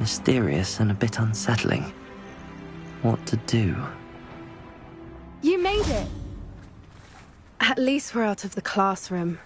mysterious and a bit unsettling. What to do? You made it! At least we're out of the classroom.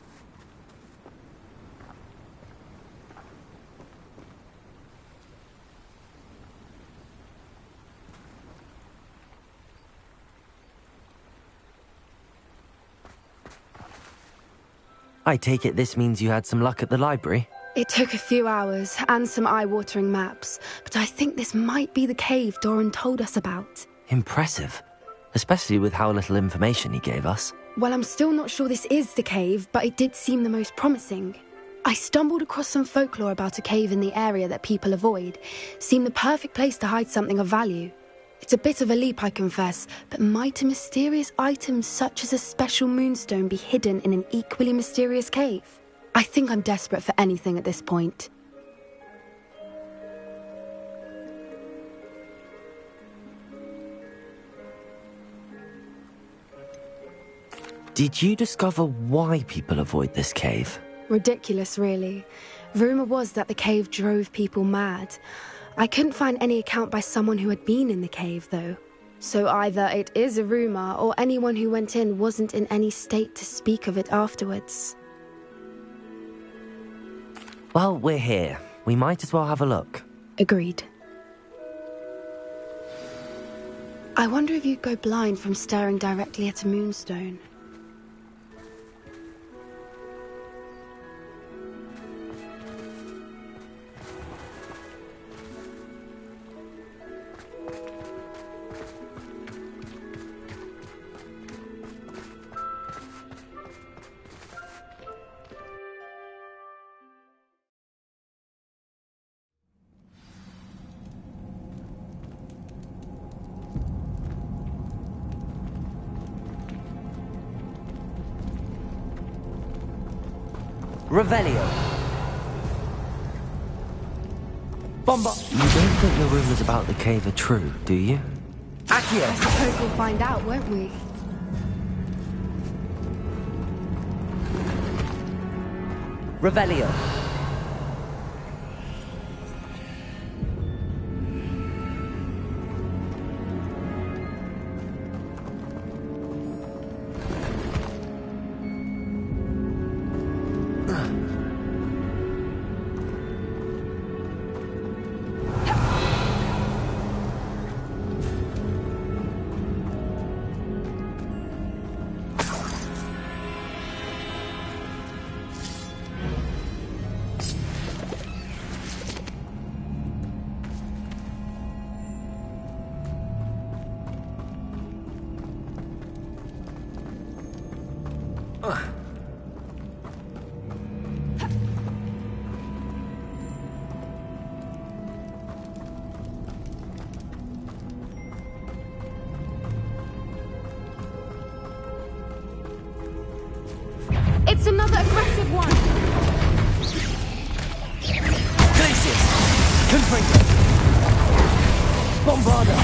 I take it this means you had some luck at the library? It took a few hours and some eye-watering maps, but I think this might be the cave Doran told us about. Impressive. Especially with how little information he gave us. Well, I'm still not sure this is the cave, but it did seem the most promising. I stumbled across some folklore about a cave in the area that people avoid. Seemed the perfect place to hide something of value. It's a bit of a leap, I confess, but might a mysterious item such as a special moonstone be hidden in an equally mysterious cave? I think I'm desperate for anything at this point. Did you discover why people avoid this cave? Ridiculous, really. Rumour was that the cave drove people mad. I couldn't find any account by someone who had been in the cave, though. So either it is a rumour, or anyone who went in wasn't in any state to speak of it afterwards. Well, we're here. We might as well have a look. Agreed. I wonder if you'd go blind from staring directly at a moonstone. Revelio. Bomba. You don't think the rumours about the cave are true, do you? Accio. I suppose we'll find out, won't we? Revelio. It's another aggressive one! Glacius! Confringo! Bombarda!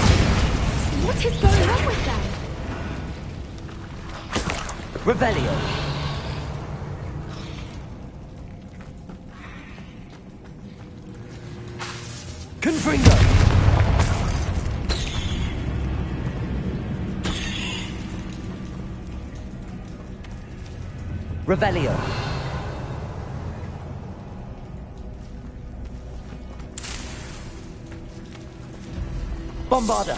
What is going on with them? Revelio! Confringo! Revelio. Bombarda.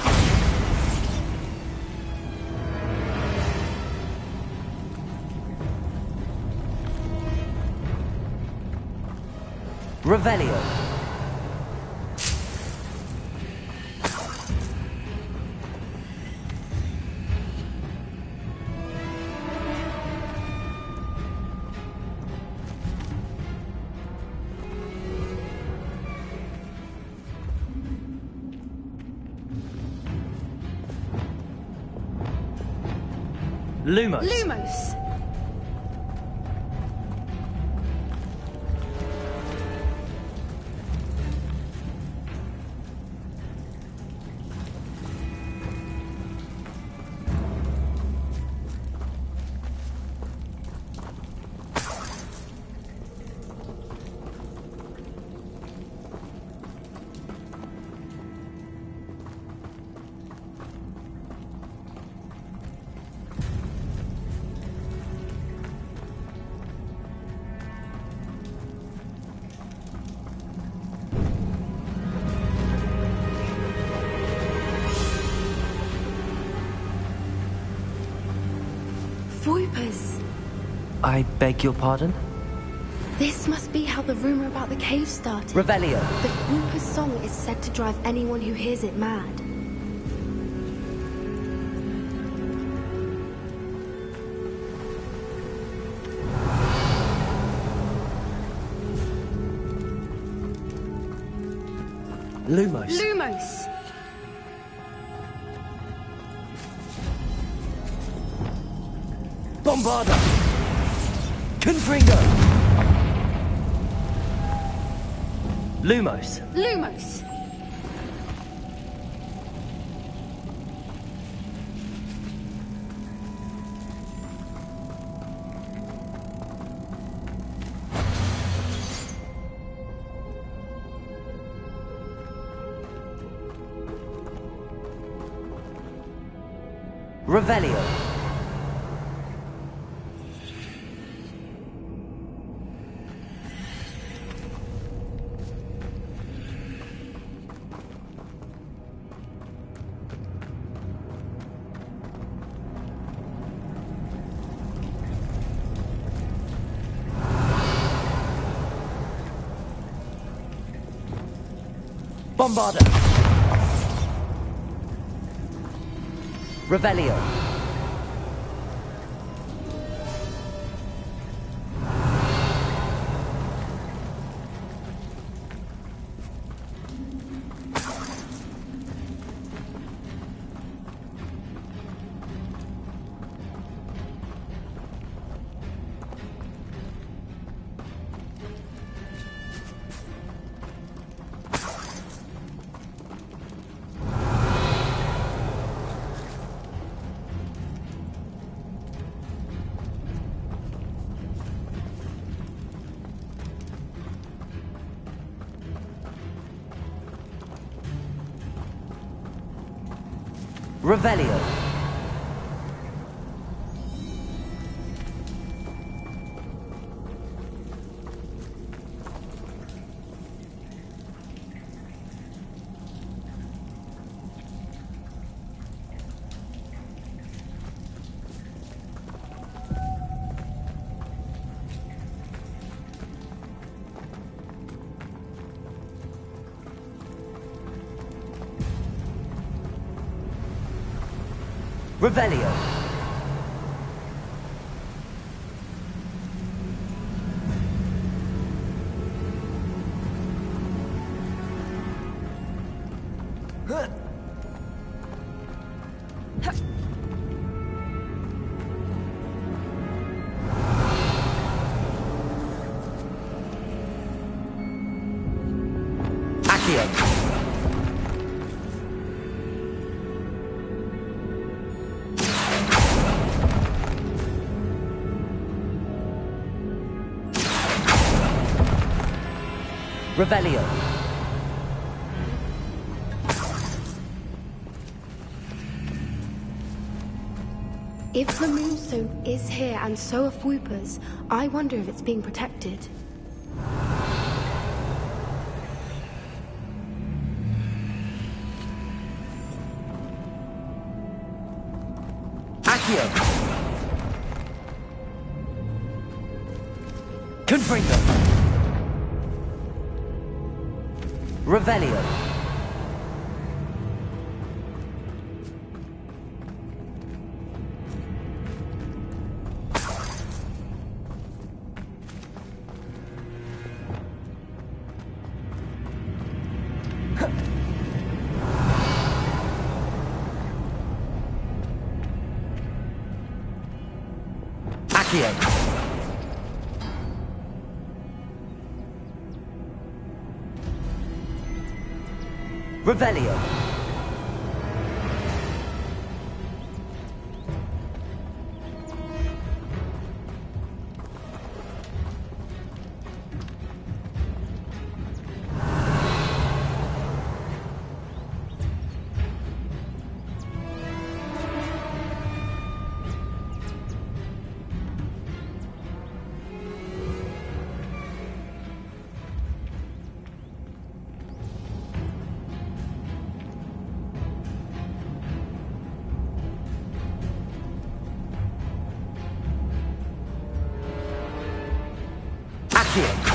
Revelio. Lumos. Lumos! Voipers! I beg your pardon? This must be how the rumor about the cave started. Revelio. The Voipers song is said to drive anyone who hears it mad. Lumos. Lumos! Bombarda! Confringo! Lumos. Lumos! Revelio. Bombarda. Revelio. Revelio. Revelio. Accio. Revelio. If the moonstone is here and so are Voipers, I wonder if it's being protected. Accio. Confringo. Revelio. Accio. Revelio. Accio.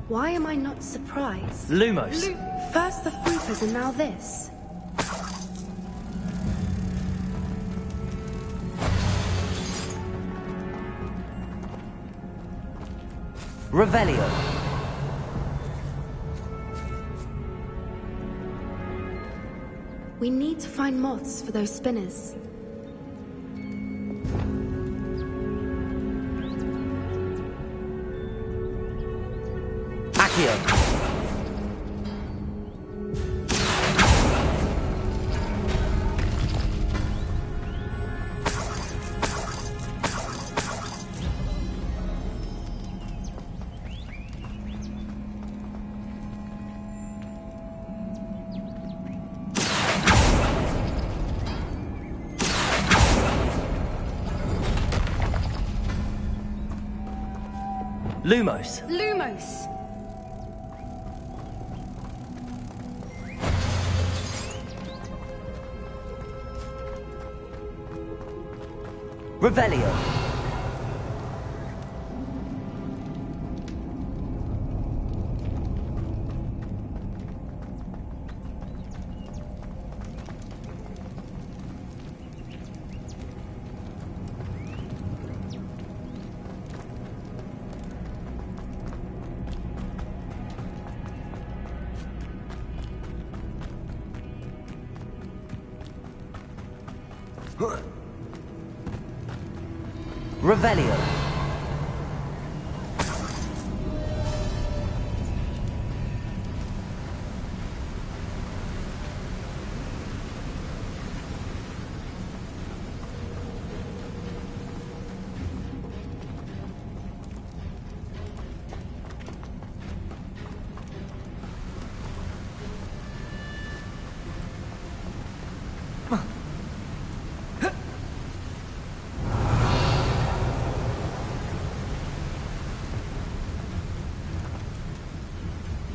Why am I not surprised? Lumos. First the Fruiters and now this. Revelio. We need to find moths for those spinners. Accio. Lumos. Lumos! Revelio. Revelio.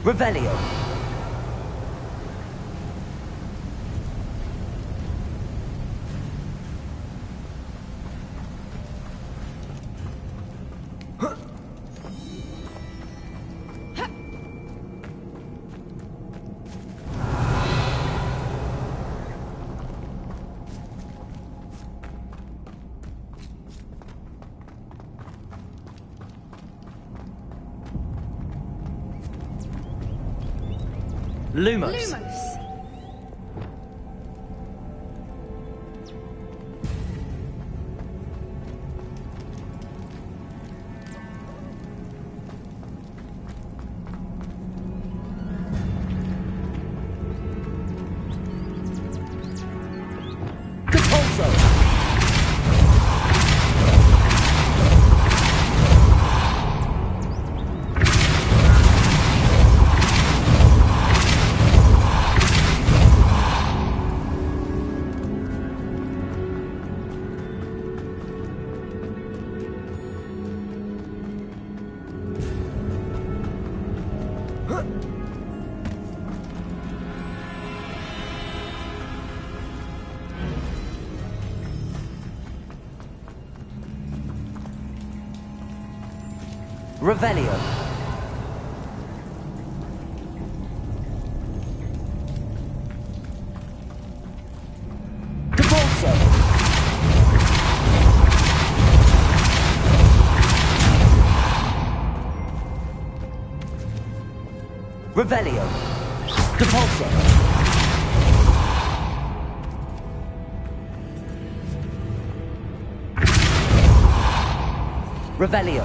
Revelio. Lumos. Lumos! Revelio. Depulso. Revelio. Depulso. Revelio.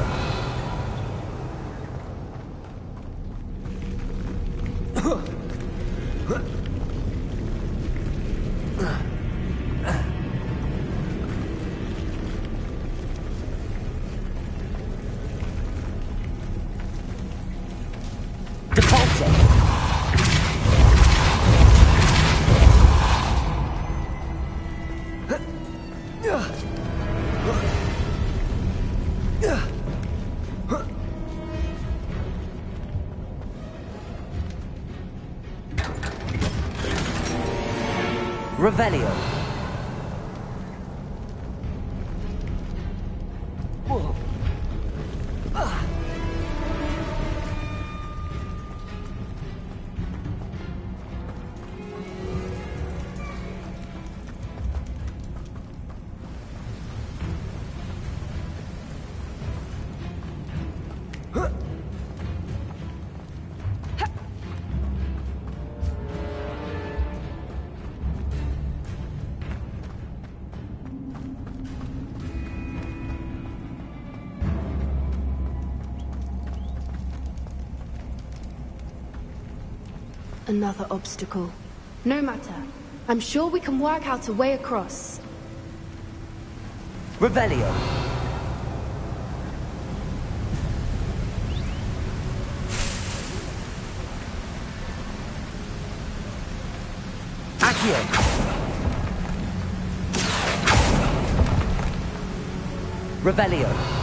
Depulso. Revelio. Whoa. Another obstacle. No matter. I'm sure we can work out a way across. Revelio. Accio. Revelio.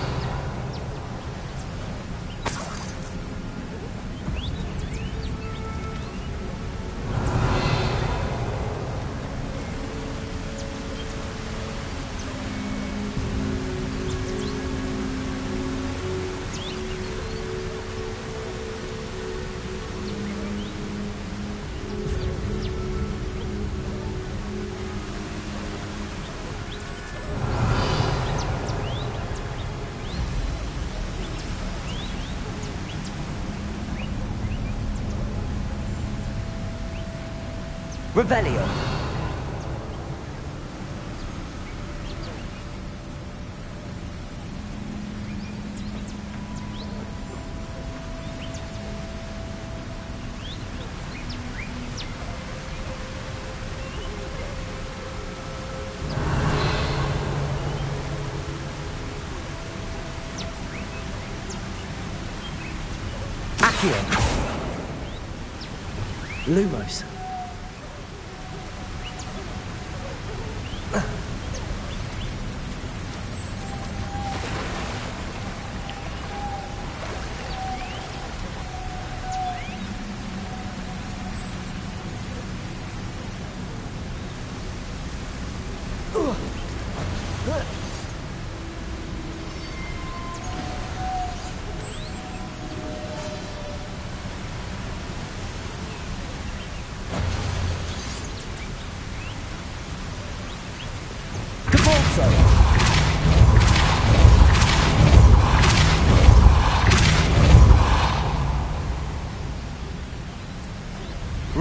Revelio. Accio. Lumos.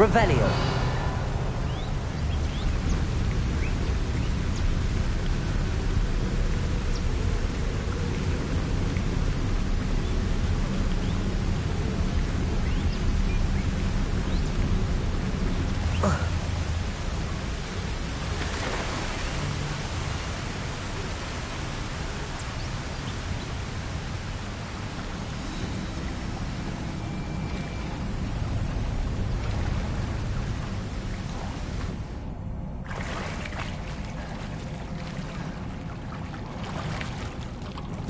Revelio.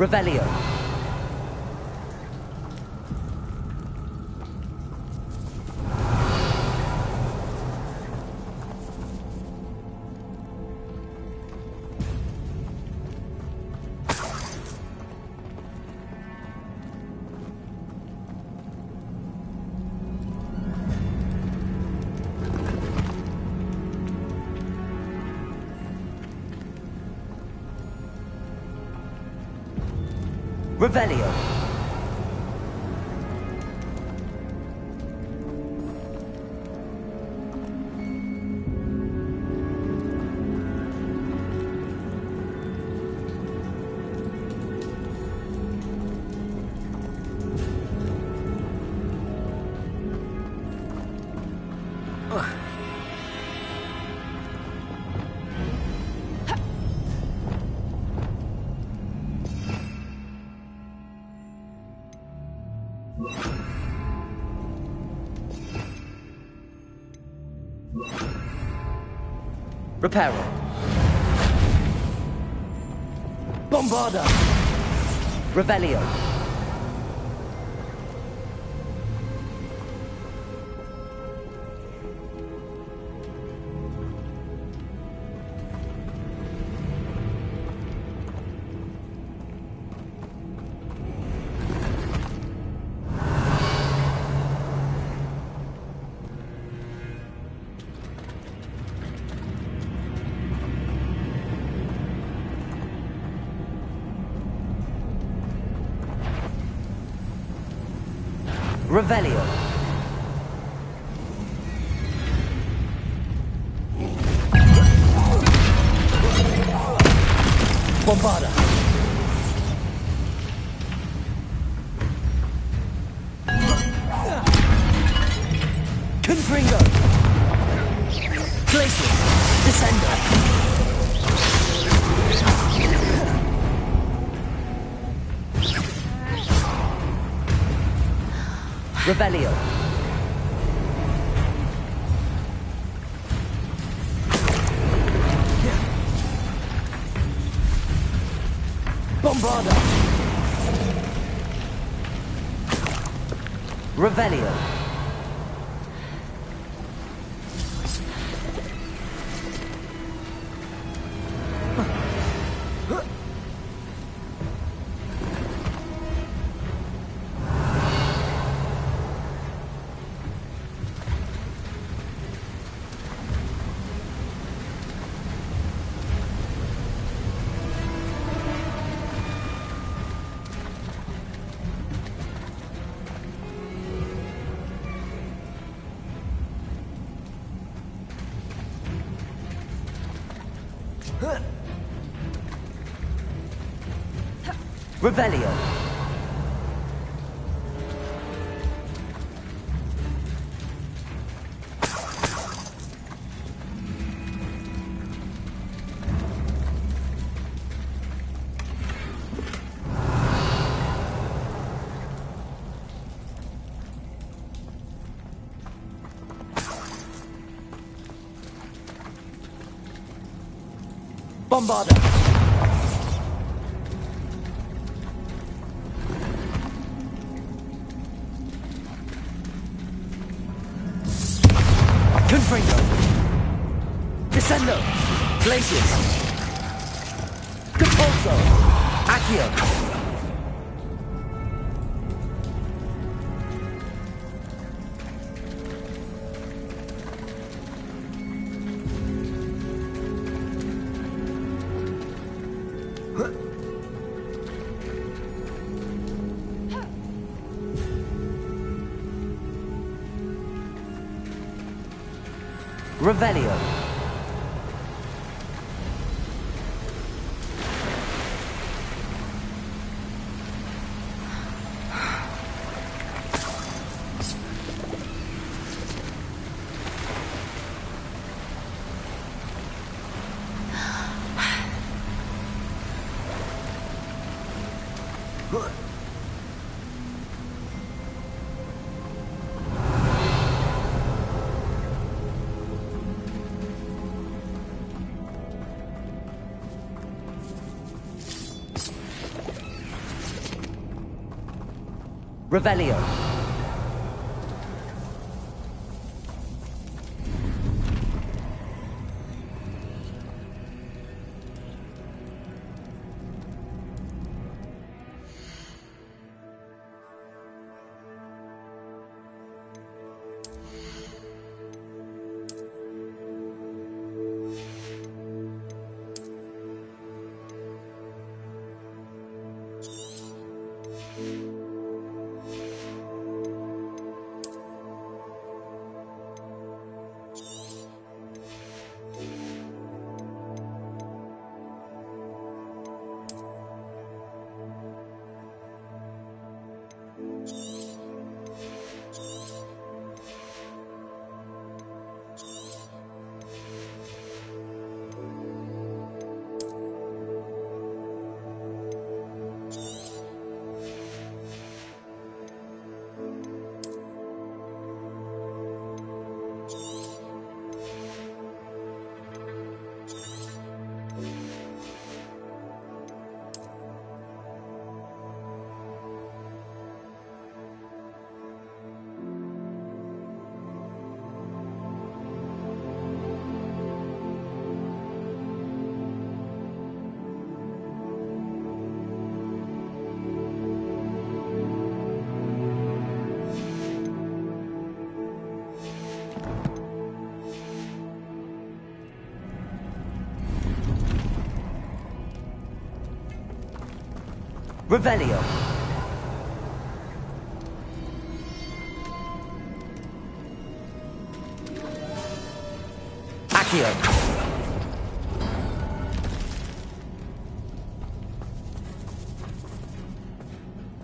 Revelio. Revelio. Reparo. Bombarda. Revelio. Revelio. Bombarda. Confringo. Glacius. Descender. Revelio. Bombarda. Revelio. Revelio. Bombarda. Confringo. Descendo. Glacius. Compulso. Accio. Revelio. Revelio. Revelio. Accio.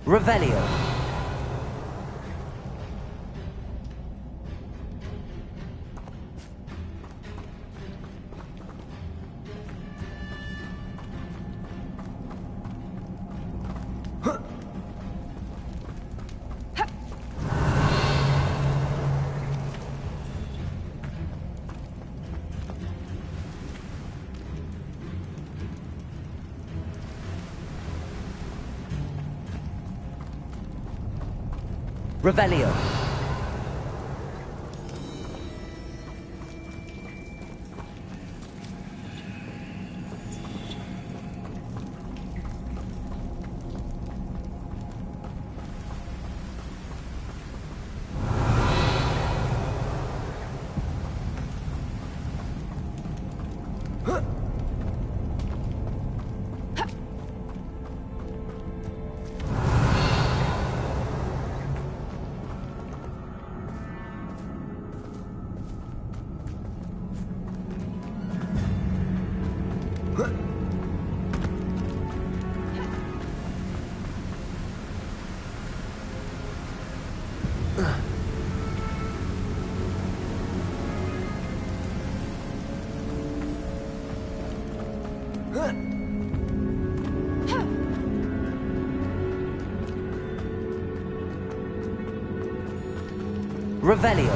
Revelio. Revelio. Revelio.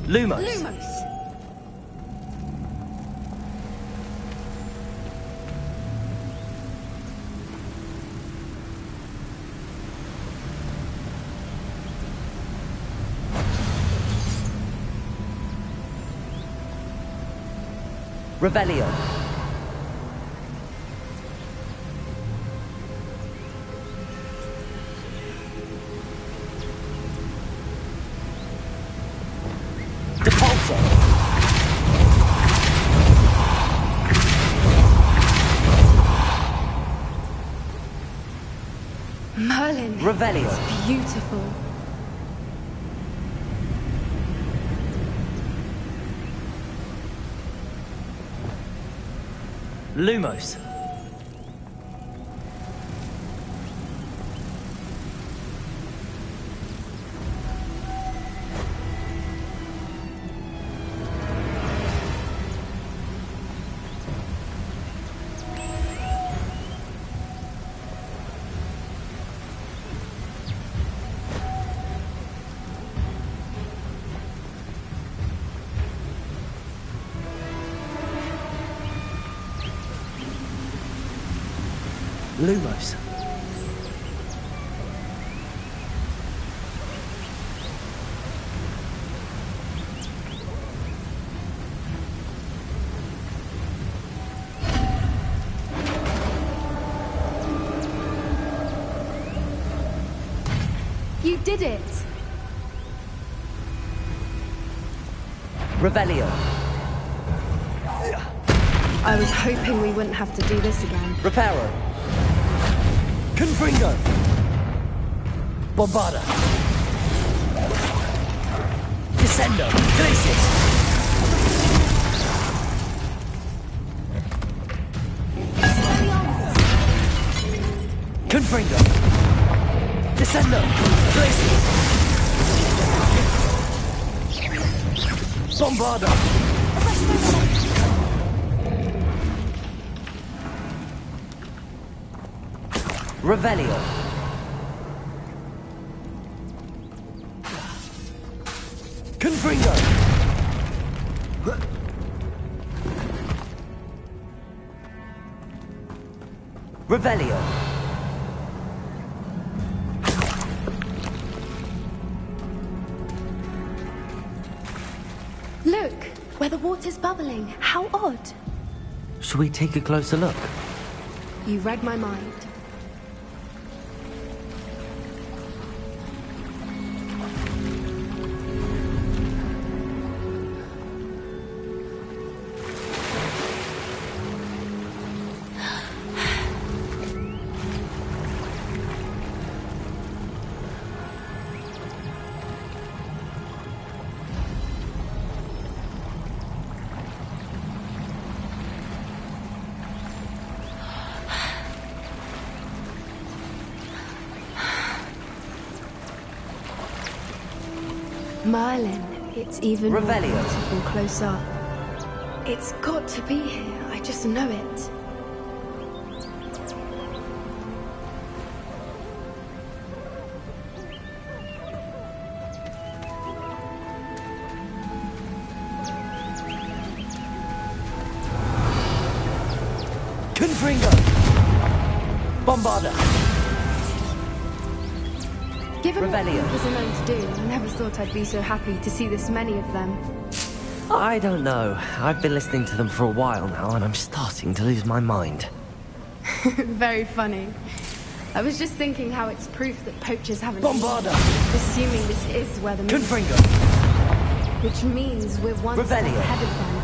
Lumos. Lumos. Revelio. Depulso. Merlin. Revelio. It's beautiful. Lumos. Lumos. You did it! Revelio. I was hoping we wouldn't have to do this again. Reparo. Confringo. Bombarda. Descendo. Glacius. Confringo. Descendo. Glacius. Bombarda. Revelio. Confringo. Revelio. Look, where the water's bubbling. How odd. Should we take a closer look? You read my mind. Merlin. It's even more Revelio. beautiful close up. It's got to be here. I just know it. Confringo! Bombarda! Given what Revelio. was known to do, I never thought I'd be so happy to see this many of them. I don't know. I've been listening to them for a while now, and I'm starting to lose my mind. Very funny. I was just thinking how it's proof that poachers haven't... Bombarda! Assuming this is where the... Confringo! Which means we're one step Revelio. ahead of them.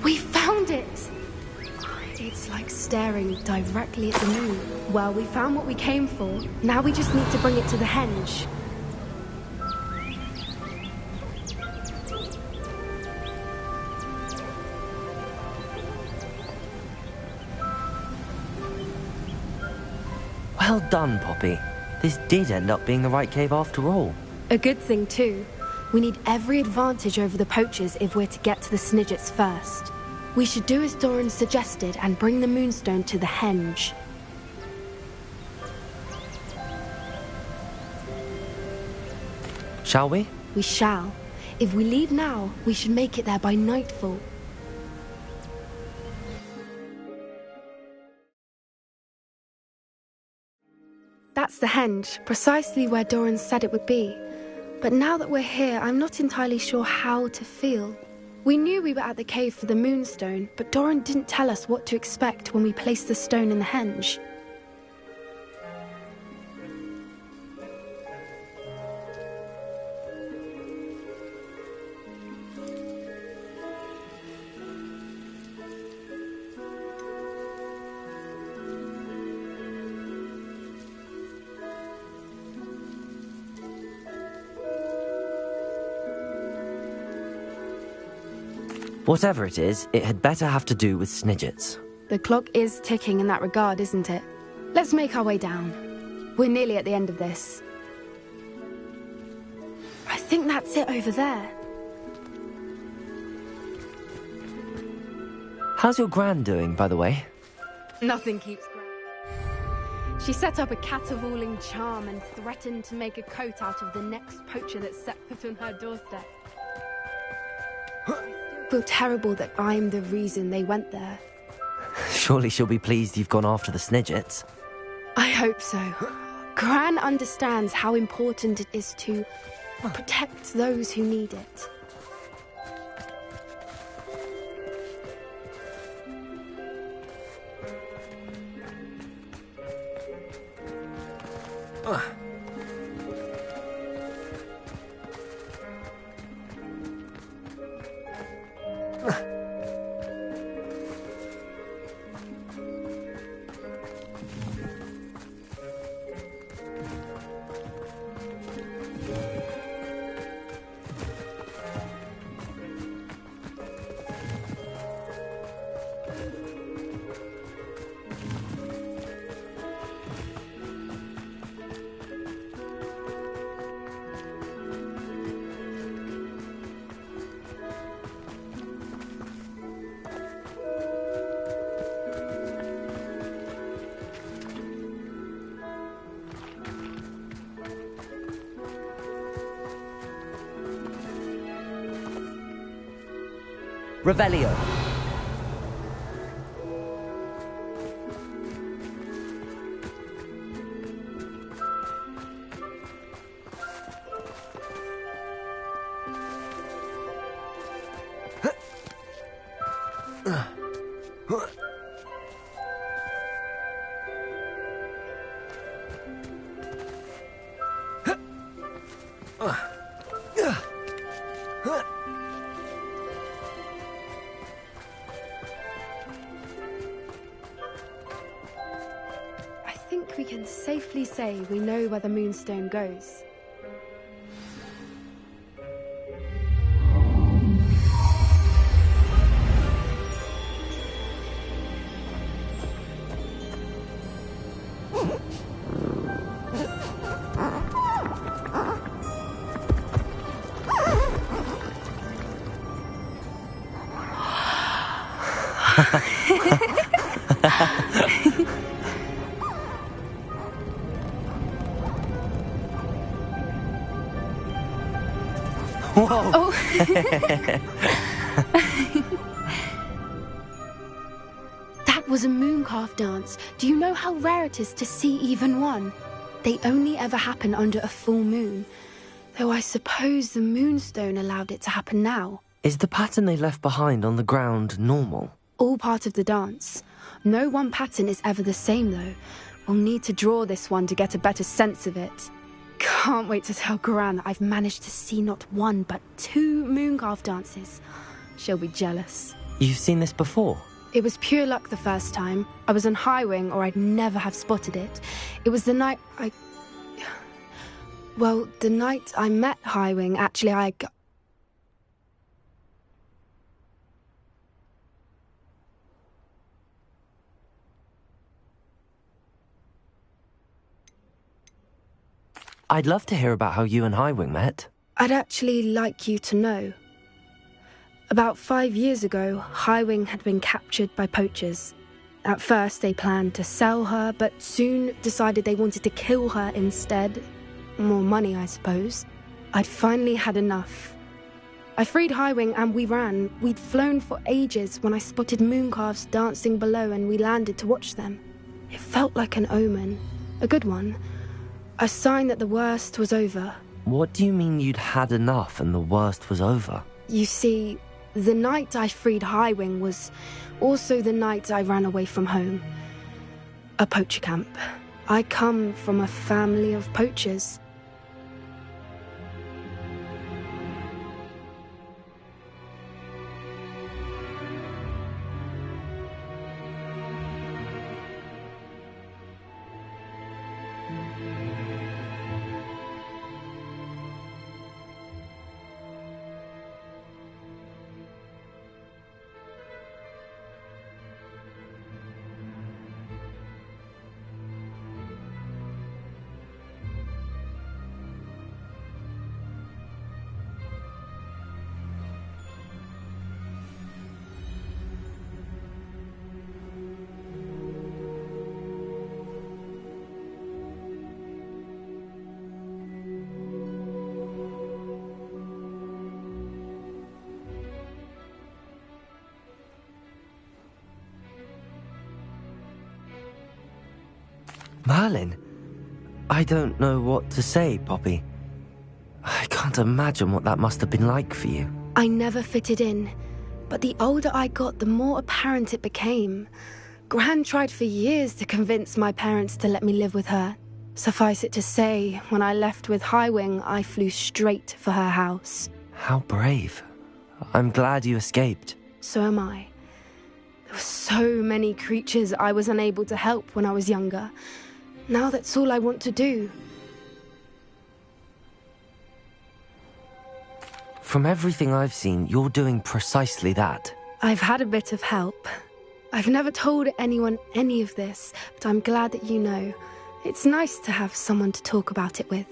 We found it! It's like staring directly at the moon. Well, we found what we came for. Now we just need to bring it to the henge. Well done, Poppy. This did end up being the right cave after all. A good thing, too. We need every advantage over the poachers if we're to get to the Snidgets first. We should do as Doran suggested and bring the moonstone to the henge. Shall we? We shall. If we leave now, we should make it there by nightfall. That's the henge, precisely where Doran said it would be. But now that we're here, I'm not entirely sure how to feel. We knew we were at the cave for the moonstone, but Doran didn't tell us what to expect when we placed the stone in the henge. Whatever it is, it had better have to do with Snidgets. The clock is ticking in that regard, isn't it? Let's make our way down. We're nearly at the end of this. I think that's it over there. How's your gran doing, by the way? Nothing keeps growing. She set up a caterwauling charm and threatened to make a coat out of the next poacher that set foot on her doorstep. I feel terrible that I'm the reason they went there. Surely she'll be pleased you've gone after the Snidgets. I hope so. Gran understands how important it is to protect those who need it. Revelio. think we can safely say we know where the Moonstone goes. Whoa! Oh. That was a mooncalf dance. Do you know how rare it is to see even one? They only ever happen under a full moon. Though I suppose the Moonstone allowed it to happen now. Is the pattern they left behind on the ground normal? All part of the dance. No one pattern is ever the same, though. We'll need to draw this one to get a better sense of it. Can't wait to tell Gran that I've managed to see not one, but 2 mooncalf dances. She'll be jealous. You've seen this before? It was pure luck the first time. I was on Highwing, or I'd never have spotted it. It was the night Well, the night I met Highwing, actually, I'd love to hear about how you and Highwing met. I'd actually like you to know. About 5 years ago, Highwing had been captured by poachers. At first, they planned to sell her, but soon decided they wanted to kill her instead. More money, I suppose. I'd finally had enough. I freed Highwing and we ran. We'd flown for ages when I spotted mooncalves dancing below and we landed to watch them. It felt like an omen. A good one. A sign that the worst was over. What do you mean you'd had enough and the worst was over? You see, the night I freed Highwing was also the night I ran away from home. A poacher camp. I come from a family of poachers. Merlin? I don't know what to say, Poppy. I can't imagine what that must have been like for you. I never fitted in, but the older I got, the more apparent it became. Gran tried for years to convince my parents to let me live with her. Suffice it to say, when I left with Highwing, I flew straight for her house. How brave. I'm glad you escaped. So am I. There were so many creatures I was unable to help when I was younger. Now that's all I want to do. From everything I've seen, you're doing precisely that. I've had a bit of help. I've never told anyone any of this, but I'm glad that you know. It's nice to have someone to talk about it with.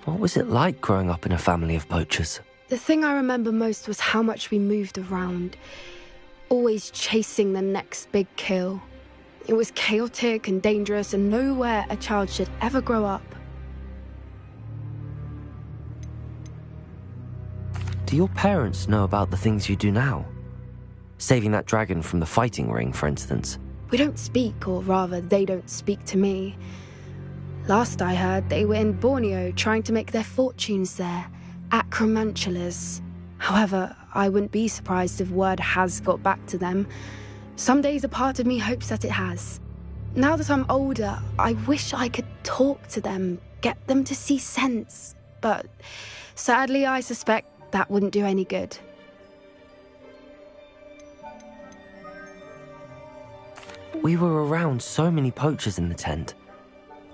What was it like growing up in a family of poachers? The thing I remember most was how much we moved around, always chasing the next big kill. It was chaotic and dangerous and nowhere a child should ever grow up. Do your parents know about the things you do now? Saving that dragon from the fighting ring, for instance. We don't speak, or rather, they don't speak to me. Last I heard, they were in Borneo trying to make their fortunes there, acromantulas. However, I wouldn't be surprised if word has got back to them. Some days a part of me hopes that it has. Now that I'm older, I wish I could talk to them, get them to see sense. But sadly, I suspect that wouldn't do any good. We were around so many poachers in the tent.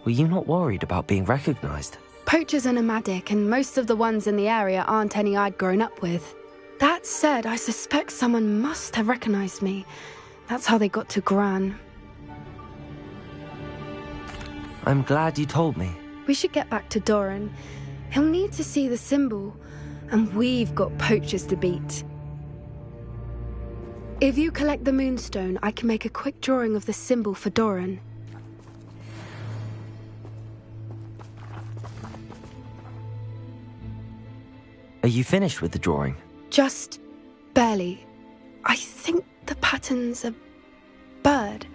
Were you not worried about being recognized? Poachers are nomadic, and most of the ones in the area aren't any I'd grown up with. That said, I suspect someone must have recognized me. That's how they got to Gran. I'm glad you told me. We should get back to Doran. He'll need to see the symbol, and we've got poachers to beat. If you collect the moonstone, I can make a quick drawing of the symbol for Doran. Are you finished with the drawing? Just barely. I think the pattern's a bird.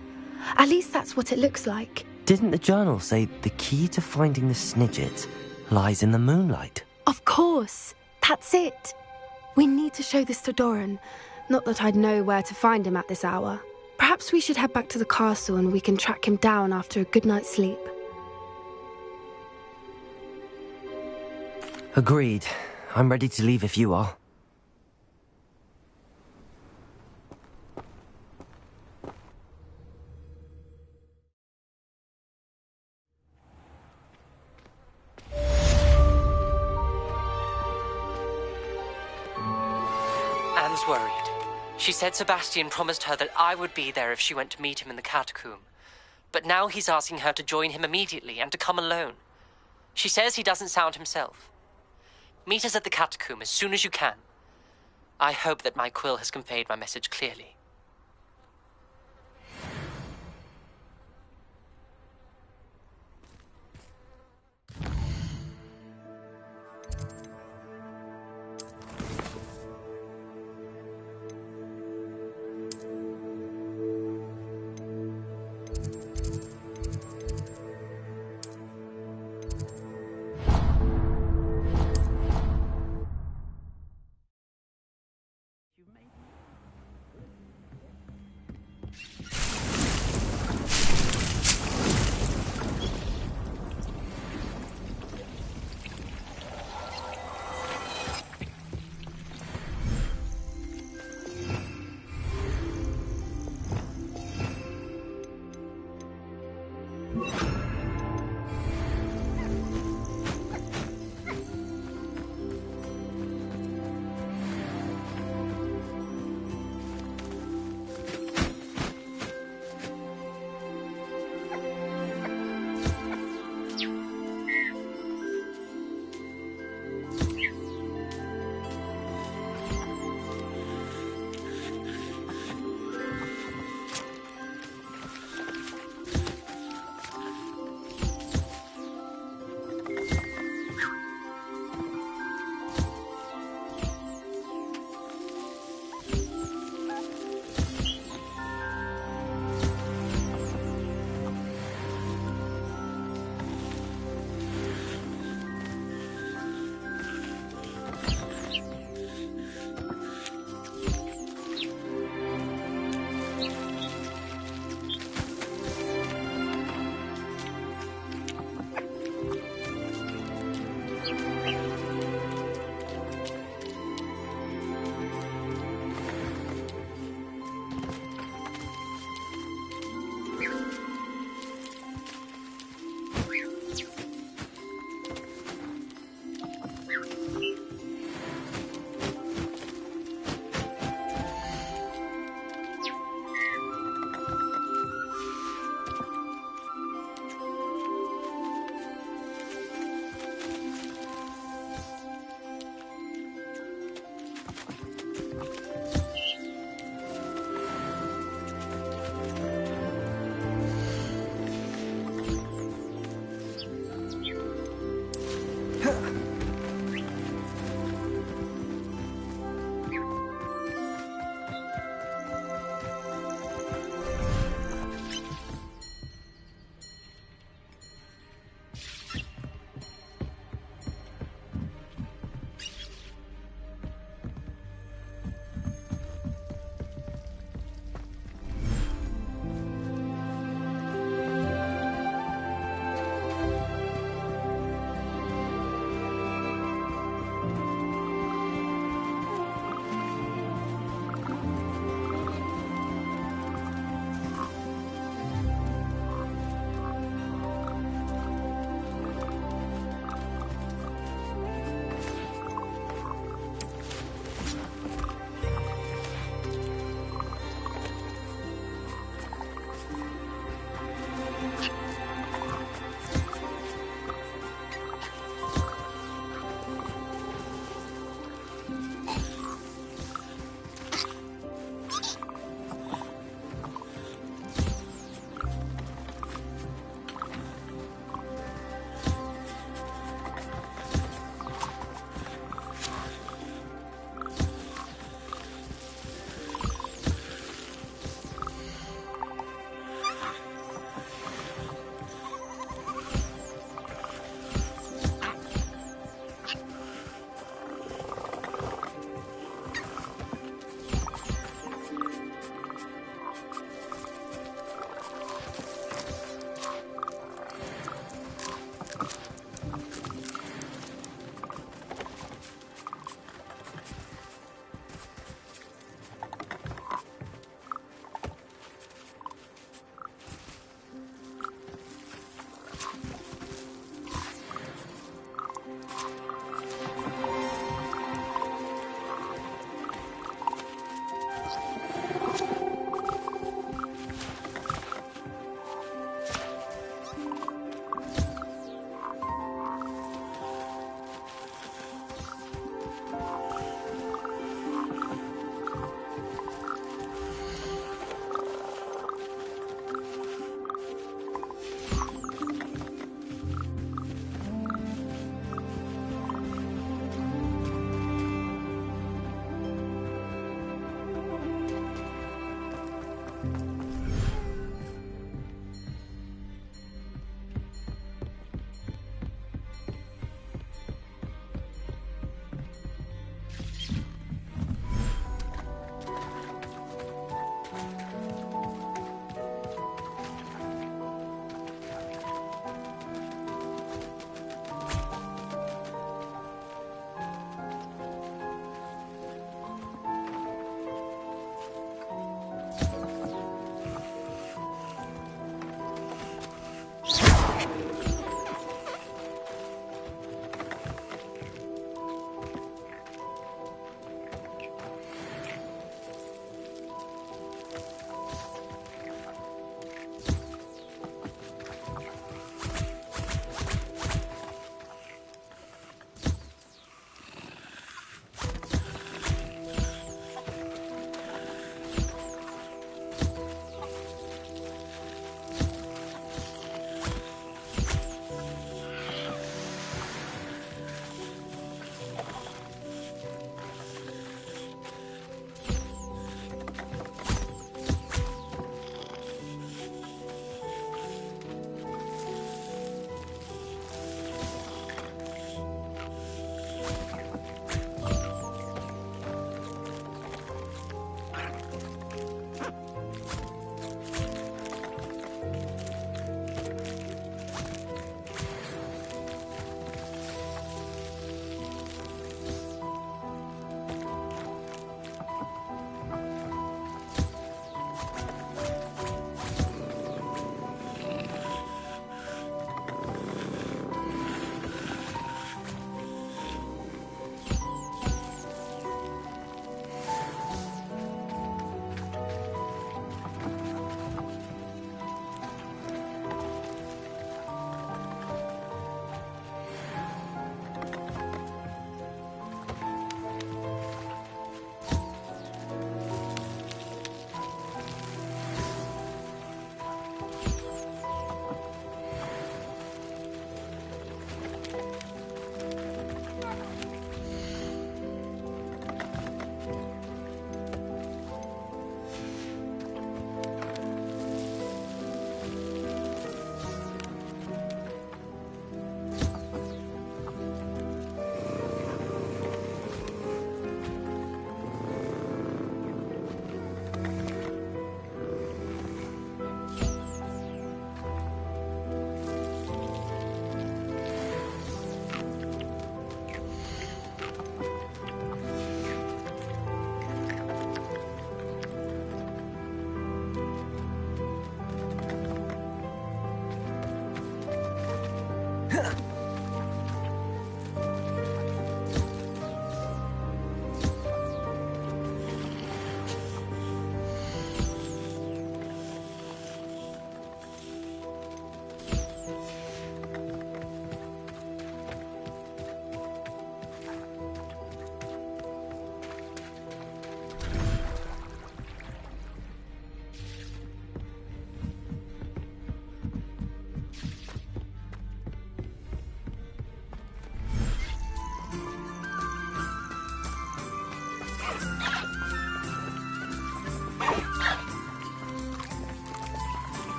At least that's what it looks like. Didn't the journal say the key to finding the Snidget lies in the moonlight? Of course. That's it. We need to show this to Doran. Not that I'd know where to find him at this hour. Perhaps we should head back to the castle and we can track him down after a good night's sleep. Agreed. I'm ready to leave if you are. Anne's worried. She said Sebastian promised her that I would be there if she went to meet him in the catacomb. But now he's asking her to join him immediately and to come alone. She says he doesn't sound himself. Meet us at the catacomb as soon as you can. I hope that my quill has conveyed my message clearly.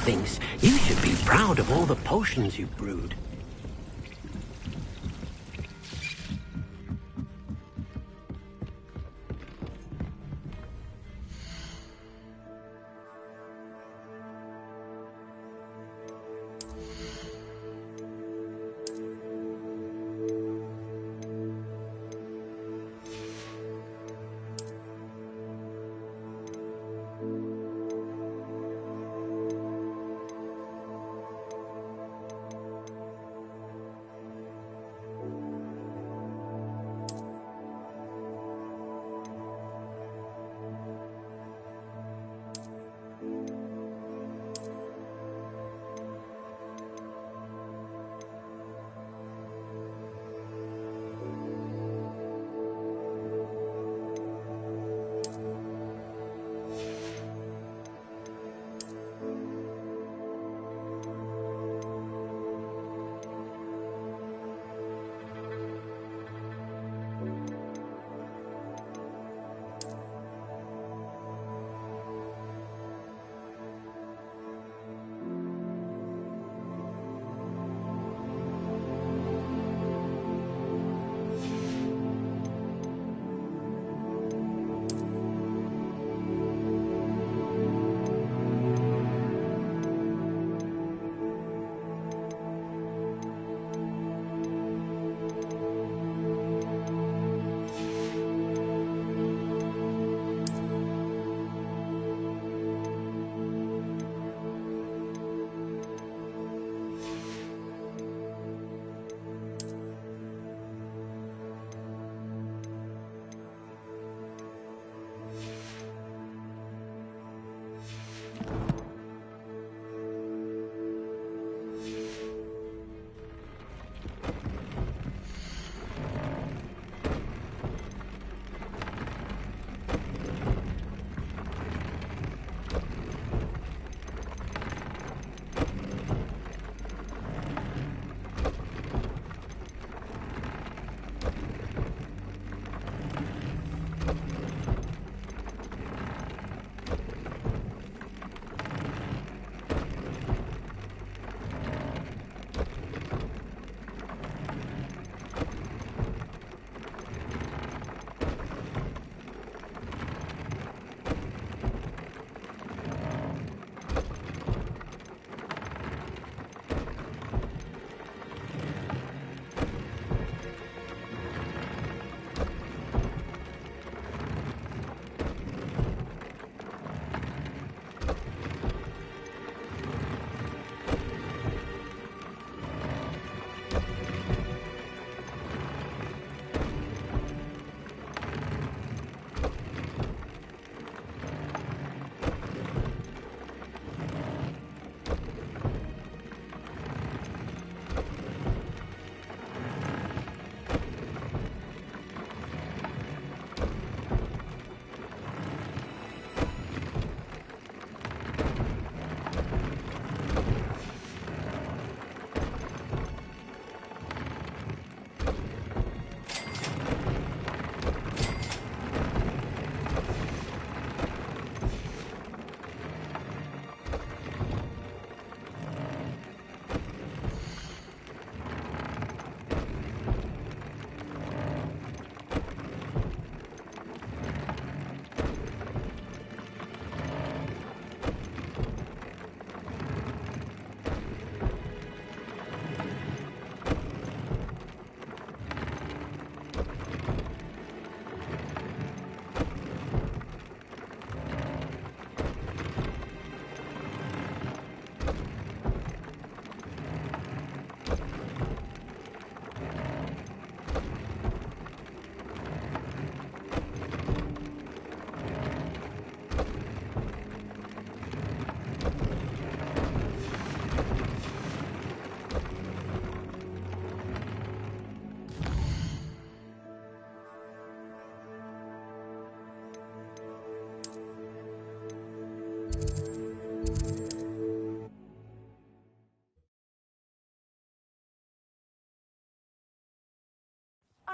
thinks you should be proud of all the potions you've brewed.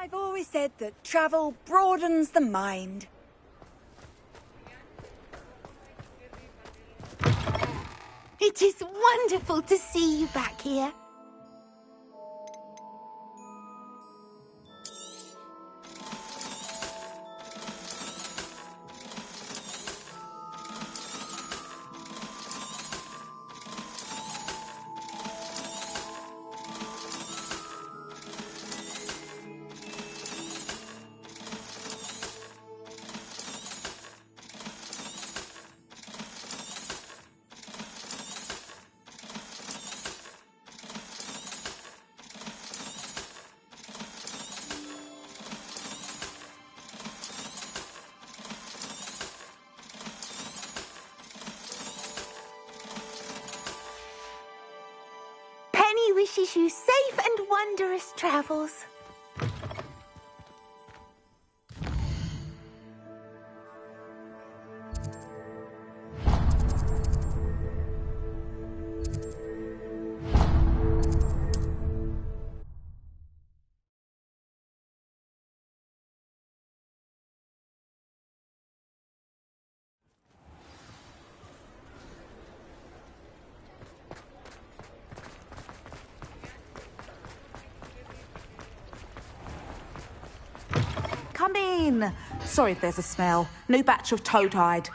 I've always said that travel broadens the mind. It is wonderful to see you back here. Penny wishes you safe and wondrous travels. Come in. Sorry if there's a smell. New batch of toad-hide.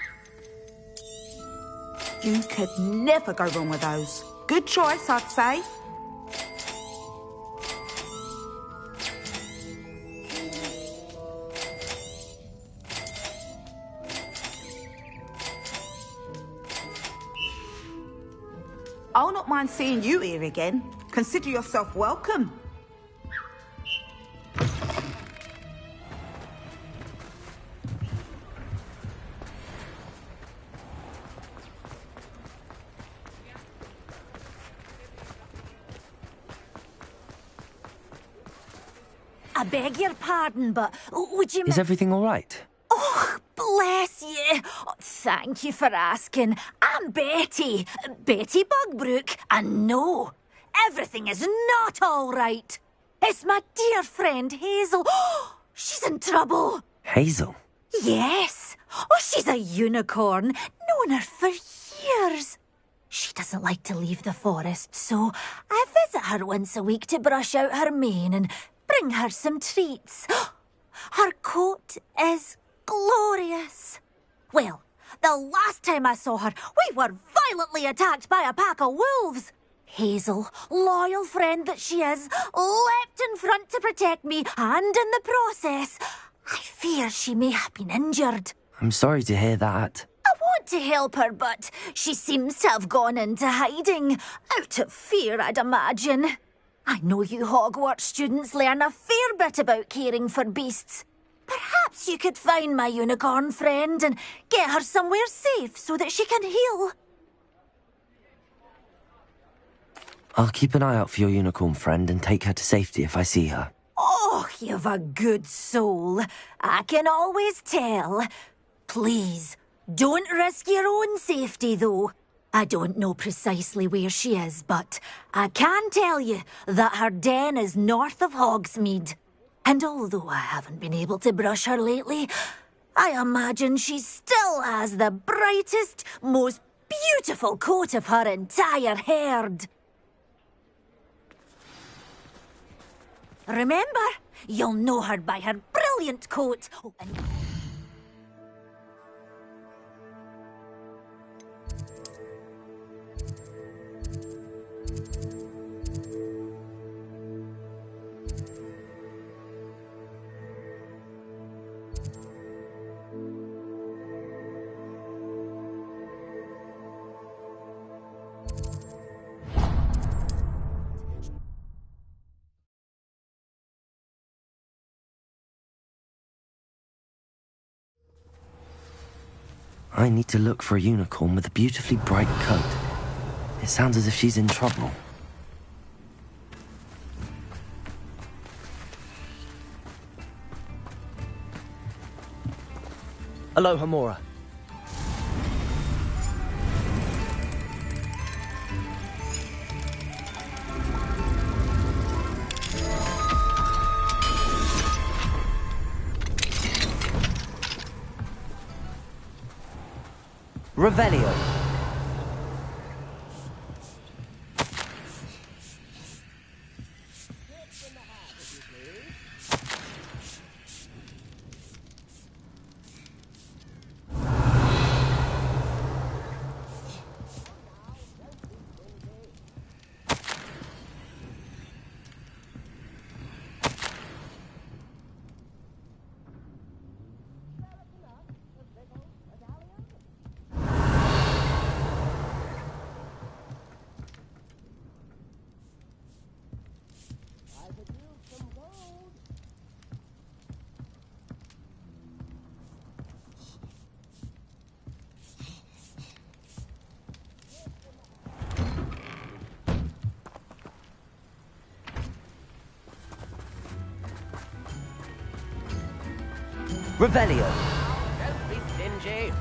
You could never go wrong with those. Good choice, I'd say. I'll not mind seeing you here again. Consider yourself welcome. I beg your pardon, but would you... Is everything all right? Oh, bless you. Oh, thank you for asking. I'm Betty. Betty Bugbrook. And no, everything is not all right. It's my dear friend Hazel. Oh, she's in trouble. Hazel? Yes. Oh, she's a unicorn. Known her for years. She doesn't like to leave the forest, so I visit her once a week to brush out her mane and bring her some treats. Her coat is glorious. Well, the last time I saw her, we were violently attacked by a pack of wolves. Hazel, loyal friend that she is, leapt in front to protect me, and in the process, I fear she may have been injured. I'm sorry to hear that. I want to help her, but she seems to have gone into hiding. Out of fear, I'd imagine. I know you Hogwarts students learn a fair bit about caring for beasts. Perhaps you could find my unicorn friend and get her somewhere safe so that she can heal. I'll keep an eye out for your unicorn friend and take her to safety if I see her. Oh, you've a good soul. I can always tell. Please, don't risk your own safety, though. I don't know precisely where she is, but I can tell you that her den is north of Hogsmeade. And although I haven't been able to brush her lately, I imagine she still has the brightest, most beautiful coat of her entire herd. Remember, you'll know her by her brilliant coat. Oh, and I need to look for a unicorn with a beautifully bright coat. It sounds as if she's in trouble. Aloha, Mora. Revelio. Revelio. Don't be stingy.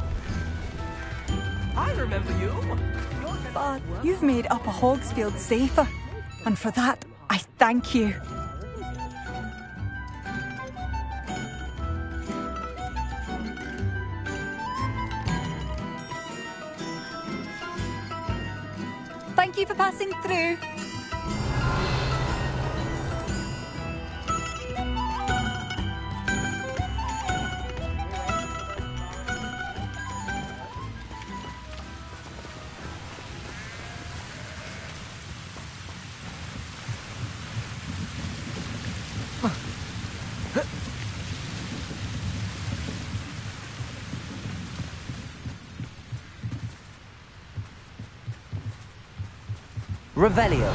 I remember you. But you've made Upper Hogsfield safer, and for that, I thank you. Thank you for passing through. Revelio.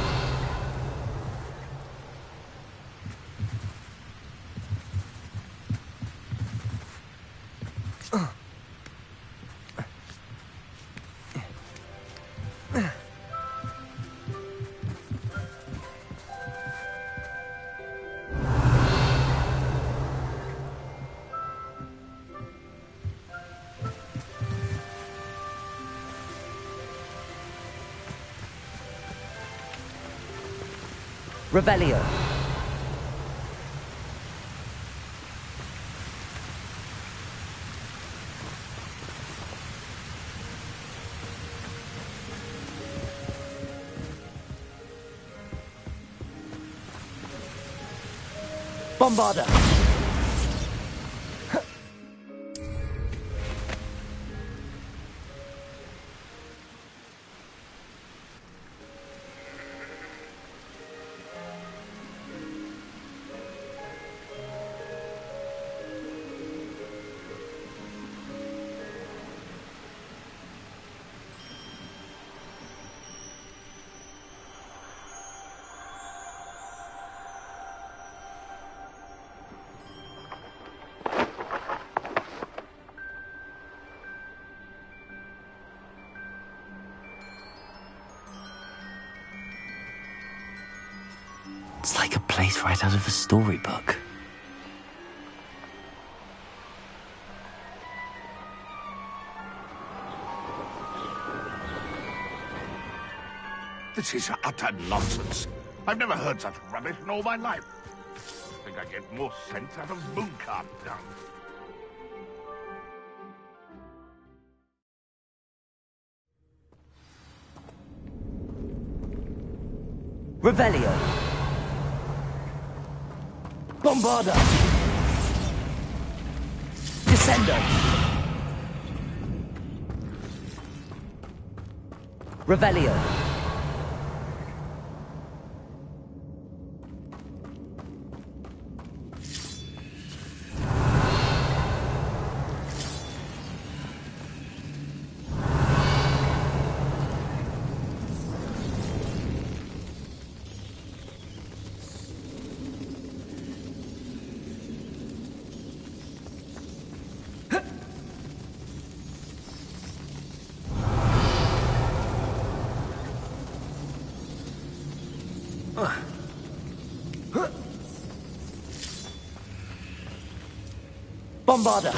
Revelio. Bombarda. It's like a place right out of a storybook. This is utter nonsense. I've never heard such rubbish in all my life. I think I get more sense out of mooncart dung. Revelio. Bombarda. Descendo. Revelio. Bombarda.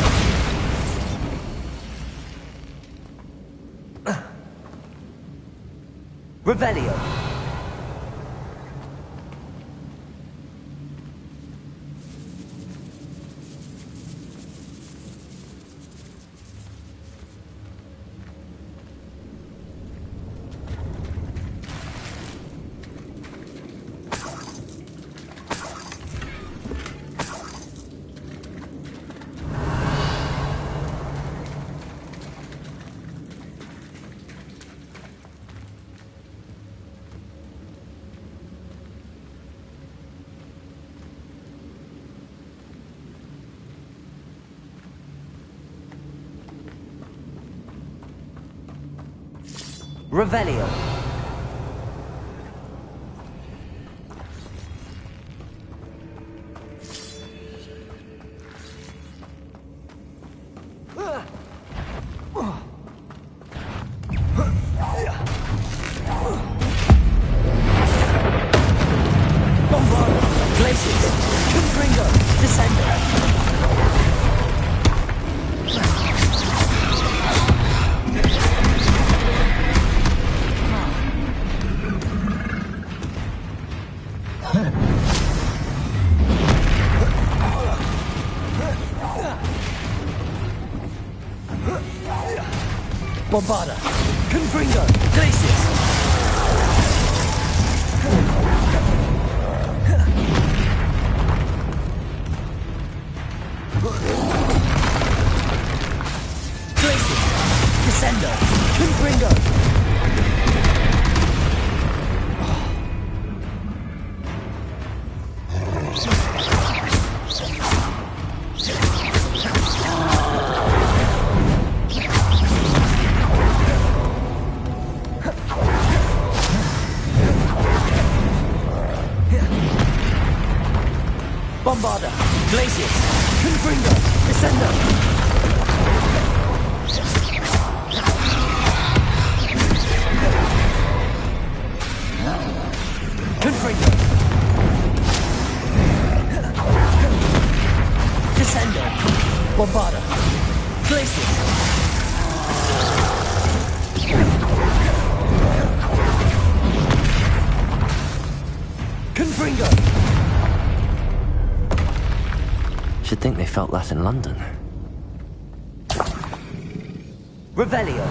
Revelio. Revelio. Bombarda. Glaciers. Confringo. Descendo. Bombarda. Confringo. Glacius. Glacius. Descendo. Confringo. Bombarda, Glacius, Confringo, Descendo. Confringo. Descendo. Bombarda, Glacius. Confringo. Should think they felt that in London. Revelio.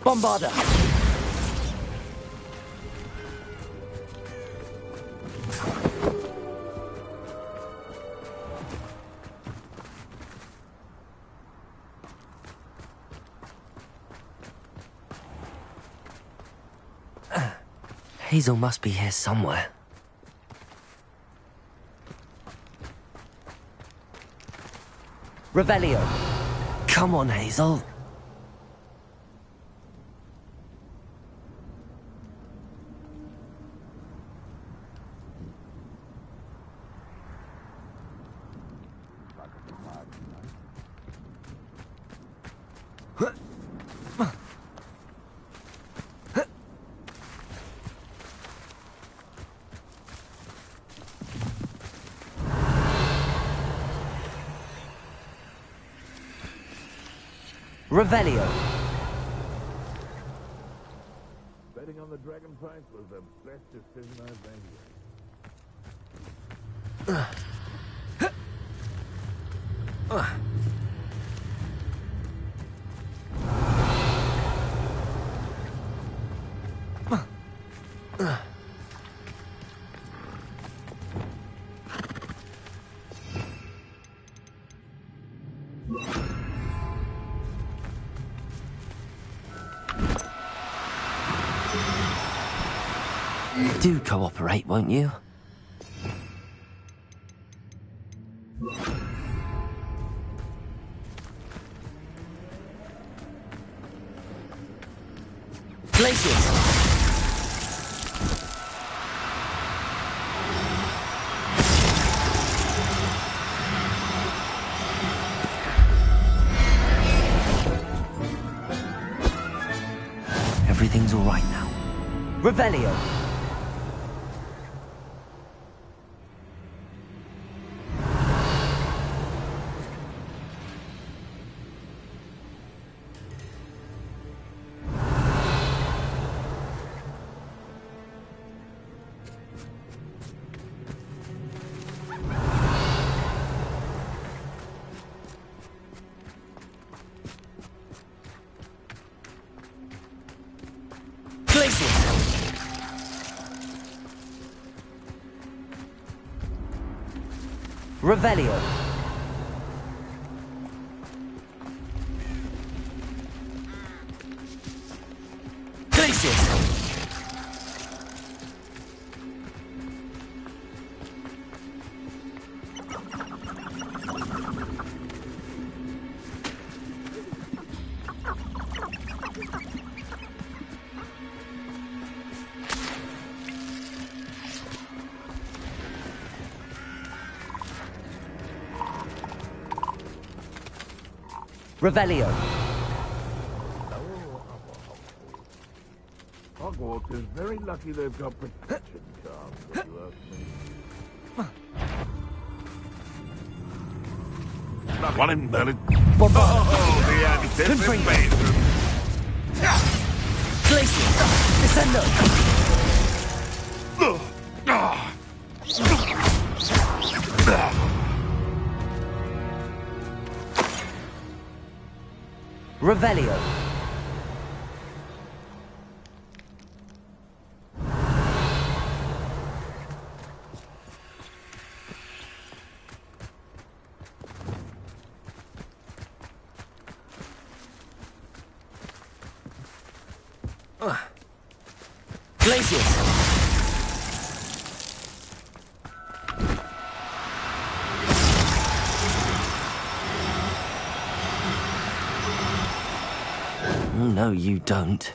Bombarda. Hazel must be here somewhere. Revelio. Come on, Hazel. Revelio. Betting on the dragon price was the best decision I've made here. Do cooperate, won't you? Glacius! Everything's all right now. Revelio! Revelio. Glacius. Revelio. Hogwarts is very lucky they've got protection charms, if you ask me. Not one in Berlin. Oh, the anticipation. Glacius. Descendo. Revelio. Glacius. No, you don't.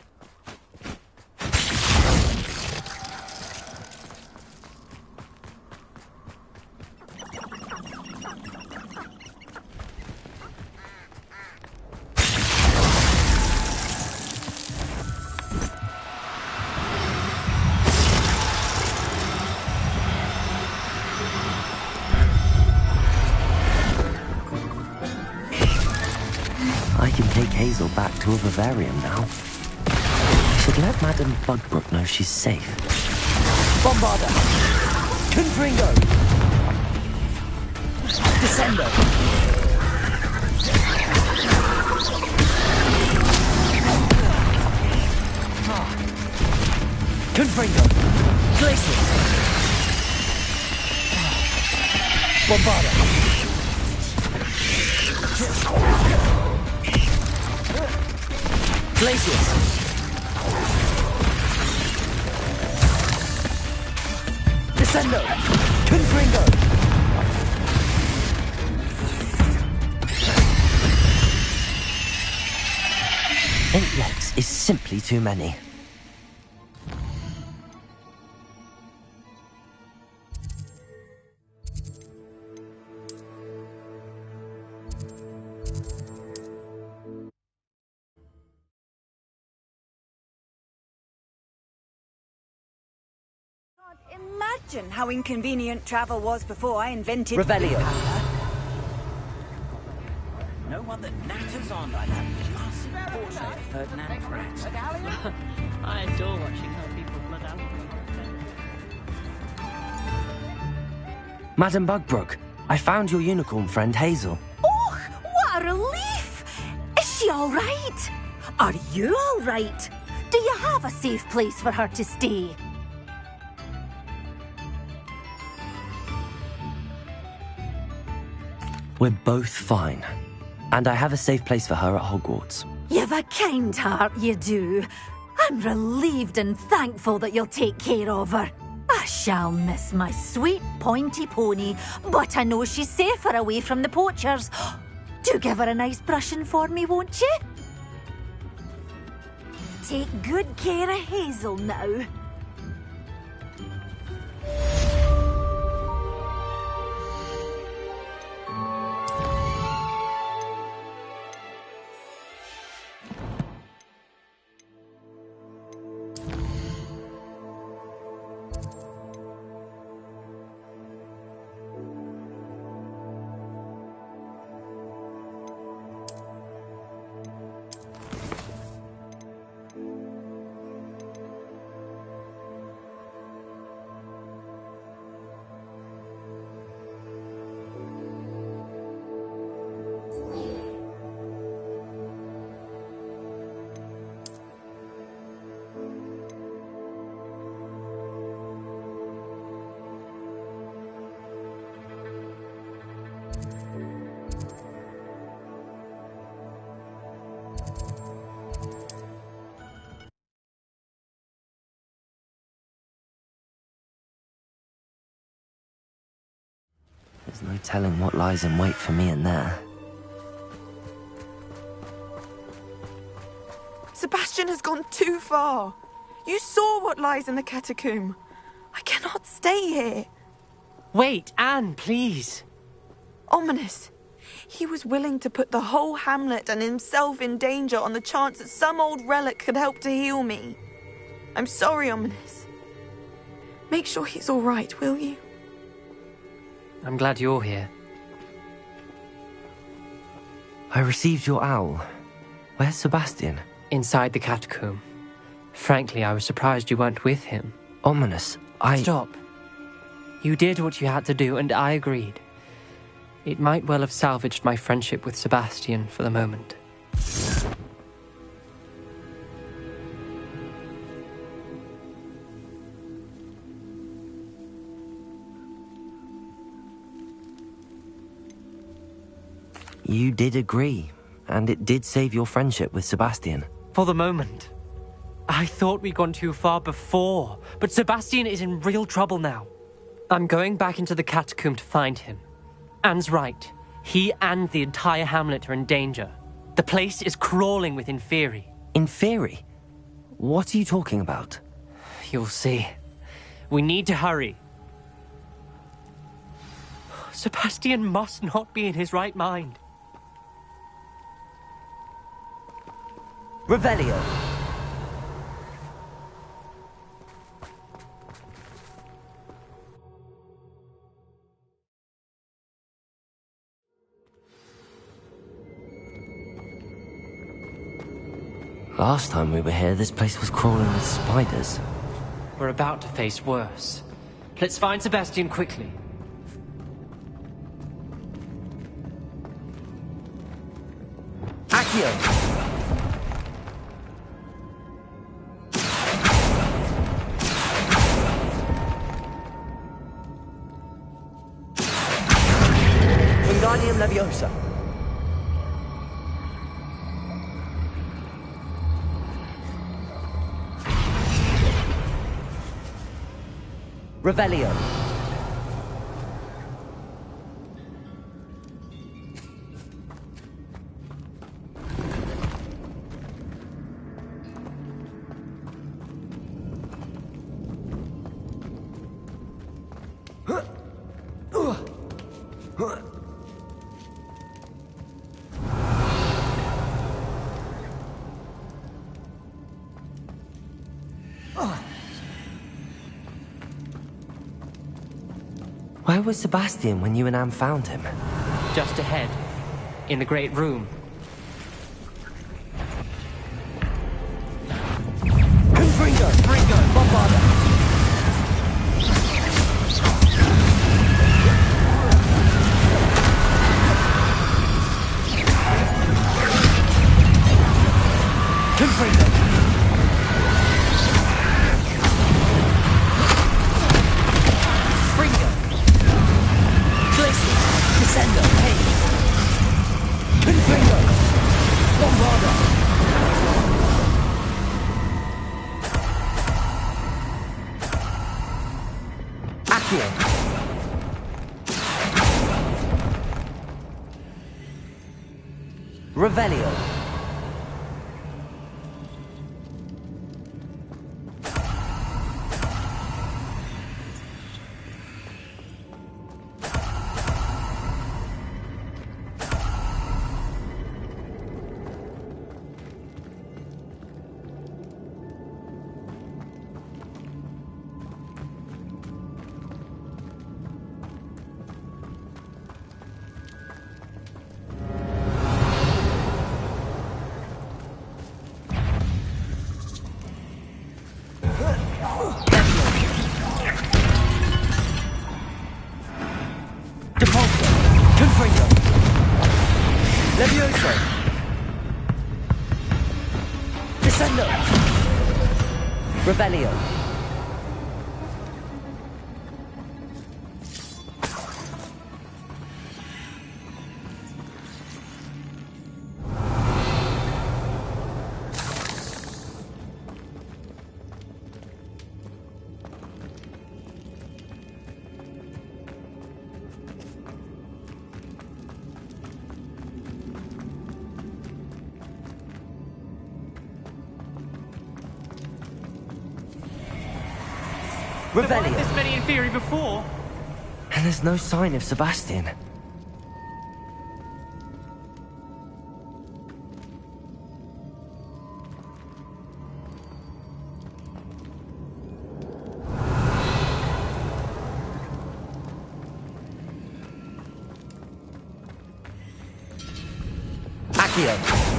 I can take Hazel back to a vivarium now. I should let Madame Bugbrook know she's safe. Bombarda! Confringo! Descendo! Confringo! Glacius! Bombarda! Glacius! Descendo! Confringo! Eight legs is simply too many. Imagine how inconvenient travel was before I invented Revelio. No one that natters on like that massive portrait of Ferdinand Pratt. I adore watching how people blood out. Madame Bugbrook, I found your unicorn friend Hazel. Oh, what a relief! Is she all right? Are you all right? Do you have a safe place for her to stay? We're both fine. And I have a safe place for her at Hogwarts. You've a kind heart, you do. I'm relieved and thankful that you'll take care of her. I shall miss my sweet pointy pony, but I know she's safer away from the poachers. Do give her a nice brushing for me, won't you? Take good care of Hazel now. There's no telling what lies in wait for me in there. Sebastian has gone too far. You saw what lies in the catacomb. I cannot stay here. Wait, Anne, please. Ominous. He was willing to put the whole hamlet and himself in danger on the chance that some old relic could help to heal me. I'm sorry, Ominous. Make sure he's all right, will you? I'm glad you're here. I received your owl. Where's Sebastian? Inside the catacomb. Frankly, I was surprised you weren't with him. Ominous, Stop. You did what you had to do, and I agreed. It might well have salvaged my friendship with Sebastian for the moment. You did agree, and it did save your friendship with Sebastian. For the moment. I thought we'd gone too far before, but Sebastian is in real trouble now. I'm going back into the catacomb to find him. Anne's right. He and the entire hamlet are in danger. The place is crawling with Inferi. Inferi? What are you talking about? You'll see. We need to hurry. Sebastian must not be in his right mind. Revelio. Last time we were here, this place was crawling with spiders. We're about to face worse. Let's find Sebastian quickly. Accio! Wingardium Leviosa. Revelio. Where was Sebastian when you and Anne found him? Just ahead, in the great room. Confringo! Bombarda! Confringo! Descendo, hey! Confringo! Bombarda! Accio! Revelio! Levioso! Descendo! Revelio! There weren't this many in theory before. And there's no sign of Sebastian. Accio.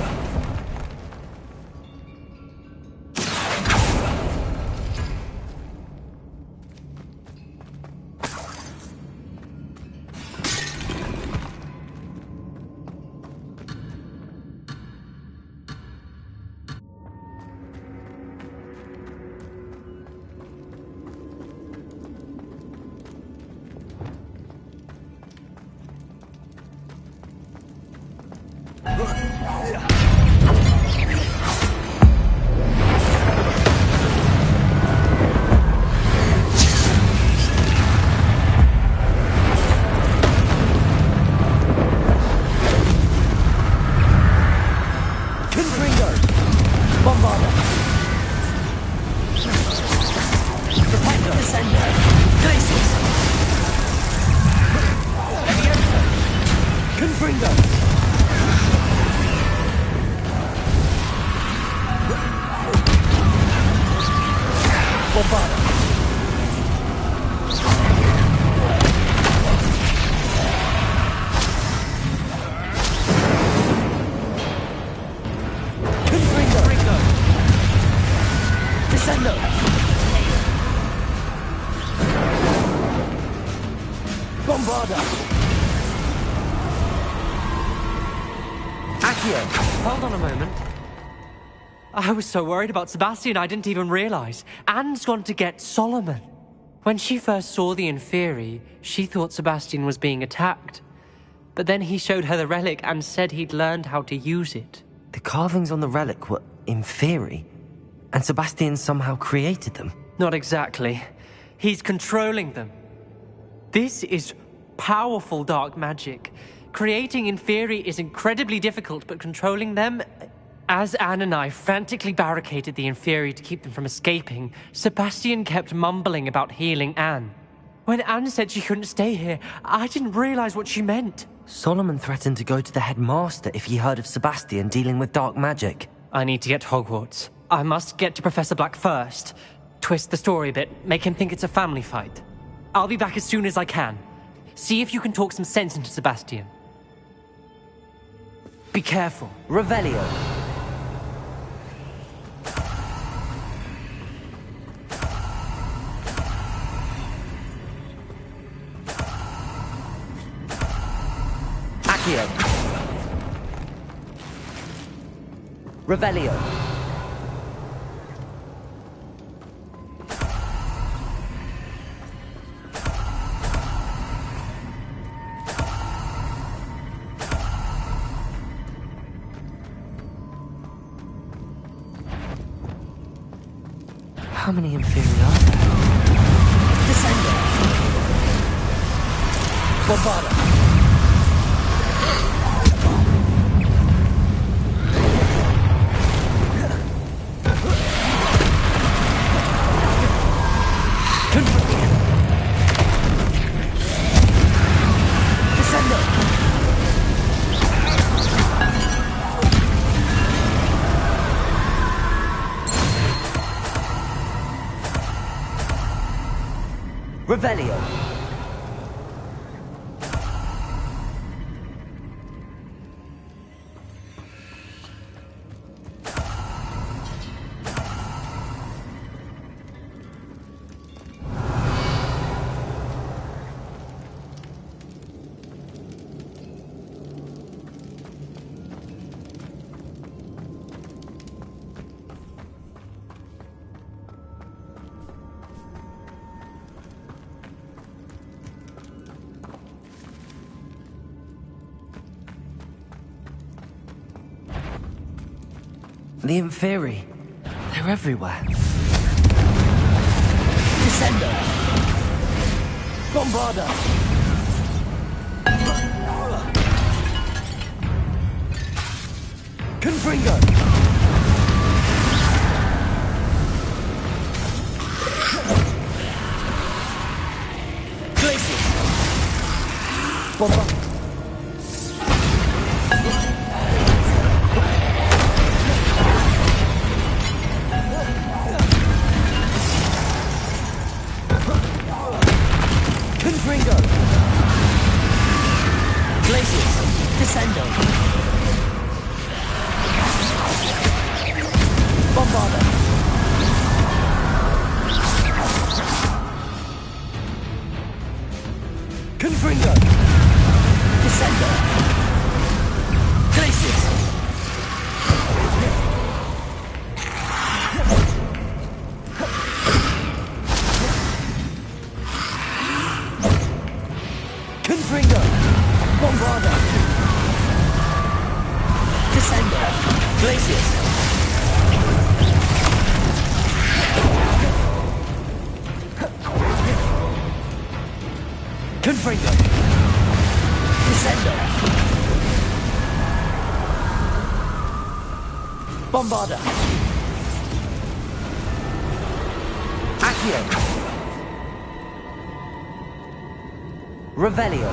Hold on a moment. I was so worried about Sebastian I didn't even realize. Anne's gone to get Solomon. When she first saw the Inferi, she thought Sebastian was being attacked. But then he showed her the relic and said he'd learned how to use it. The carvings on the relic were Inferi, and Sebastian somehow created them. Not exactly. He's controlling them. This is powerful dark magic. Creating Inferi is incredibly difficult, but controlling them... As Anne and I frantically barricaded the Inferi to keep them from escaping, Sebastian kept mumbling about healing Anne. When Anne said she couldn't stay here, I didn't realize what she meant. Solomon threatened to go to the headmaster if he heard of Sebastian dealing with dark magic. I need to get to Hogwarts. I must get to Professor Black first. Twist the story a bit, make him think it's a family fight. I'll be back as soon as I can. See if you can talk some sense into Sebastian. Be careful. Revelio. Accio. Revelio. How many Inferi are there? Descender. Bombarda. Revelio. The Inferi. They're everywhere. Descender. Bombarda. Confringo. Confringo! Glacius! Descendo! Bombarda! Confringo! Descendo! Glacius! Confringo! Bombarda! Descendo! Glacius! Confringo! Descendo! Bombarda! Accio! Revelio!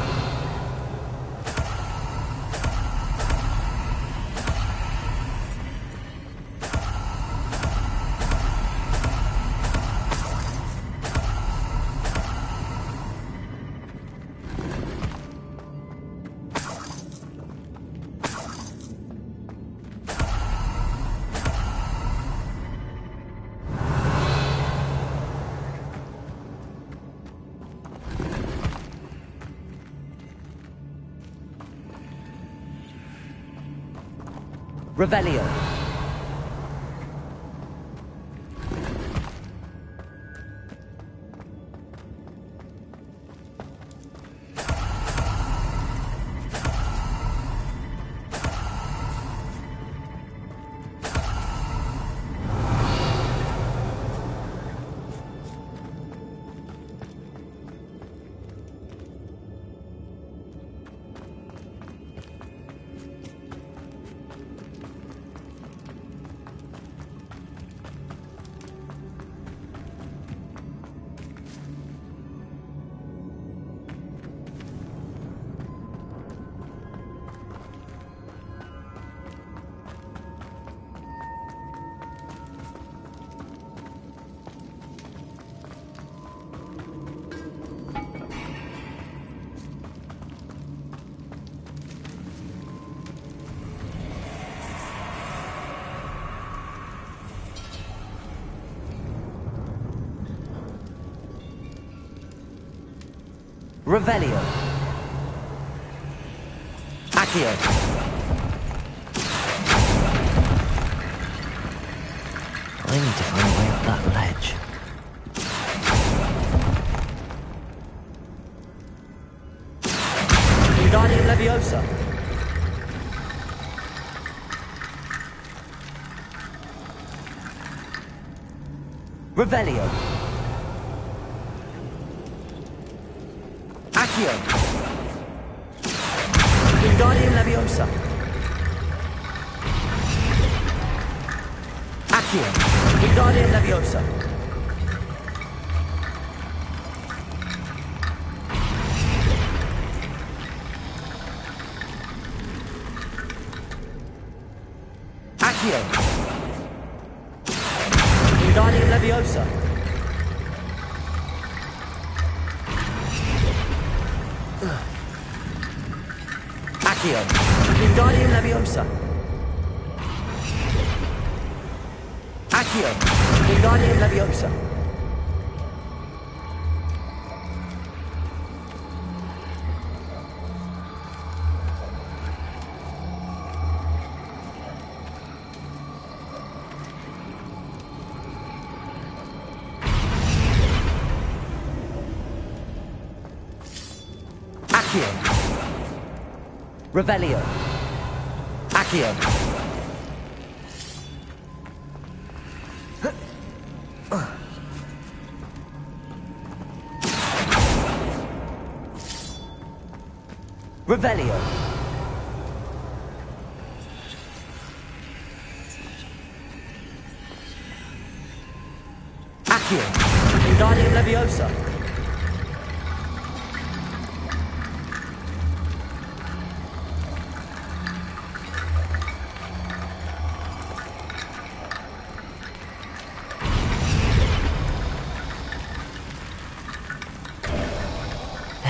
Revelio. Revelio. Accio. I need to find a way up that ledge. Wingardium Leviosa. Revelio. Accio. Wingardium Leviosa. Accio. Wingardium Leviosa. Accio. Wingardium Leviosa. Accio. Wingardium Leviosa. Accio. Wingardium Leviosa. Accio. Revelio. Accio. Revelio. Accio. Wingardium Leviosa.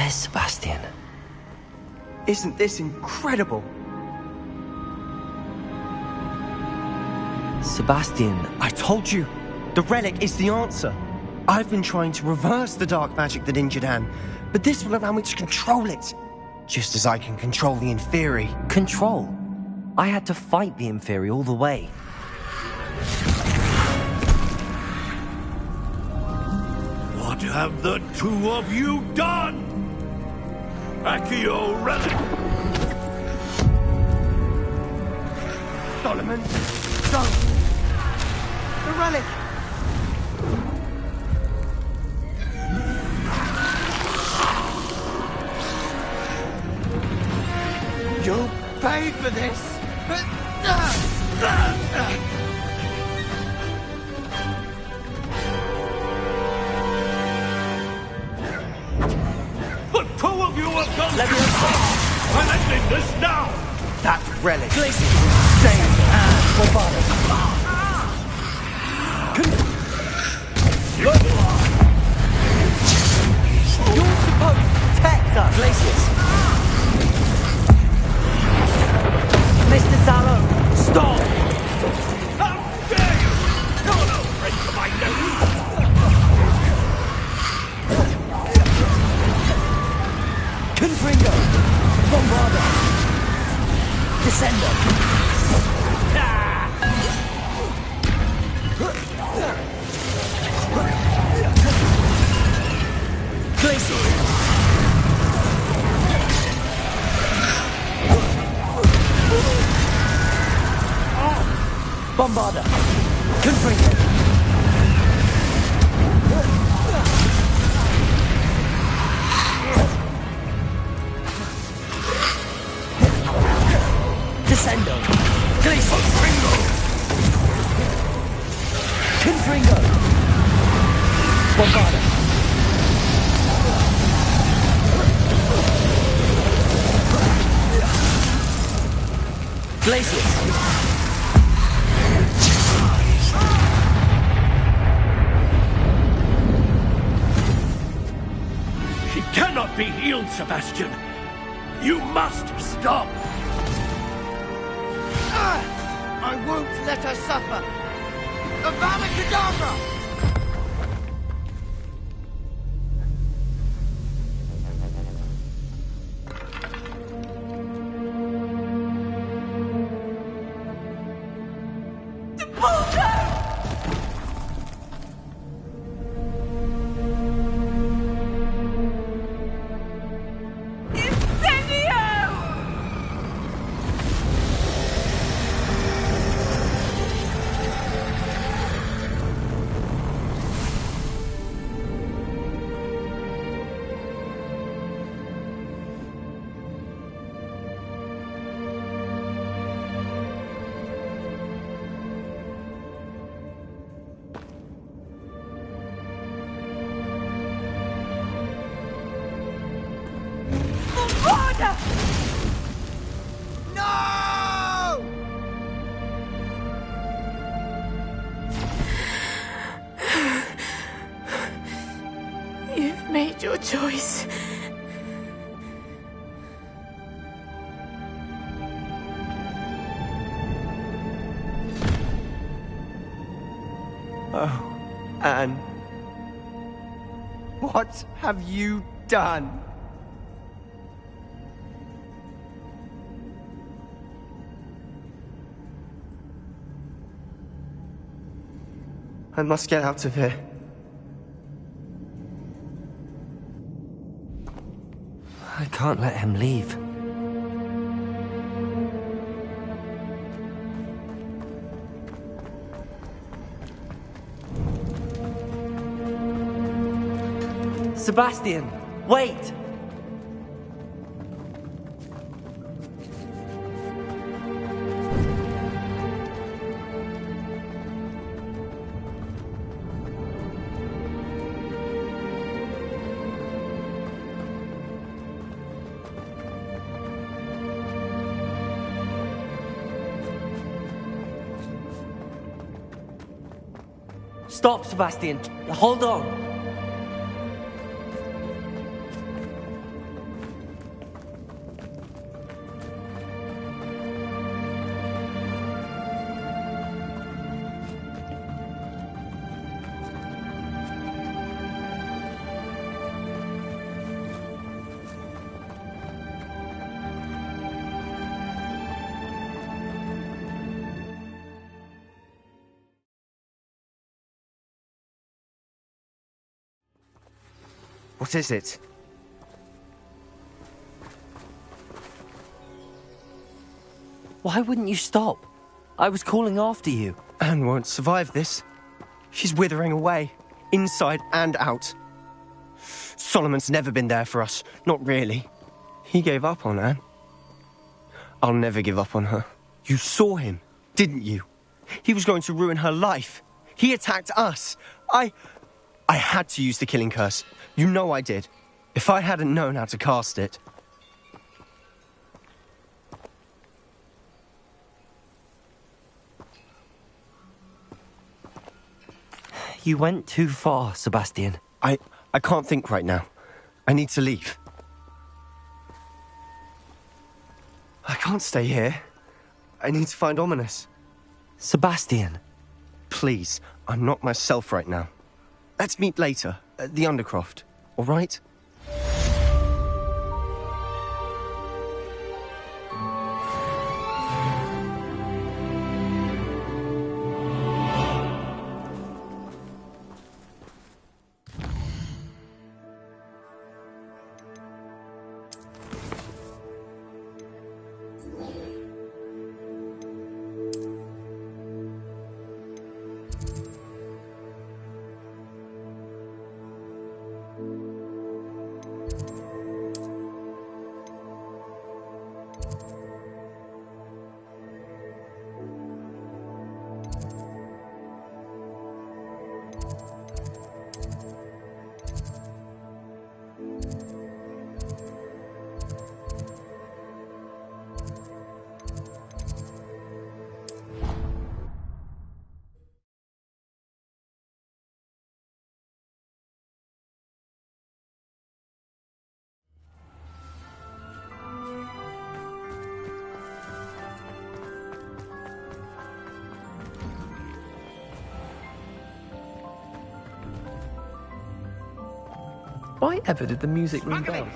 Where's Sebastian? Isn't this incredible? Sebastian, I told you, the relic is the answer. I've been trying to reverse the dark magic that injured Anne, but this will allow me to control it. Just as I can control the Inferi. control. I had to fight the Inferi all the way. What have the two of you done? Accio relic! Solomon, don't! The relic! You'll pay for this! The two of you have gone too far! I'm ending this now! That relic! Glacier! Save and Bombardus! You're supposed to protect us! Glaciers! Mr. Sallow, stop! How dare you! You're no friend to my nephew! Confringo! Bombarda! Descendo! Glacier! Bombarda! Confringo! Descendo! Glacier! Confringo! Bombarda! Glaciers! She cannot be healed, Sebastian! You must stop! I won't let her suffer! Avada Kedavra! No! You've made your choice. Oh, Anne. What have you done? I must get out of here. I can't let him leave. Sebastian, wait! Stop, Sebastian. Hold on. What is it? Why wouldn't you stop? I was calling after you. Anne won't survive this. She's withering away, inside and out. Solomon's never been there for us, not really. He gave up on Anne. I'll never give up on her. You saw him, didn't you? He was going to ruin her life. He attacked us. I had to use the killing curse. You know I did. If I hadn't known how to cast it... You went too far, Sebastian. I can't think right now. I need to leave. I can't stay here. I need to find Ominous. Sebastian. Please, I'm not myself right now. Let's meet later, at the Undercroft, all right? Why ever did the music ring bells?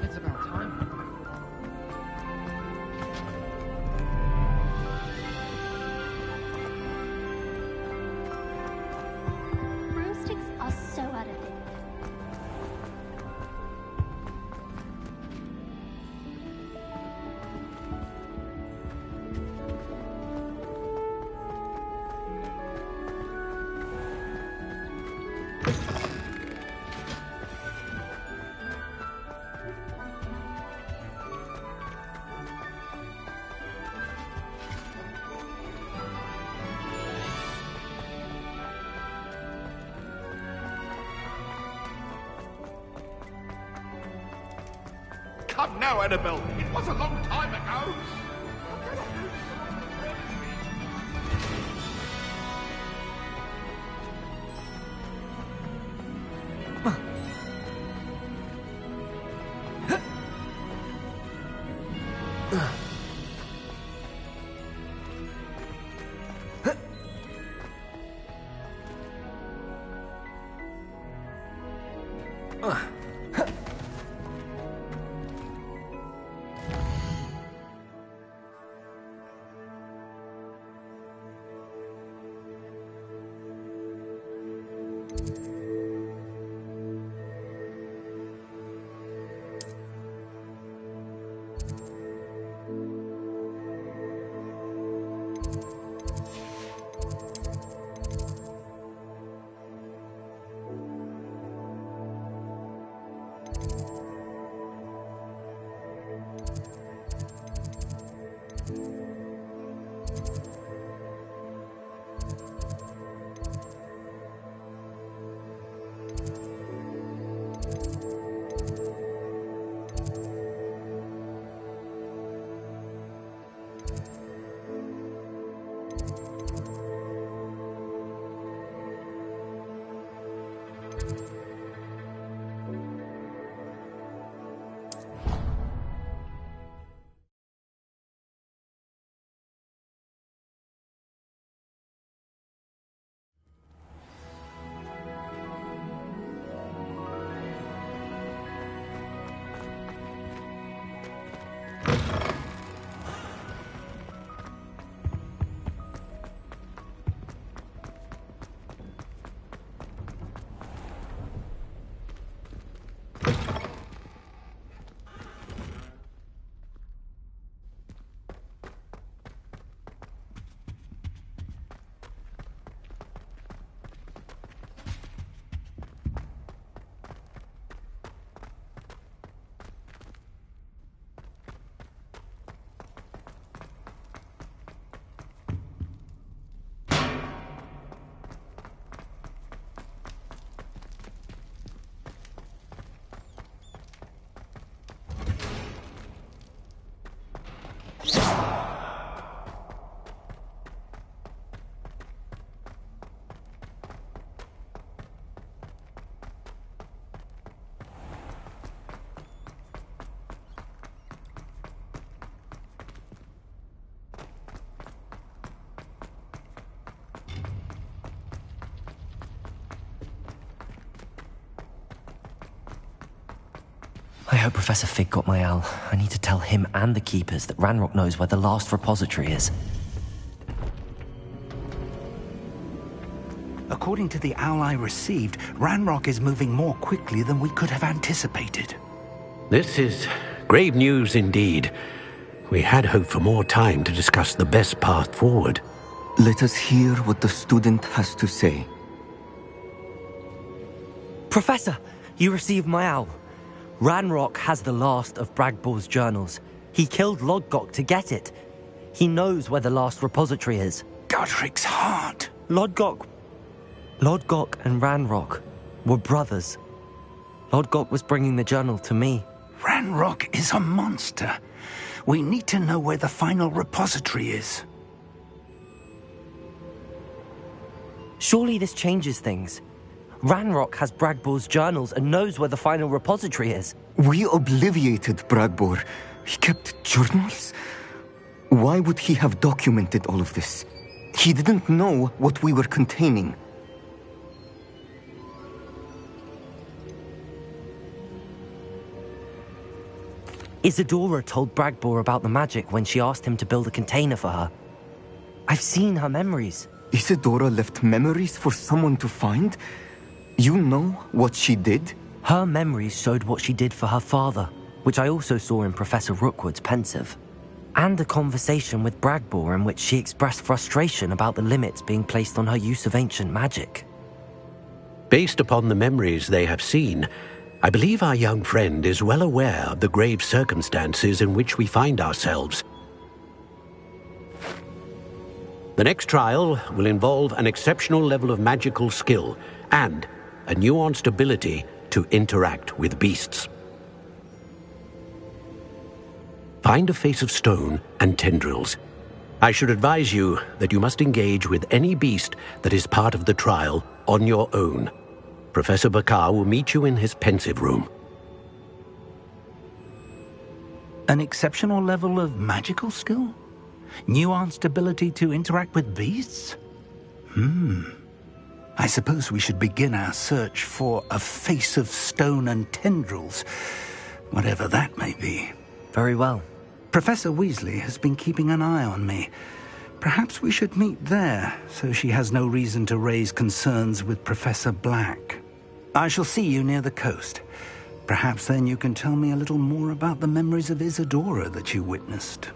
It's about time. Broomsticks are so out of it. Come now, Annabelle. It was a long time ago. I hope Professor Fig got my owl. I need to tell him and the Keepers that Ranrock knows where the last repository is. According to the owl I received, Ranrock is moving more quickly than we could have anticipated. This is grave news indeed. We had hoped for more time to discuss the best path forward. Let us hear what the student has to say. Professor, you received my owl. Ranrock has the last of Bragbor's journals. He killed Lodgok to get it. He knows where the last repository is. Godric's heart. Lodgok and Ranrock were brothers. Lodgok was bringing the journal to me. Ranrock is a monster. We need to know where the final repository is. Surely this changes things. Ranrock has Bragbor's journals and knows where the final repository is. We obliviated Bragbor. He kept journals? Why would he have documented all of this? He didn't know what we were containing. Isadora told Bragbor about the magic when she asked him to build a container for her. I've seen her memories. Isadora left memories for someone to find? You know what she did? Her memories showed what she did for her father, which I also saw in Professor Rookwood's pensive. And a conversation with Bragbor in which she expressed frustration about the limits being placed on her use of ancient magic. Based upon the memories they have seen, I believe our young friend is well aware of the grave circumstances in which we find ourselves. The next trial will involve an exceptional level of magical skill and a nuanced ability to interact with beasts. Find a face of stone and tendrils. I should advise you that you must engage with any beast that is part of the trial on your own. Professor Bakar will meet you in his pensive room. An exceptional level of magical skill? Nuanced ability to interact with beasts? I suppose we should begin our search for a face of stone and tendrils, whatever that may be. Very well. Professor Weasley has been keeping an eye on me. Perhaps we should meet there, so she has no reason to raise concerns with Professor Black. I shall see you near the coast. Perhaps then you can tell me a little more about the memories of Isadora that you witnessed.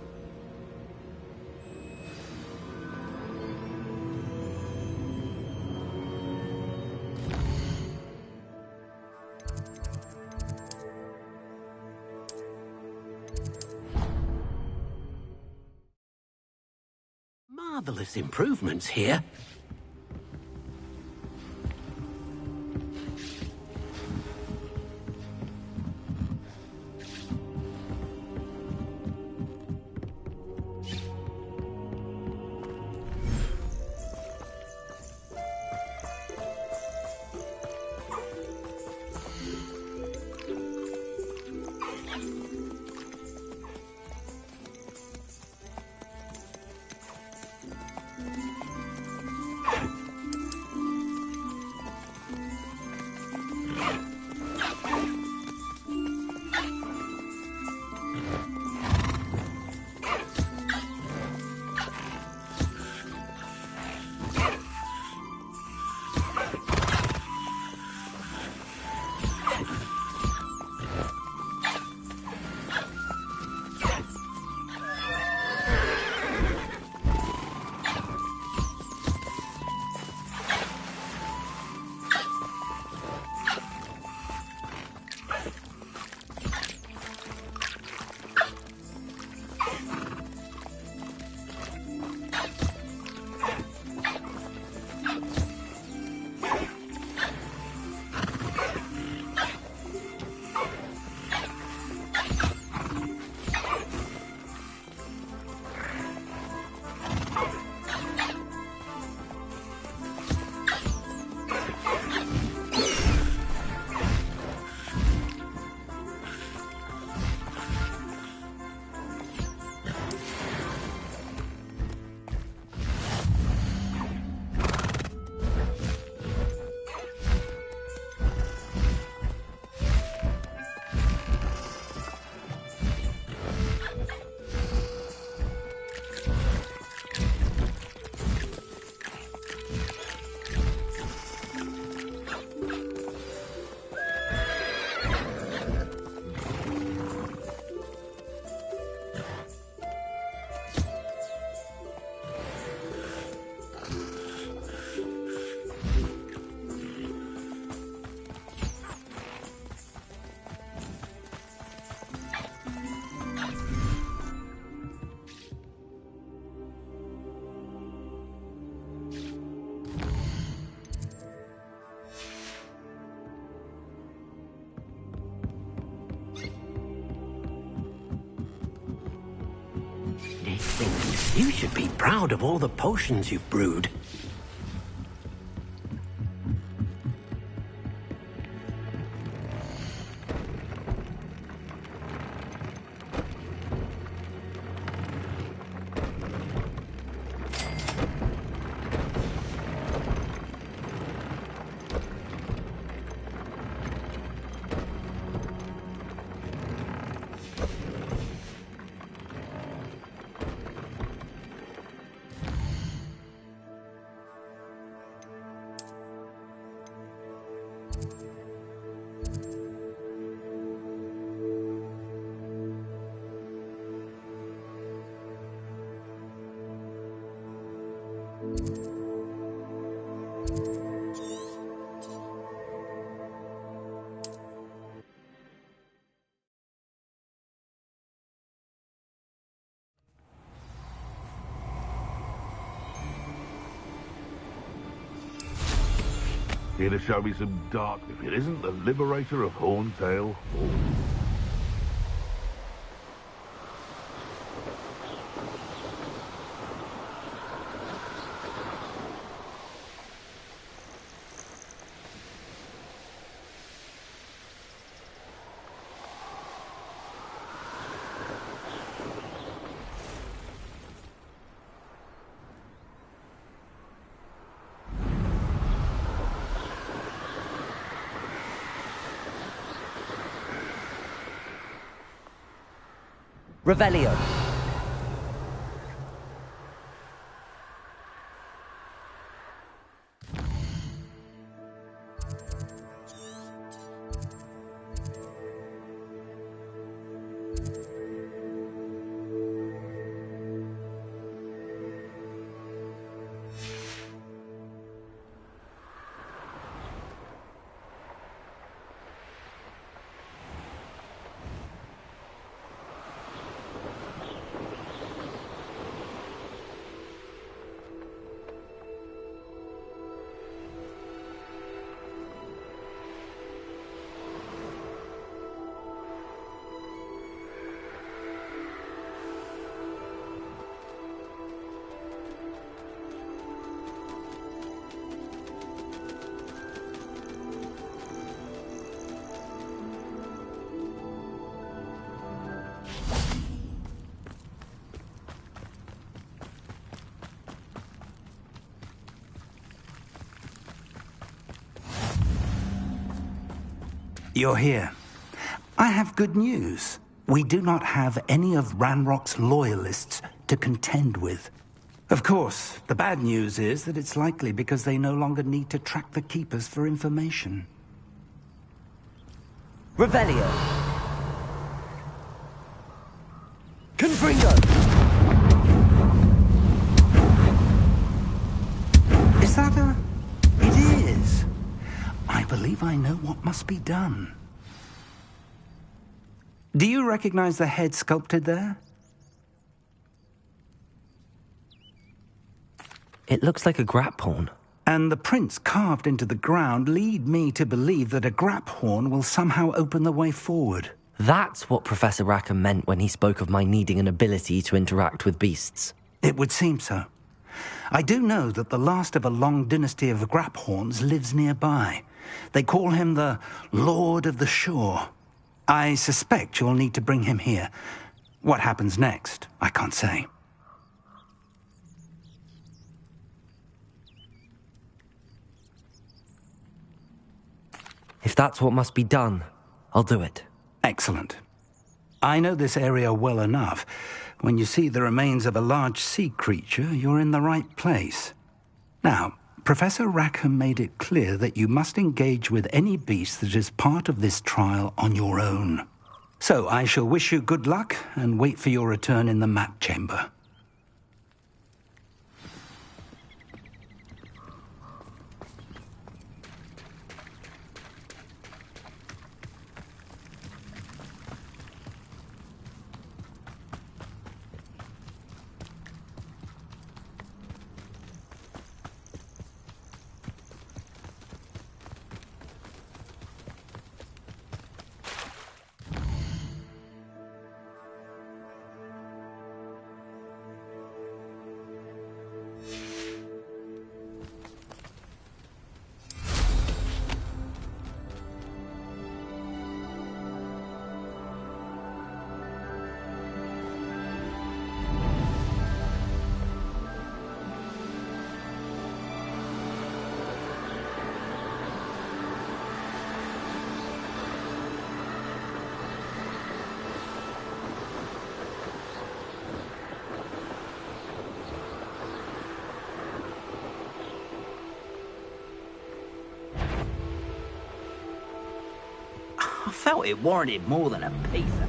Marvelous improvements here. You should be proud of all the potions you've brewed. Here to show me some dark if it isn't the liberator of Horntail Hall. Revelio. You're here. I have good news. We do not have any of Ranrock's loyalists to contend with. Of course, the bad news is that it's likely because they no longer need to track the Keepers for information. Revelio. Confringo. Is that a... It is. I believe I know what must be done. Do you recognize the head sculpted there? It looks like a grap horn. And the prints carved into the ground lead me to believe that a grap horn will somehow open the way forward. That's what Professor Rackham meant when he spoke of my needing an ability to interact with beasts. It would seem so. I do know that the last of a long dynasty of grap horns lives nearby. They call him the Lord of the Shore. I suspect you'll need to bring him here. What happens next, I can't say. If that's what must be done, I'll do it. Excellent. I know this area well enough. When you see the remains of a large sea creature, you're in the right place. Now, Professor Rackham made it clear that you must engage with any beast that is part of this trial on your own. So I shall wish you good luck and wait for your return in the map chamber. felt it warranted more than a pizza.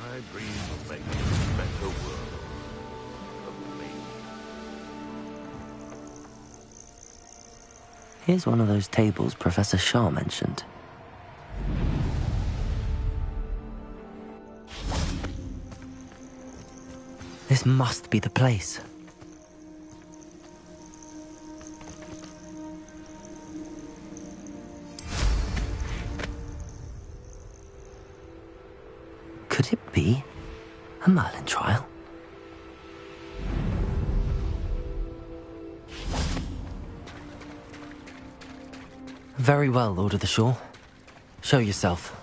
I dream of making a better world of me. Here's one of those tables Professor Shah mentioned. This must be the place. Could it be a Merlin trial? Very well, Lord of the Shore. Show yourself.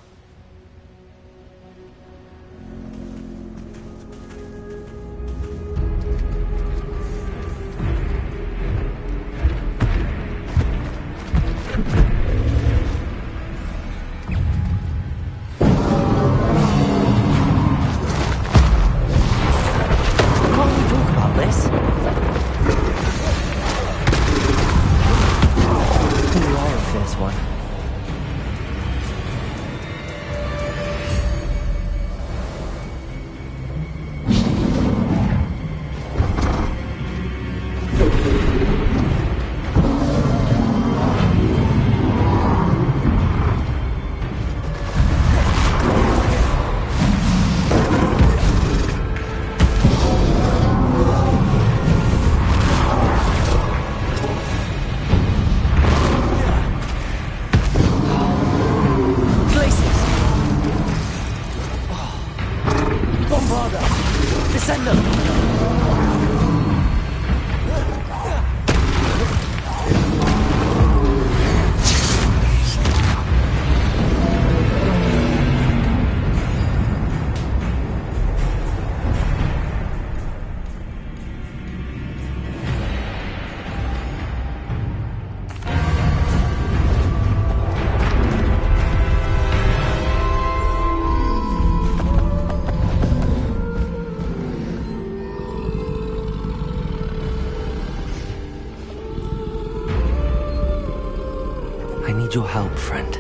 Your help, friend.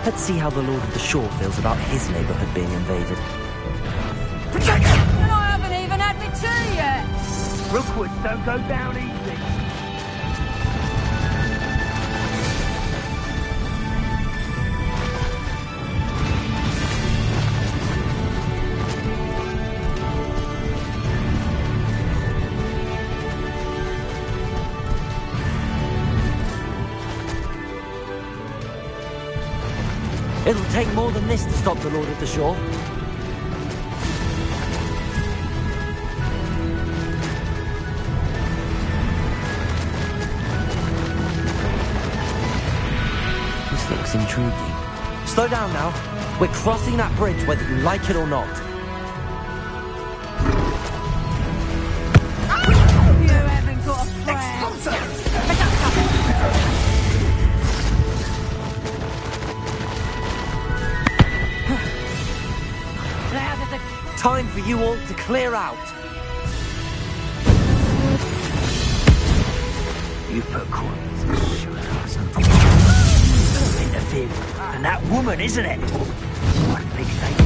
Let's see how the Lord of the Shore feels about his neighborhood being invaded. Protect it! And I haven't even had my tea yet! Rookwoods don't go down easy. It'll take more than this to stop the Lord of the Shore. This looks intriguing. Slow down now. We're crossing that bridge whether you like it or not. You haven't for you all to clear out. You put coins in sugar. Interfered. And that woman, isn't it? One big thing.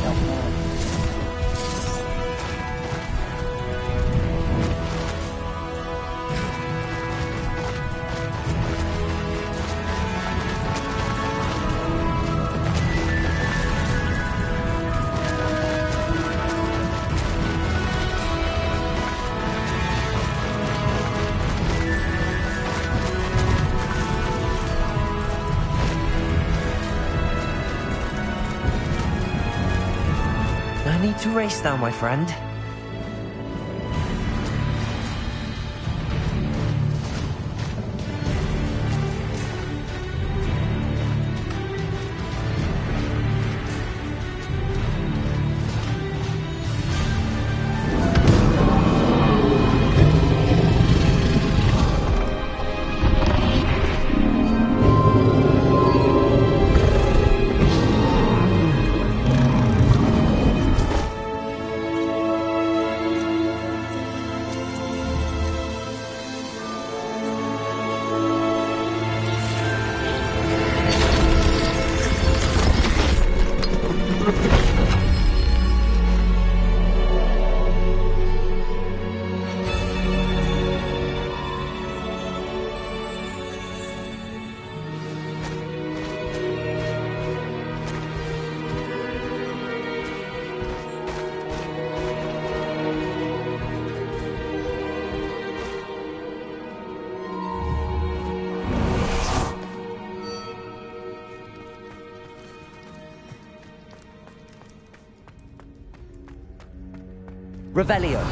No need to race now, my friend. Revelio.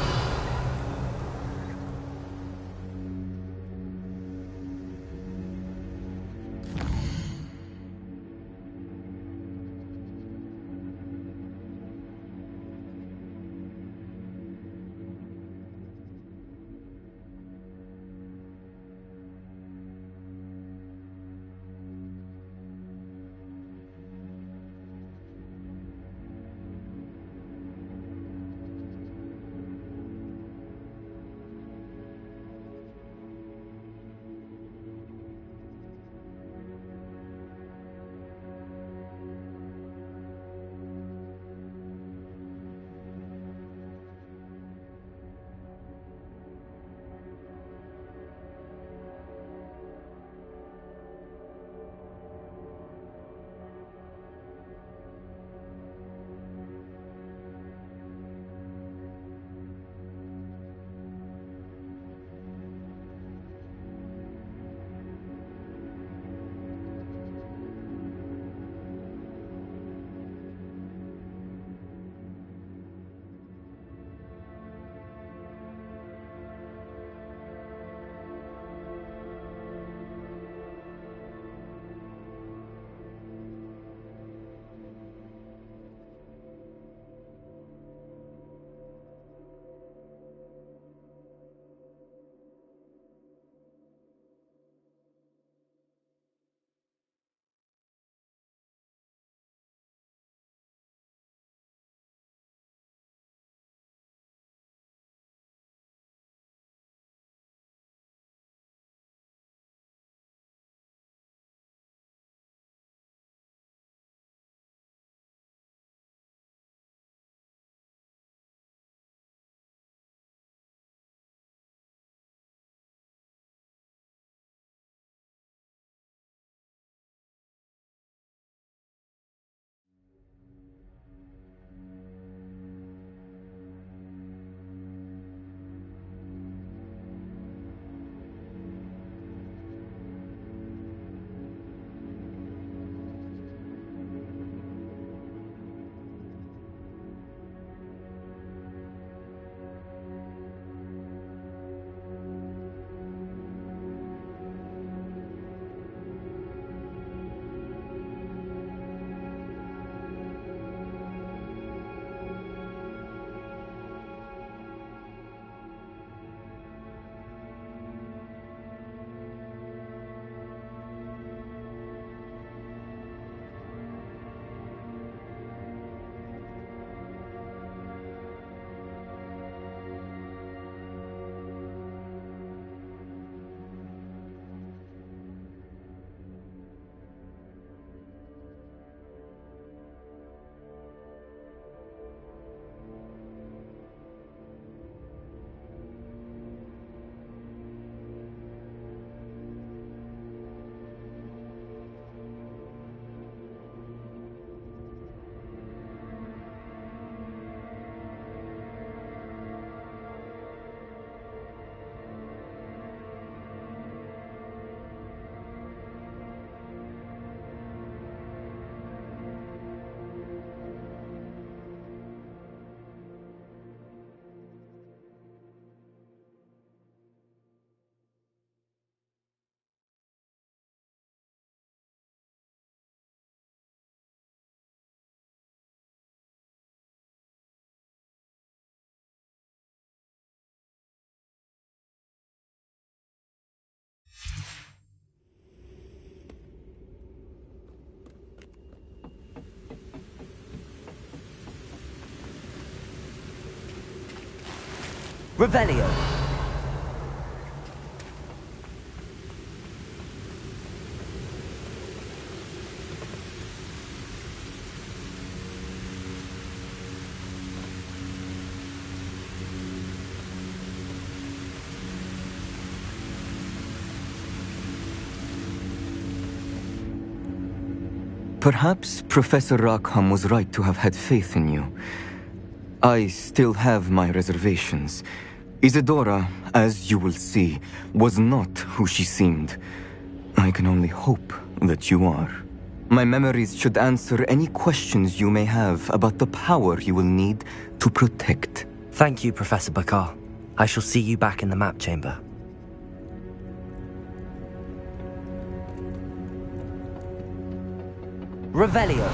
Revelio. Perhaps Professor Rackham was right to have had faith in you. I still have my reservations. Isadora, as you will see, was not who she seemed. I can only hope that you are. My memories should answer any questions you may have about the power you will need to protect. Thank you, Professor Bakar. I shall see you back in the map chamber. Revelio.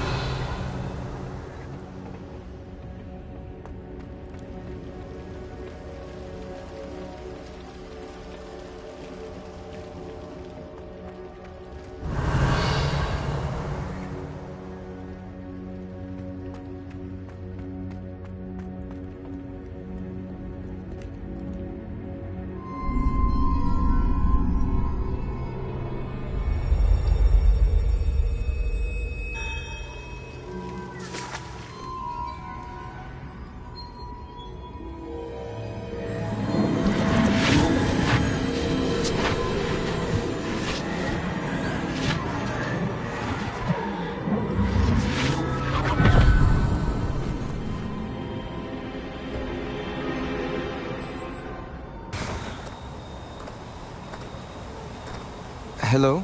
Hello?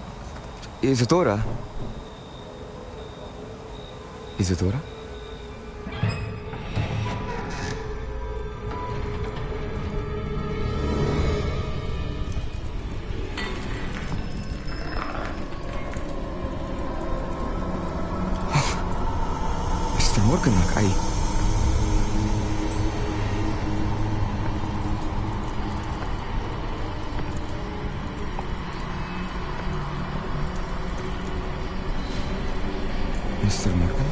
Isadora? Isadora? Mr. Morganlock, Mr. Morgan?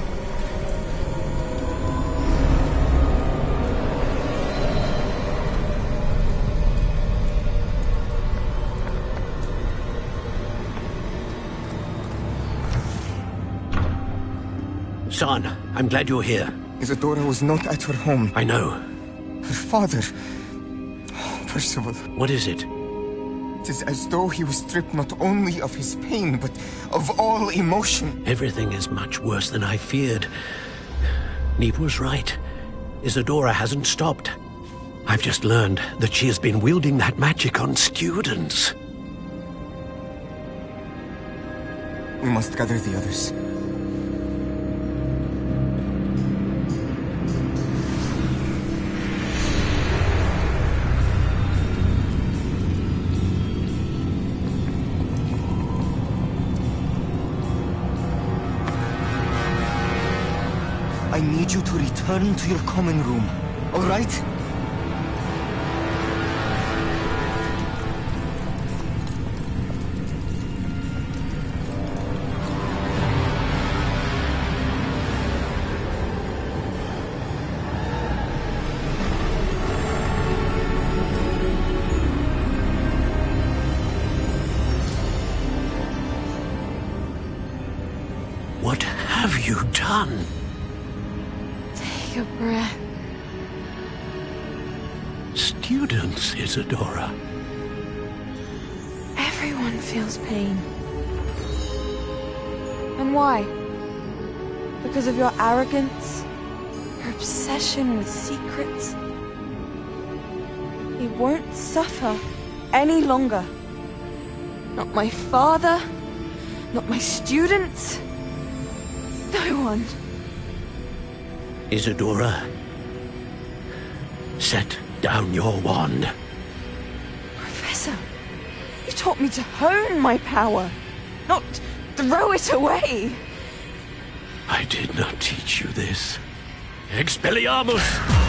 Son, I'm glad you're here. Isadora was not at her home. I know. Her father... Percival. What is it? It is as though he was stripped not only of his pain, but of all emotion. Everything is much worse than I feared. Neve was right. Isadora hasn't stopped. I've just learned that she has been wielding that magic on students. We must gather the others. I need you to return to your common room, all right? What have you done? Take a breath. Students, Isadora. Everyone feels pain. And why? Because of your arrogance? Your obsession with secrets? He won't suffer any longer. Not my father, not my students, no one. Isadora, set down your wand. Professor, you taught me to hone my power, not throw it away. I did not teach you this. Expelliarmus!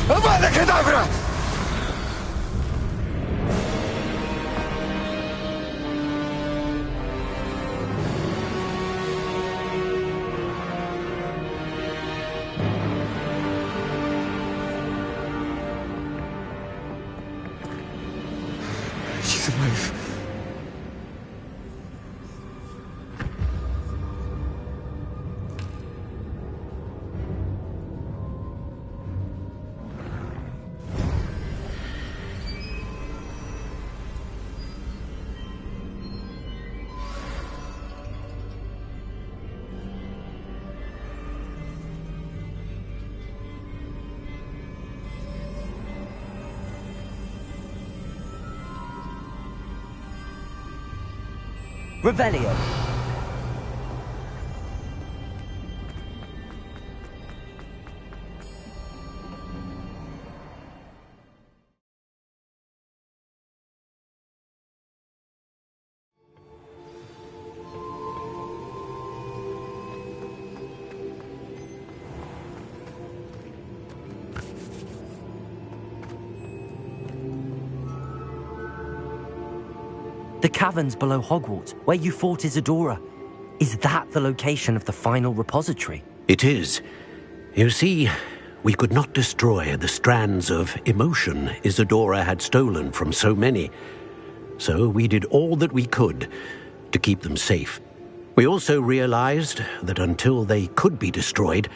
Avada Kedavra! She's alive. Revelio. The caverns below Hogwarts, where you fought Isadora. Is that the location of the final repository? It is. You see, we could not destroy the strands of emotion Isadora had stolen from so many. So we did all that we could to keep them safe. We also realized that until they could be destroyed,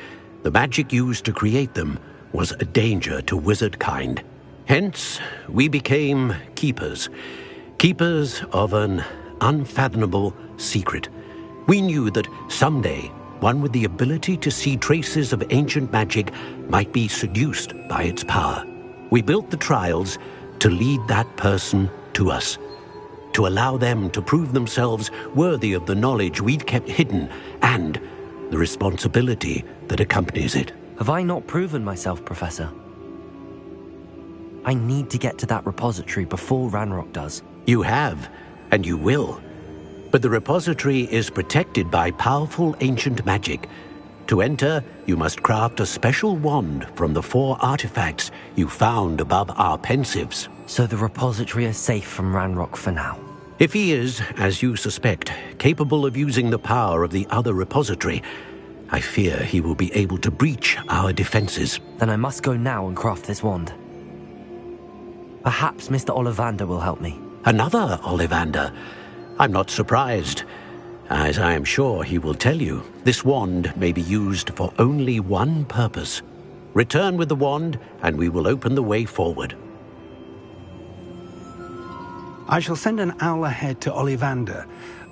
the magic used to create them was a danger to wizard kind. Hence, we became keepers. Keepers of an unfathomable secret. We knew that someday, one with the ability to see traces of ancient magic might be seduced by its power. We built the trials to lead that person to us, to allow them to prove themselves worthy of the knowledge we'd kept hidden and the responsibility that accompanies it. Have I not proven myself, Professor? I need to get to that repository before Ranrock does. You have, and you will. But the repository is protected by powerful ancient magic. To enter, you must craft a special wand from the 4 artifacts you found above our pensives. So the repository is safe from Ranrock for now? If he is, as you suspect, capable of using the power of the other repository, I fear he will be able to breach our defenses. Then I must go now and craft this wand. Perhaps Mr. Ollivander will help me. Another Ollivander? I'm not surprised. As I am sure he will tell you, this wand may be used for only one purpose. Return with the wand, and we will open the way forward. I shall send an owl ahead to Ollivander.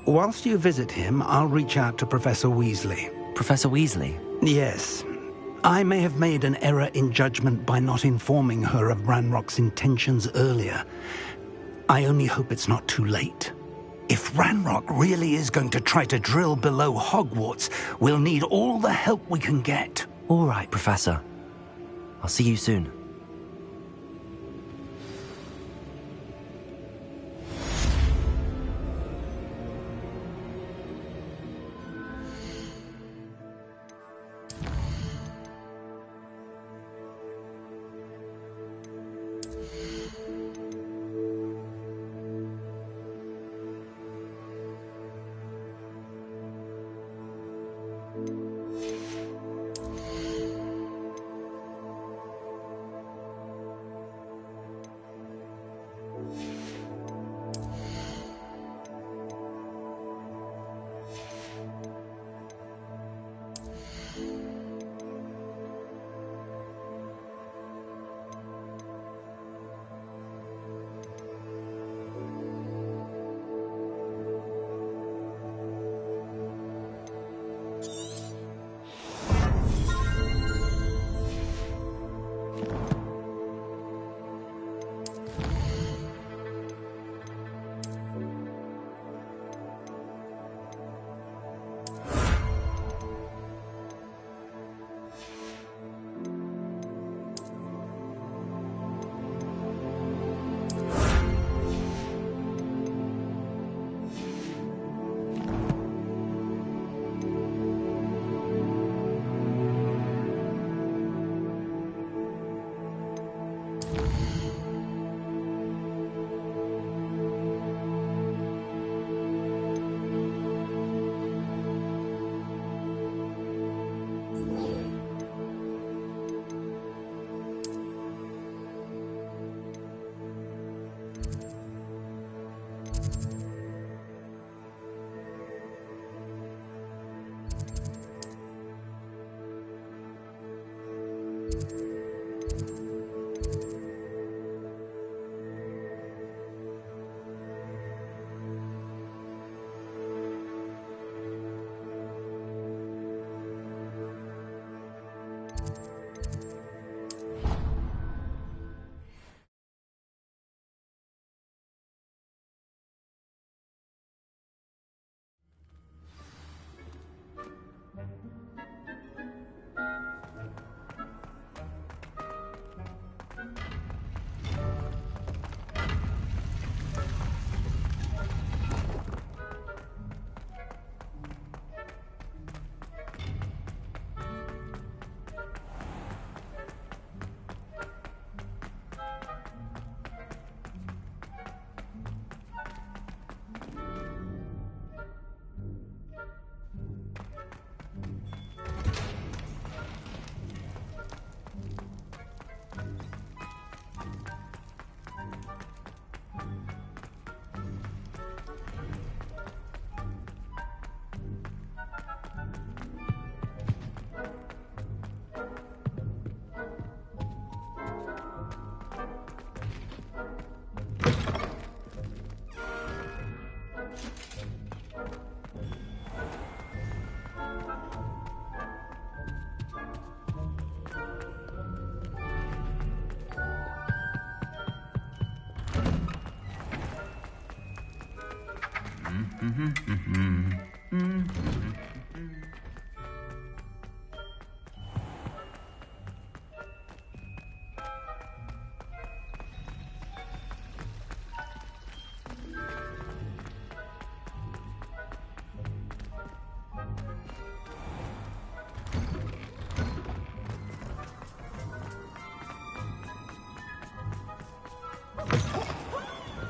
Whilst you visit him, I'll reach out to Professor Weasley. Professor Weasley? Yes. I may have made an error in judgment by not informing her of Ranrock's intentions earlier. I only hope it's not too late. If Ranrock really is going to try to drill below Hogwarts, we'll need all the help we can get. All right, Professor. I'll see you soon.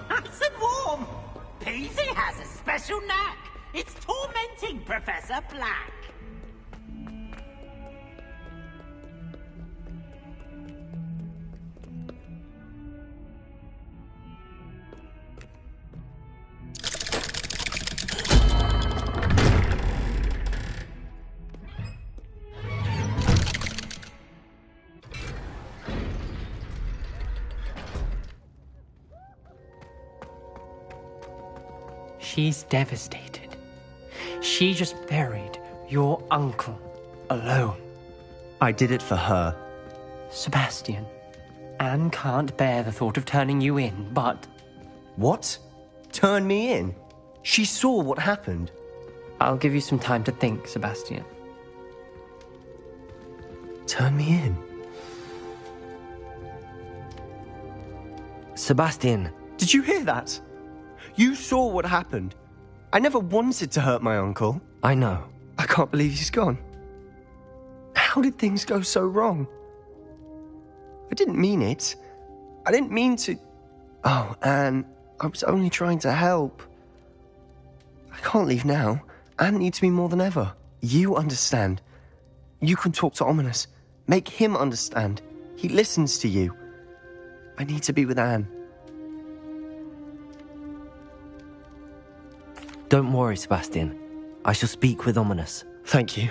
Nice and warm. Peasy has a special knack. It's tormenting Professor Black. She's devastated. She just buried your uncle alone. I did it for her. Sebastian, Anne can't bear the thought of turning you in, but... What? Turn me in? She saw what happened. I'll give you some time to think, Sebastian. Turn me in? Sebastian. Did you hear that? You saw what happened. I never wanted to hurt my uncle. I know. I can't believe he's gone. How did things go so wrong? I didn't mean it. I didn't mean to... Oh, Anne, I was only trying to help. I can't leave now. Anne needs me more than ever. You understand. You can talk to Ominous. Make him understand. He listens to you. I need to be with Anne. Don't worry, Sebastian. I shall speak with Ominous. Thank you.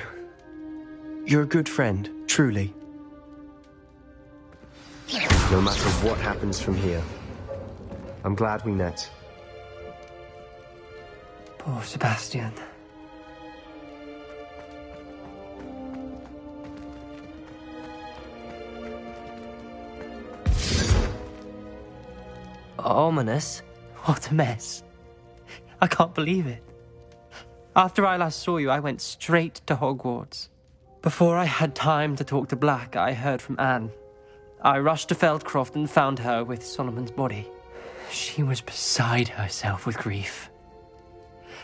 You're a good friend, truly. No matter what happens from here, I'm glad we met. Poor Sebastian. Ominous? What a mess. I can't believe it. After I last saw you, I went straight to Hogwarts. Before I had time to talk to Black, I heard from Anne. I rushed to Feldcroft and found her with Solomon's body. She was beside herself with grief.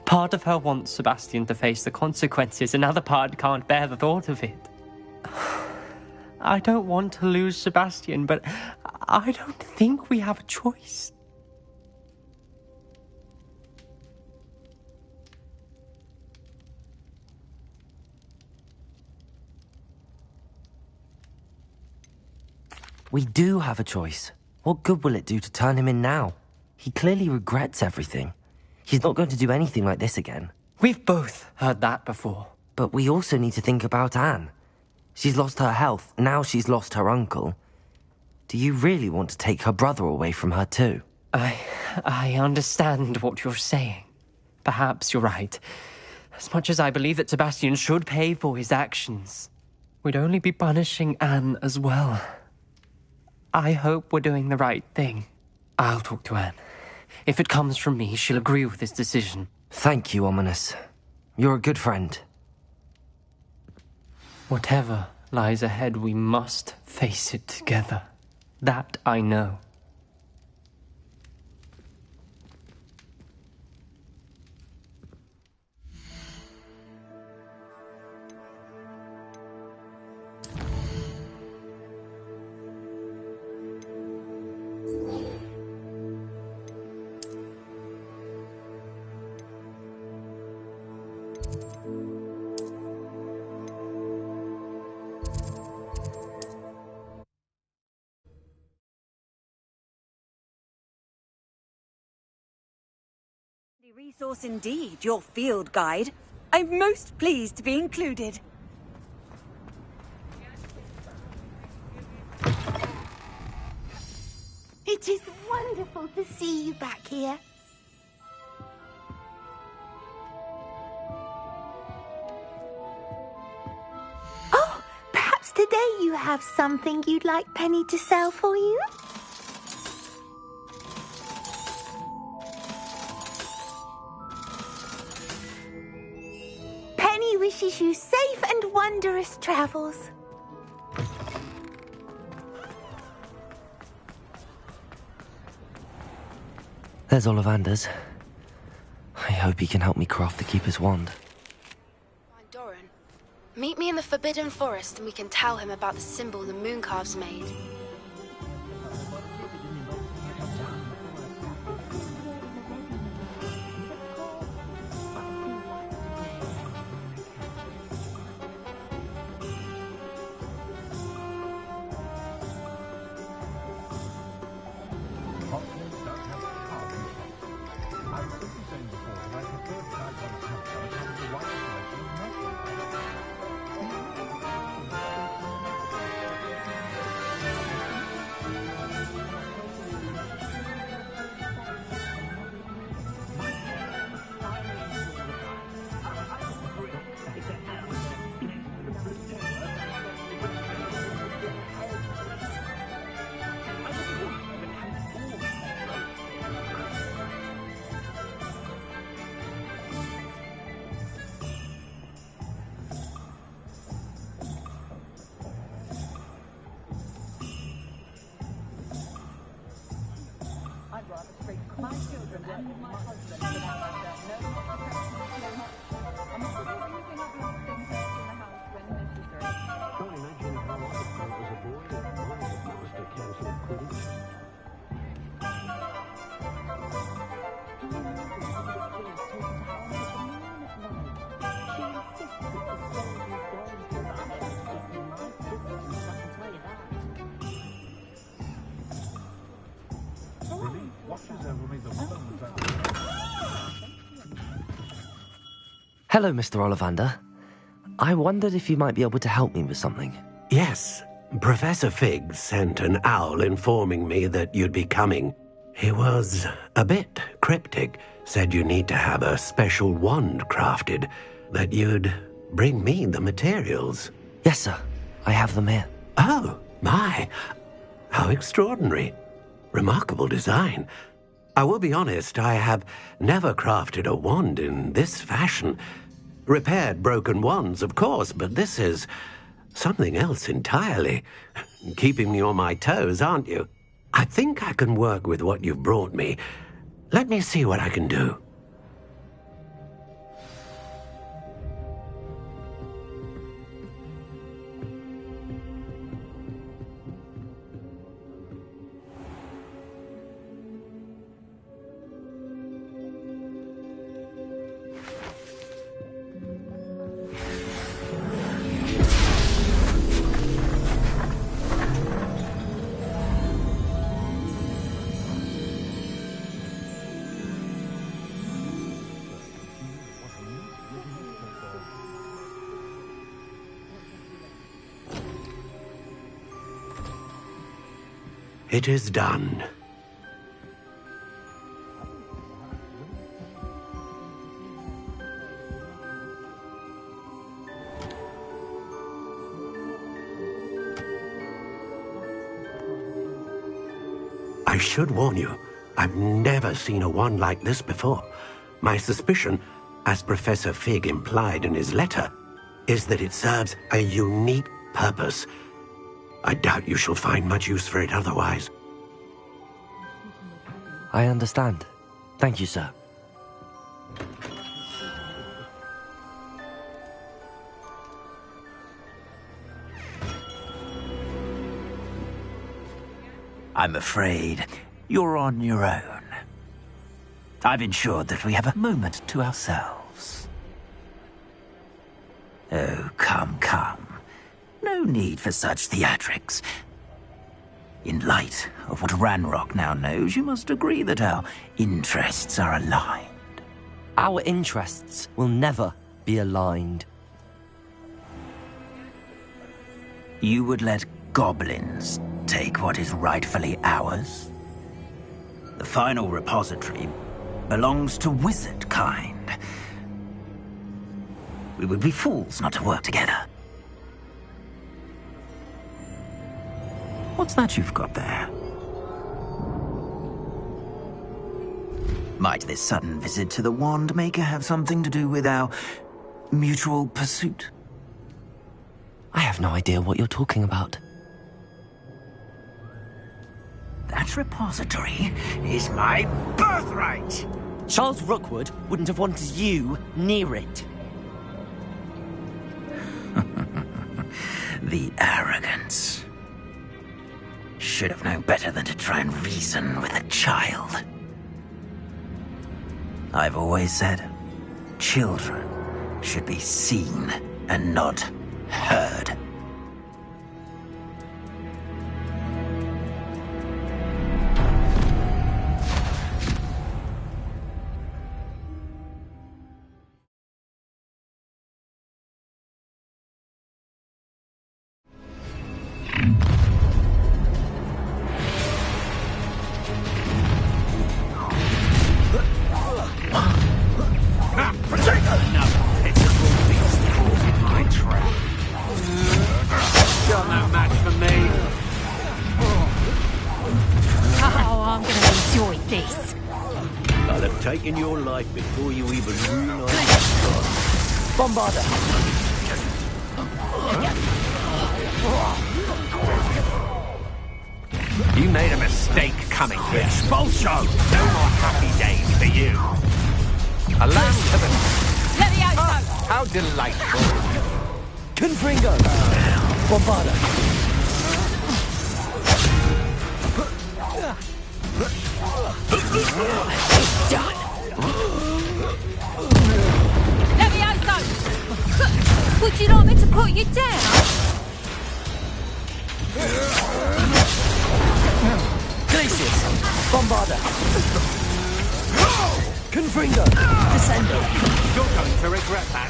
Part of her wants Sebastian to face the consequences, another part can't bear the thought of it. I don't want to lose Sebastian, but I don't think we have a choice. We do have a choice. What good will it do to turn him in now? He clearly regrets everything. He's not going to do anything like this again. We've both heard that before. But we also need to think about Anne. She's lost her health, now she's lost her uncle. Do you really want to take her brother away from her too? I understand what you're saying. Perhaps you're right. As much as I believe that Sebastian should pay for his actions, we'd only be punishing Anne as well. I hope we're doing the right thing. I'll talk to Anne. If it comes from me, she'll agree with this decision. Thank you, Ominous. You're a good friend. Whatever lies ahead, we must face it together. That I know. Resource indeed, your field guide. I'm most pleased to be included. It is wonderful to see you back here. Oh, perhaps today you have something you'd like Penny to sell for you? Penny wishes you safe and wondrous travels. There's Ollivander's. I hope he can help me craft the Keeper's wand. Doran, meet me in the Forbidden Forest and we can tell him about the symbol the Mooncalves made. Hello, Mr. Ollivander. I wondered if you might be able to help me with something. Yes, Professor Fig sent an owl informing me that you'd be coming. He was a bit cryptic, said you need to have a special wand crafted, that you'd bring me the materials. Yes, sir. I have them here. Oh, my. How extraordinary. Remarkable design. I will be honest, I have never crafted a wand in this fashion. Repaired broken wands, of course, but this is something else entirely. Keeping me on my toes, aren't you? I think I can work with what you've brought me. Let me see what I can do. It is done. I should warn you, I've never seen a wand like this before. My suspicion, as Professor Fig implied in his letter, is that it serves a unique purpose. I doubt you shall find much use for it otherwise. I understand. Thank you, sir. I'm afraid you're on your own. I've ensured that we have a moment to ourselves. Oh, come, come. No need for such theatrics. In light of what Ranrock now knows, you must agree that our interests are aligned. Our interests will never be aligned. You would let goblins take what is rightfully ours? The final repository belongs to wizard kind. We would be fools not to work together. What's that you've got there? Might this sudden visit to the Wand Maker have something to do with our mutual pursuit? I have no idea what you're talking about. That repository is my birthright! Charles Rookwood wouldn't have wanted you near it. The arrogance. Should have known better than to try and reason with a child. I've always said, children should be seen and not heard. In your life before you even realize. Bombarder! You made a mistake coming here. Expulsion! No more happy days for you. Alas to the... Levioso! How delightful. Confringo! Bombarder! It's done! Levioso! Would you like me to put you down? Glacius! Bombarder! Confringo! Descendo! You're going to regret that.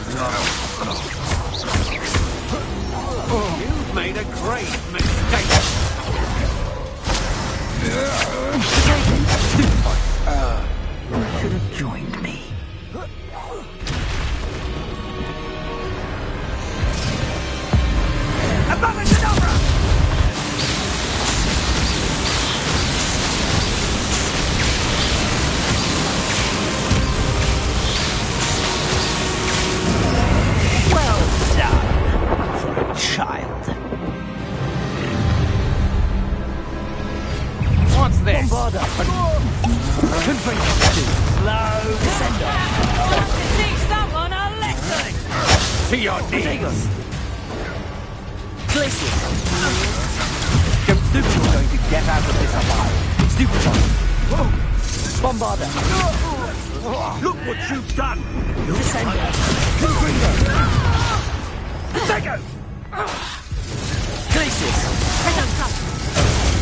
You've made a great mistake. You should have joined me. Abracadabra! Well done for a child. What's this? Bombarder! Confringo! Slow Descendo! Teach someone a lesson! To your knees. Glacius! Don't think you're going to get out of this alive. Stupefy! Bombarder! Look what you've done. Descendo! Confringo! Take it! Glacius!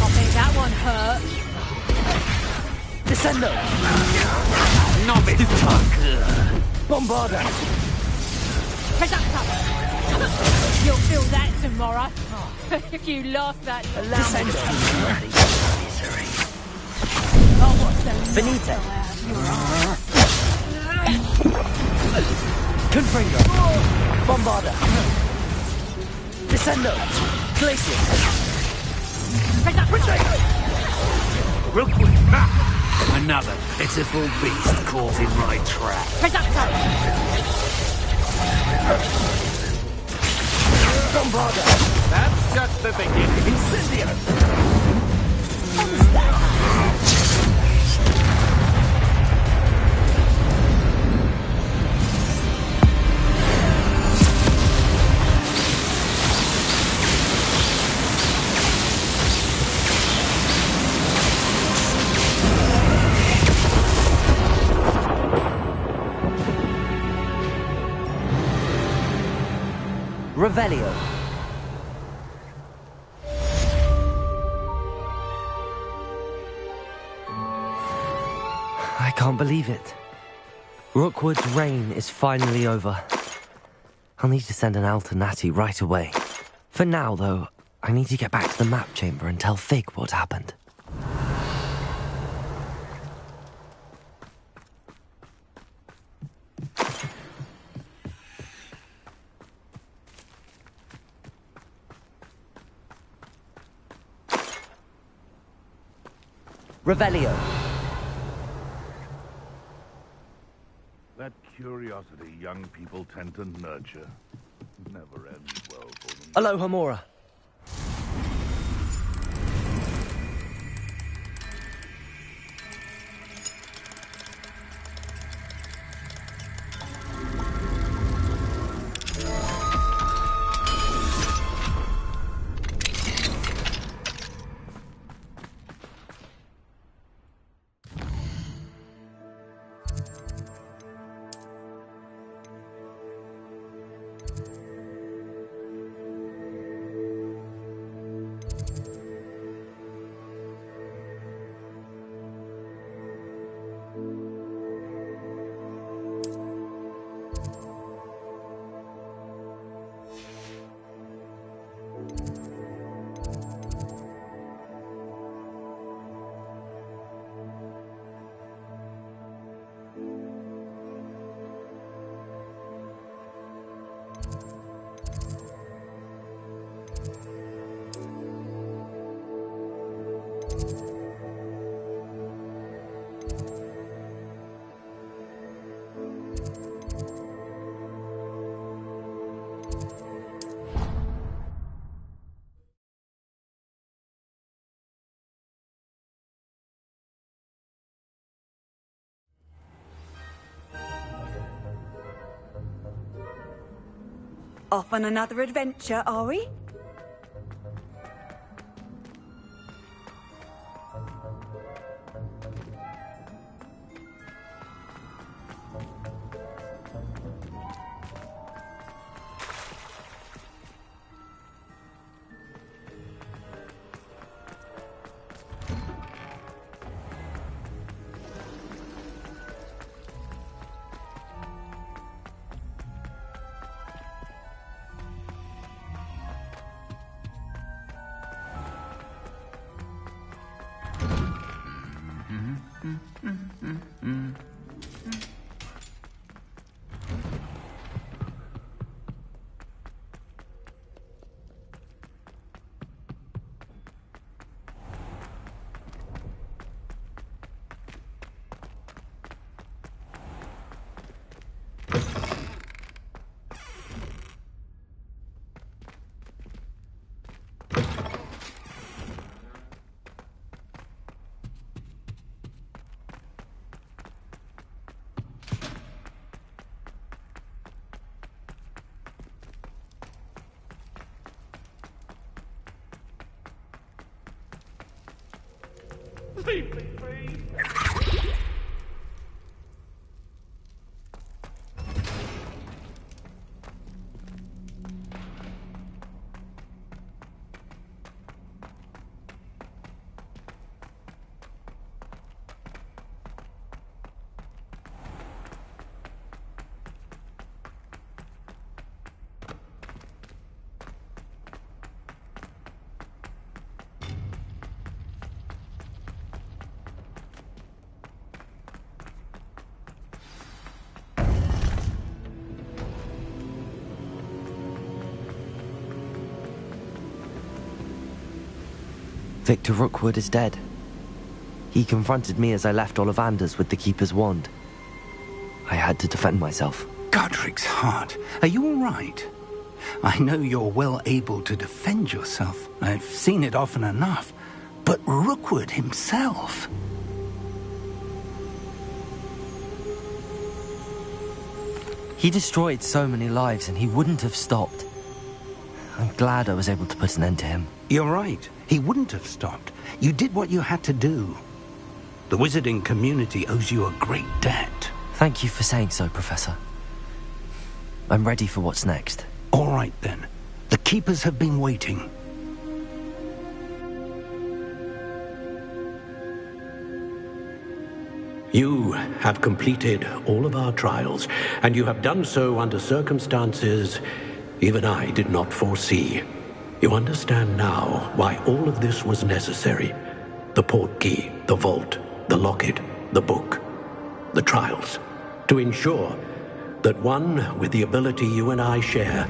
I think that one hurt. Descendo! Novice talk. Bombarder! You'll feel that tomorrow. If you lost that... Descendo! Finite. Confringo. Bombarda. Descendo. Glacier. Real quick. Ha! Another pitiful beast caught in my trap. Bombarda. That's just the beginning. Incendio. Revelio. I can't believe it. Rookwood's reign is finally over. I'll need to send an alternati right away. For now, though, I need to get back to the map chamber and tell Fig what happened. Revelio. That curiosity young people tend to nurture never ends well for them. Aloha Mora. Off on another adventure, are we? Victor Rookwood is dead. He confronted me as I left Ollivanders with the Keeper's wand. I had to defend myself. Godric's heart. Are you all right? I know you're well able to defend yourself. I've seen it often enough. But Rookwood himself... He destroyed so many lives and he wouldn't have stopped. I'm glad I was able to put an end to him. You're right. He wouldn't have stopped. You did what you had to do. The wizarding community owes you a great debt. Thank you for saying so, Professor. I'm ready for what's next. All right, then. The Keepers have been waiting. You have completed all of our trials, and you have done so under circumstances even I did not foresee. You understand now why all of this was necessary. The portkey, the vault, the locket, the book, the trials. To ensure that one with the ability you and I share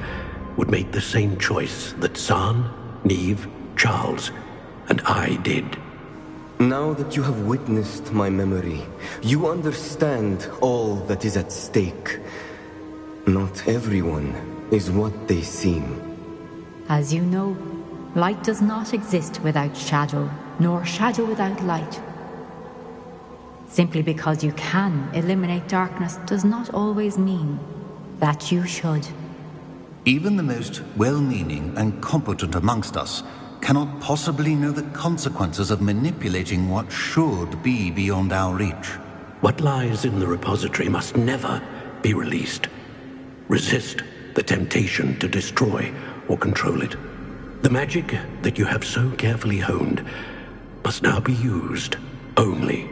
would make the same choice that San, Neve, Charles, and I did. Now that you have witnessed my memory, you understand all that is at stake. Not everyone is what they seem. As you know, light does not exist without shadow, nor shadow without light. Simply because you can eliminate darkness does not always mean that you should. Even the most well-meaning and competent amongst us cannot possibly know the consequences of manipulating what should be beyond our reach. What lies in the repository must never be released. Resist the temptation to destroy or control it. The magic that you have so carefully honed must now be used only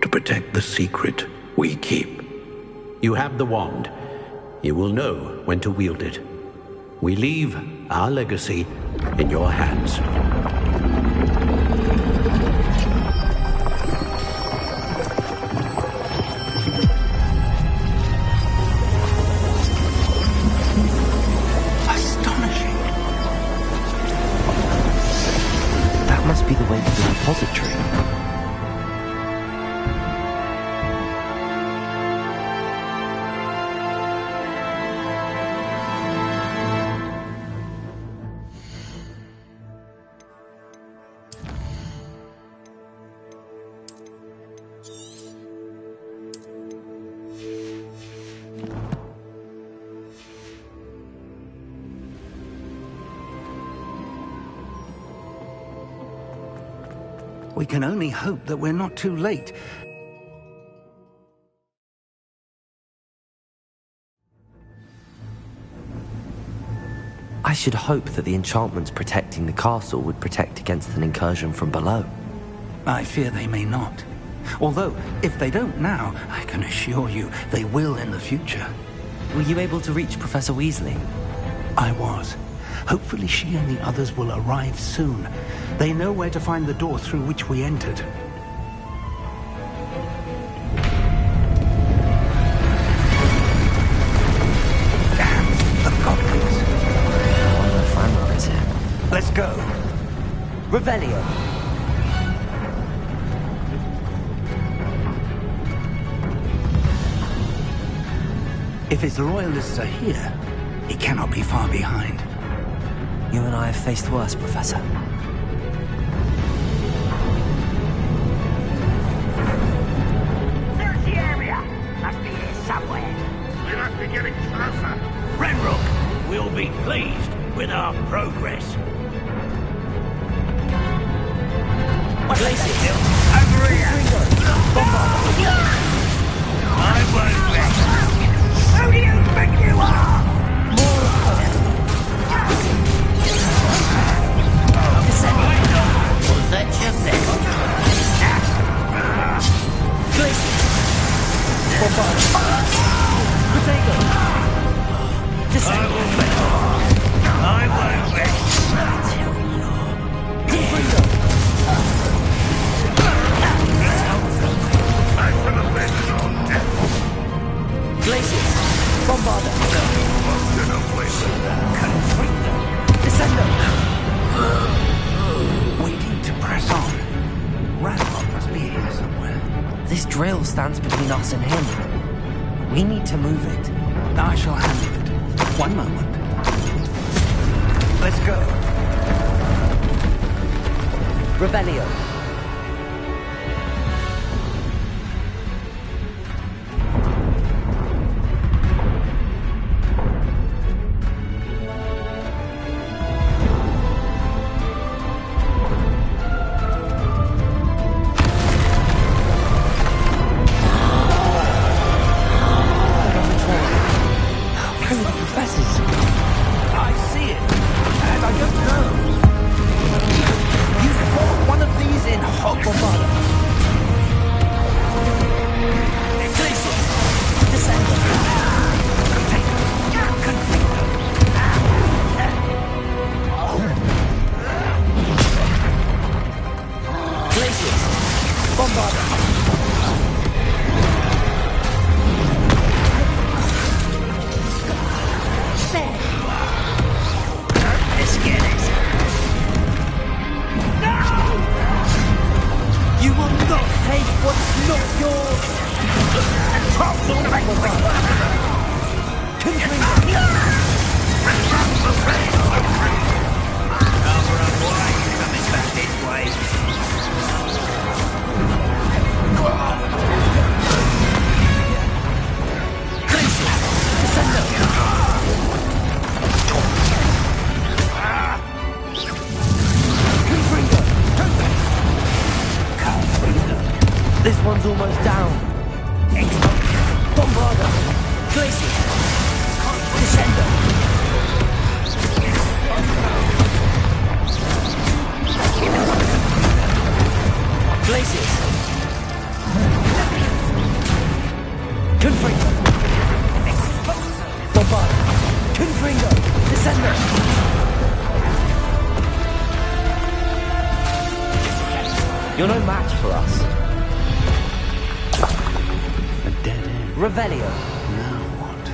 to protect the secret we keep. You have the wand. You will know when to wield it. We leave our legacy in your hands. Astonishing. That must be the way to the repository. We can only hope that we're not too late. I should hope that the enchantments protecting the castle would protect against an incursion from below. I fear they may not. Although, if they don't now, I can assure you they will in the future. Were you able to reach Professor Weasley? I was. Hopefully she and the others will arrive soon. They know where to find the door through which we entered. Damn, the goblins. I wonder if FallenOrder is here. Let's go. Revelio. If his loyalists are here, he cannot be far behind. You and I have faced worse, Professor. Search the area! Must be here somewhere. We must be getting closer. Renrook will be pleased with our progress. What's this? Over here! I won't let. Who do you think you are? Was that your best? Potato. I won't let. I'm for the best of death. Glacius. Bombarda. Waiting to This drill stands between us and him. We need to move it. I shall handle it. One moment. Let's go. Revelio. This one's almost down. Bombarda. Glacier. Descender. Glaciers. Confringo. Bombarda. Confringo. Descender. You're no match for us. Revelio. Now what?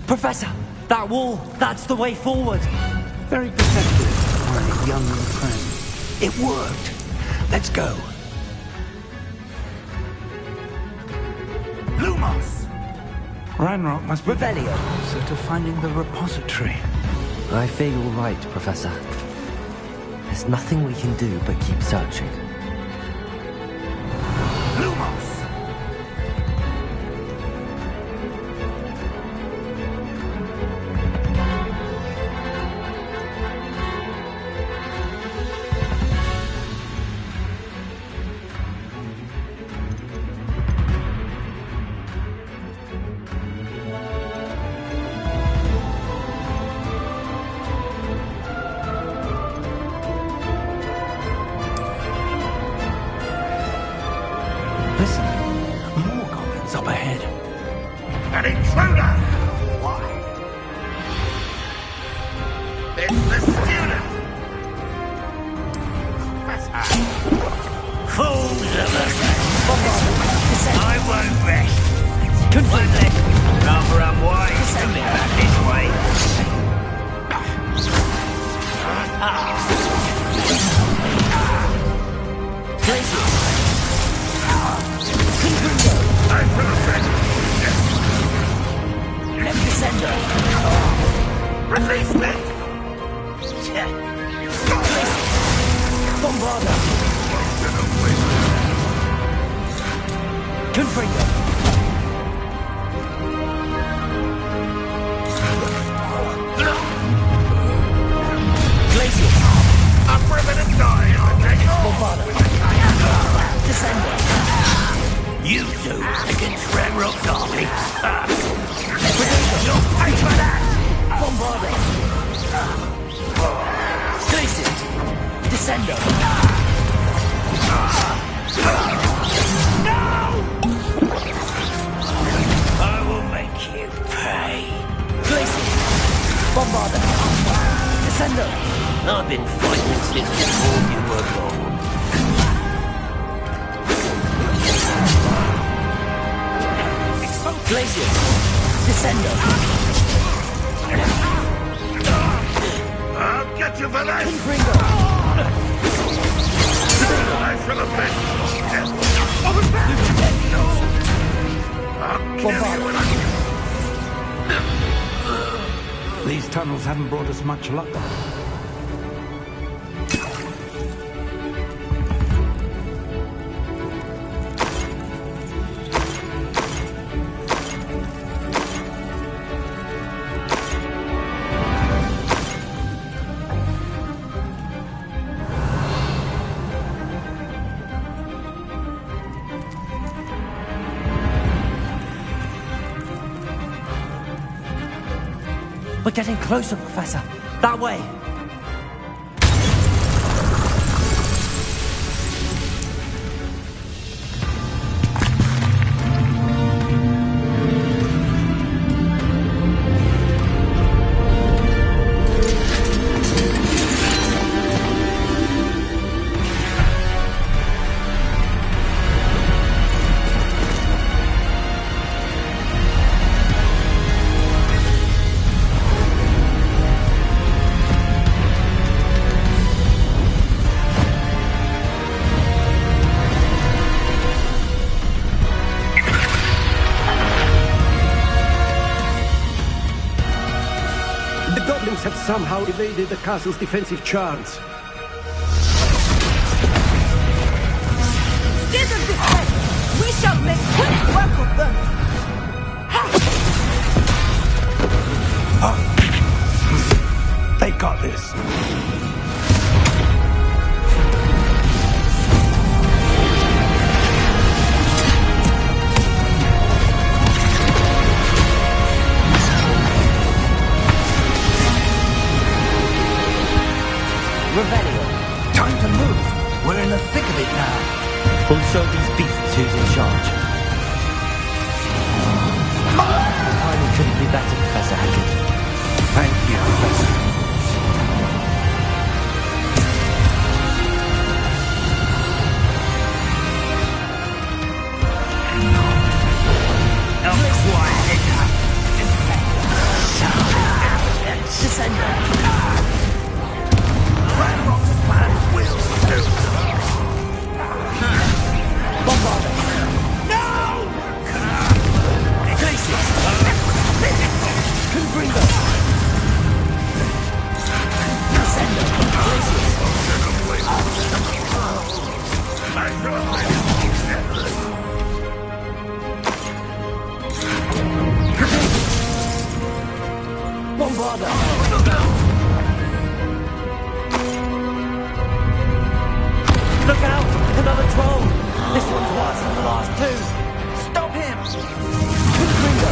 Professor, that wall, that's the way forward. Very perceptive, my young friend. It worked. Let's go. Ranrock must be Revelio. closer to finding the repository. I fear you're right, Professor. There's nothing we can do but keep searching. Glacius! Descendo! I'll get you for that! Confringo! I should have been! Over back! I'll kill you when I... These tunnels haven't brought us much luck. We're getting closer, Professor. That way. Have somehow evaded the castle's defensive charms. Scared of this head! We shall make quick work of them! They got this. Time to move. We're in the thick of it now. We'll show these beasts who's in charge. The timing couldn't be better, Professor Hackett. Thank you, Professor. Look out! Another troll! This one's worse than the last two! Stop him! Confringo!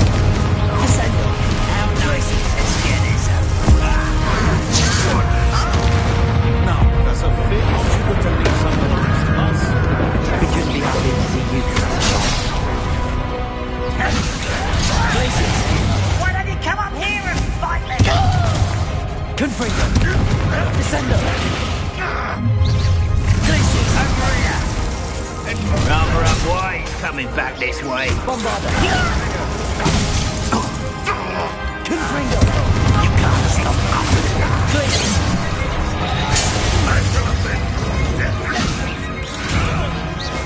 Descendo! How nice is this kid is? Now, Professor Finn, you were telling someone else. We couldn't be happy to see you, Professor. Why don't you come up here and fight me? Confringo! Descendo! Rather up wide, coming back this way. Bombarder! Confringo! You can't stop up.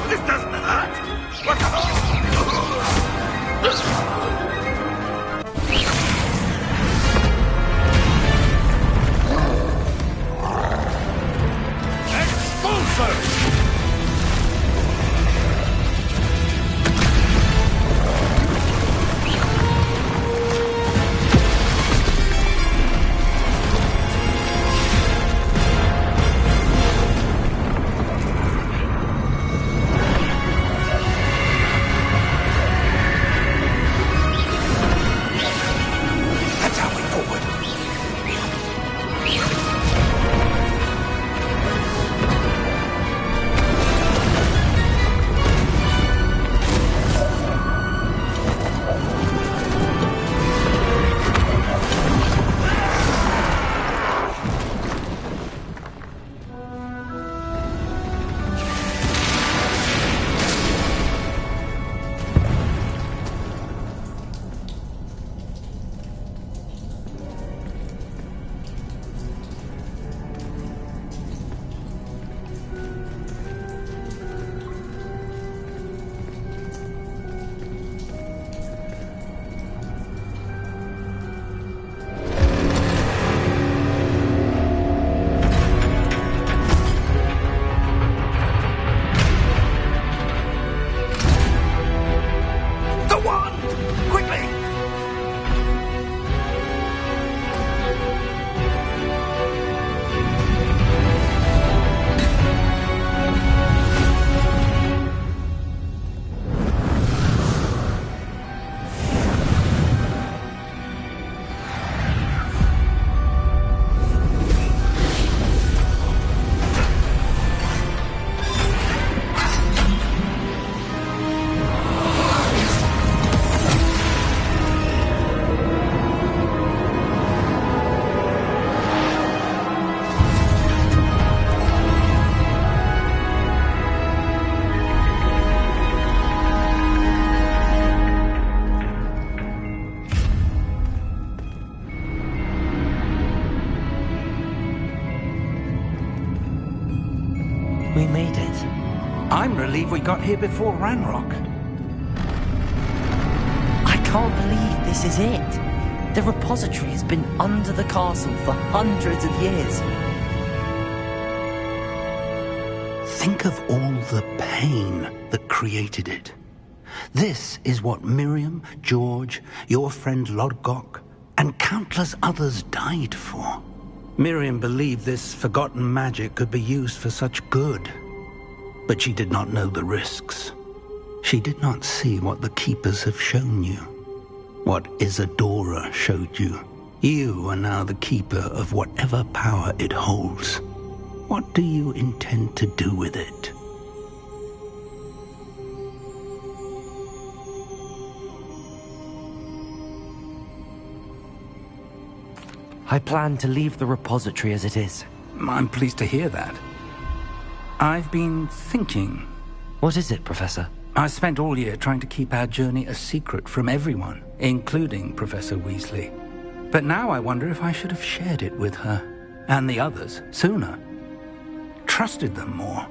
This doesn't hurt. What I'm relieved we got here before Ranrock. I can't believe this is it. The repository has been under the castle for hundreds of years. Think of all the pain that created it. This is what Miriam, George, your friend Lodgok, and countless others died for. Miriam believed this forgotten magic could be used for such good. But she did not know the risks. She did not see what the Keepers have shown you. What Isadora showed you. You are now the Keeper of whatever power it holds. What do you intend to do with it? I plan to leave the repository as it is. I'm pleased to hear that. I've been thinking. What is it, Professor? I spent all year trying to keep our journey a secret from everyone, including Professor Weasley. But now I wonder if I should have shared it with her, and the others, sooner. Trusted them more.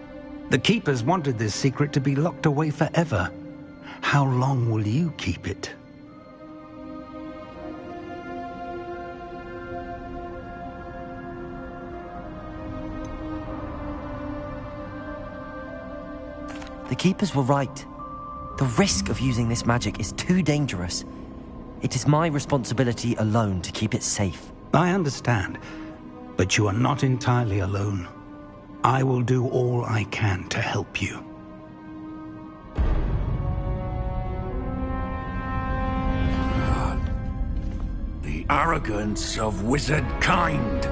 The Keepers wanted this secret to be locked away forever. How long will you keep it? The Keepers were right. The risk of using this magic is too dangerous. It is my responsibility alone to keep it safe. I understand, but you are not entirely alone. I will do all I can to help you. The arrogance of wizard kind.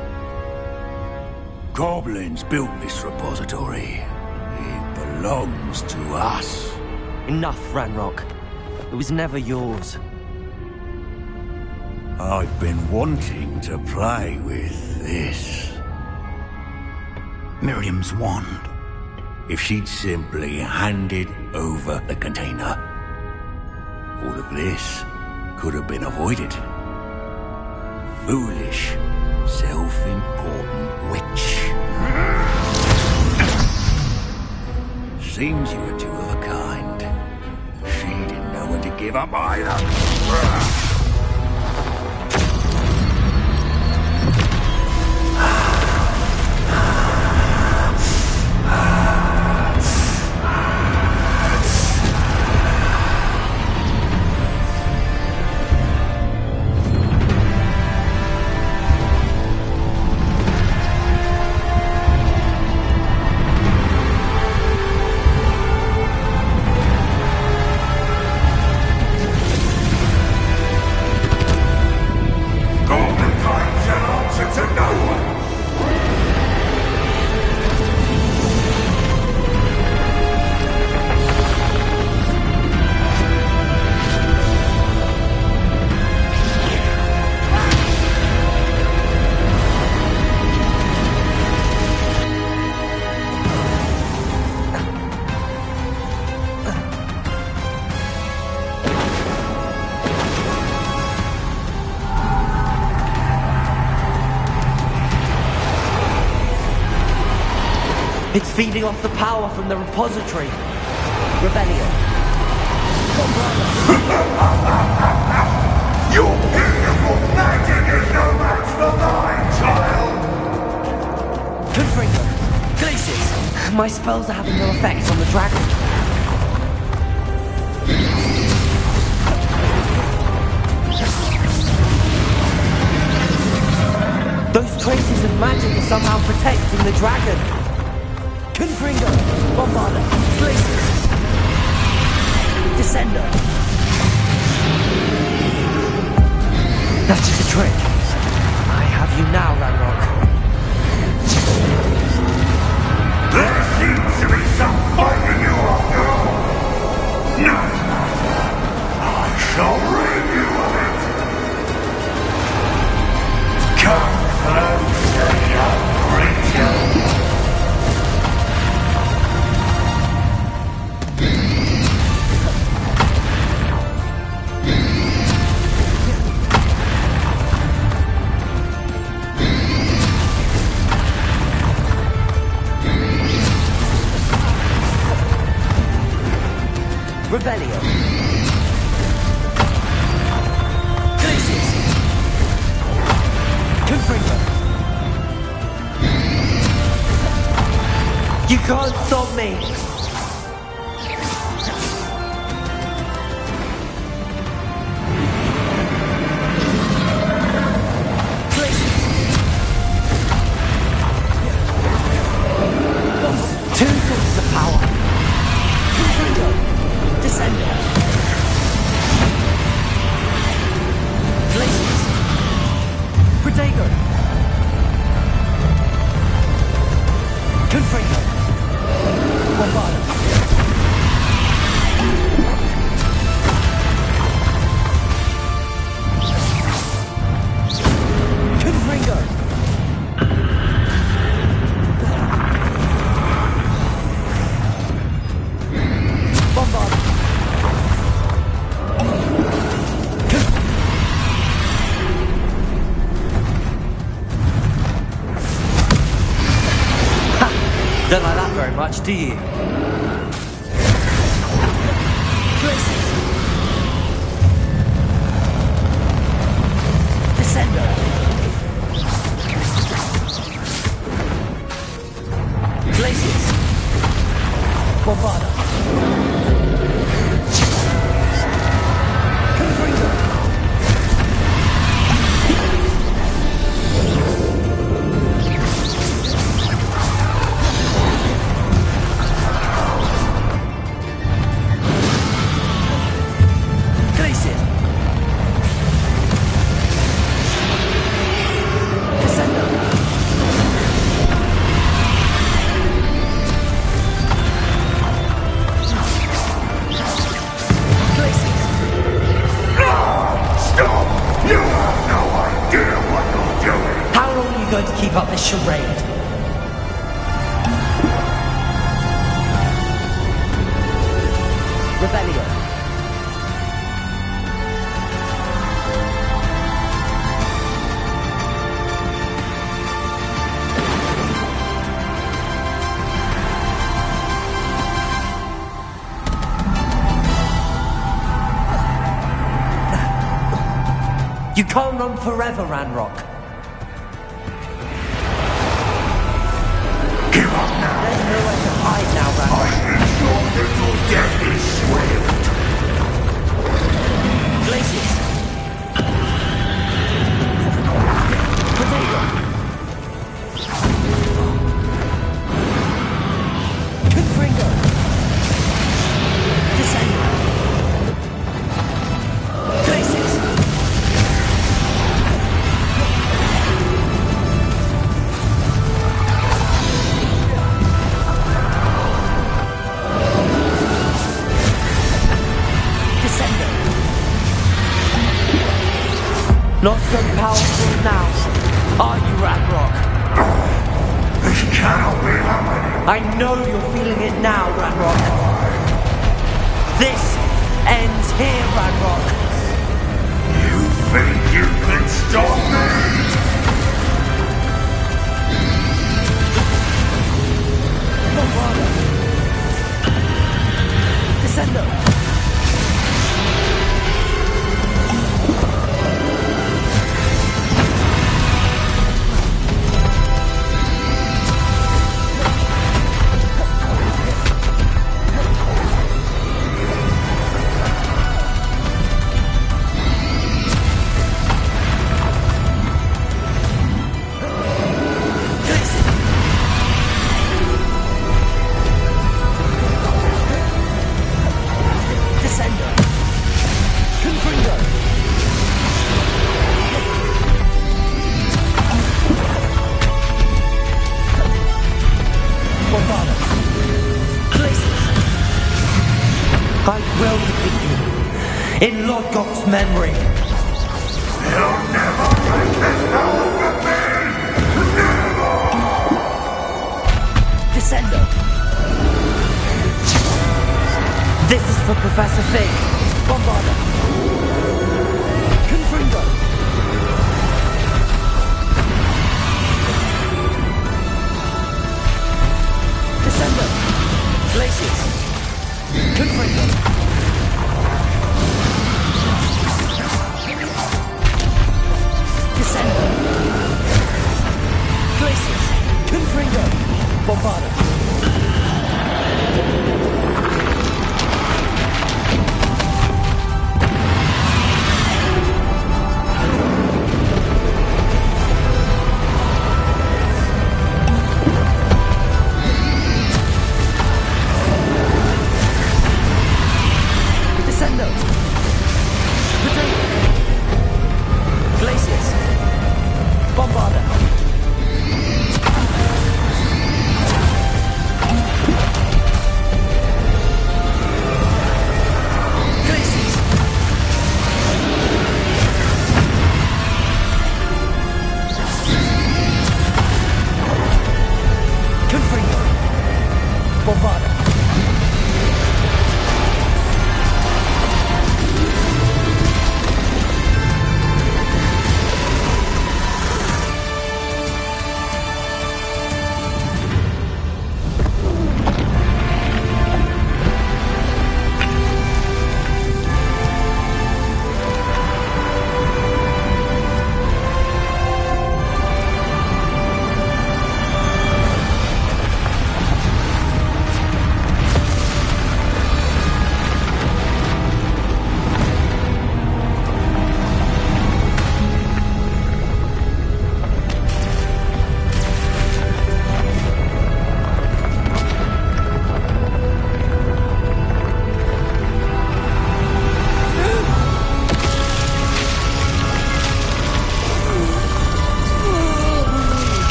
Goblins built this repository. It belongs to us. Enough, Ranrock. It was never yours. I've been wanting to play with this. Miriam's wand. If she'd simply handed over the container, all of this could have been avoided. Foolish, self-important witch. Seems you were two of a kind. She didn't know when to give up either. It's feeding off the power from the repository. Rebellion. Your beautiful magic is no match for mine, child! Confringo. Glacius. My spells are having no effect on the dragon. Those traces of magic are somehow protecting the dragon. Confringo, Bombarda, Glacius, Descender. That is the trick. I have you now, Ranrock. There seems to be some fight in you after all. No matter. I shall rid you of it. Come closer, young creature. Rebellion. Glacius. Confringo. You can't stop me. Two sources of power. Confringo. Descender. Glacius. Protego. Confringo. Bombarda. Confringo. Bombarda. Don't like that very much, do you? Glacius. Descender. Glacius. Bombarda. Confringo. Glacius. Descender. Glacius. Stop! You have no idea what you're doing! How long are you going to keep up this charade? Rebellion. You can't run forever, Ranrock. Give up now! There's nowhere to hide now, Ranrock. Your little death is swift! Glacius. Protego. Confringo. Descender. Glacius. Descender. Not so powerful now, are you, Ranrock? This cannot be happening! I know you're feeling it now, Ranrock. This ends here, Ranrock. You think you can stop me? Bombarda. Descender. I will defeat you. In Lodgok's memory. You'll never break this power from me! Never! Descender. This is for Professor Fig. Bombarda. Confringo. Descender. Glacius. Confringo.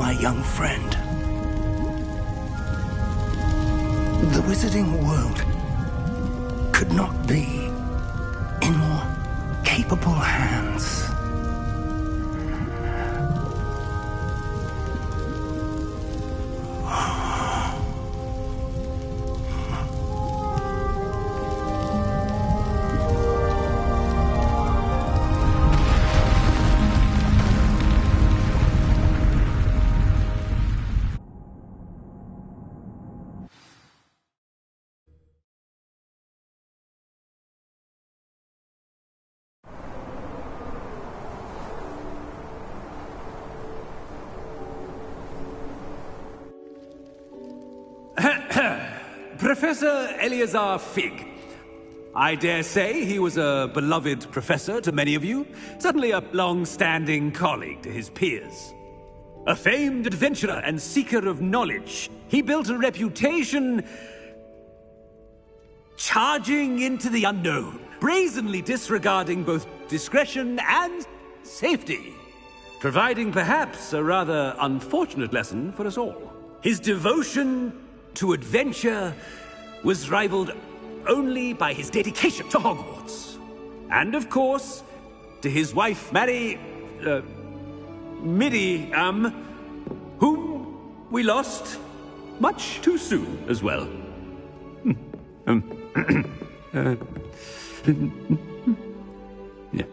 my young friend. The wizarding world could not be in more capable hands. Professor Eleazar Fig. I dare say he was a beloved professor to many of you, certainly a long-standing colleague to his peers. A famed adventurer and seeker of knowledge, he built a reputation charging into the unknown, brazenly disregarding both discretion and safety, providing perhaps a rather unfortunate lesson for us all. His devotion to adventure was rivaled only by his dedication to Hogwarts. And of course, to his wife, Midi, whom we lost much too soon as well. Yeah.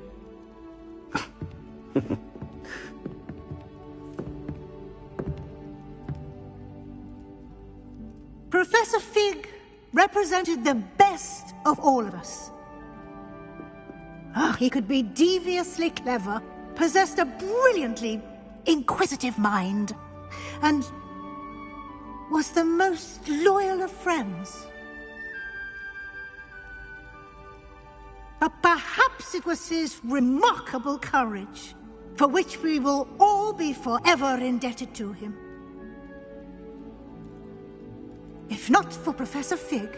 Professor Fig represented the best of all of us. He could be deviously clever, possessed a brilliantly inquisitive mind, and was the most loyal of friends. But perhaps it was his remarkable courage, for which we will all be forever indebted to him. If not for Professor Fig,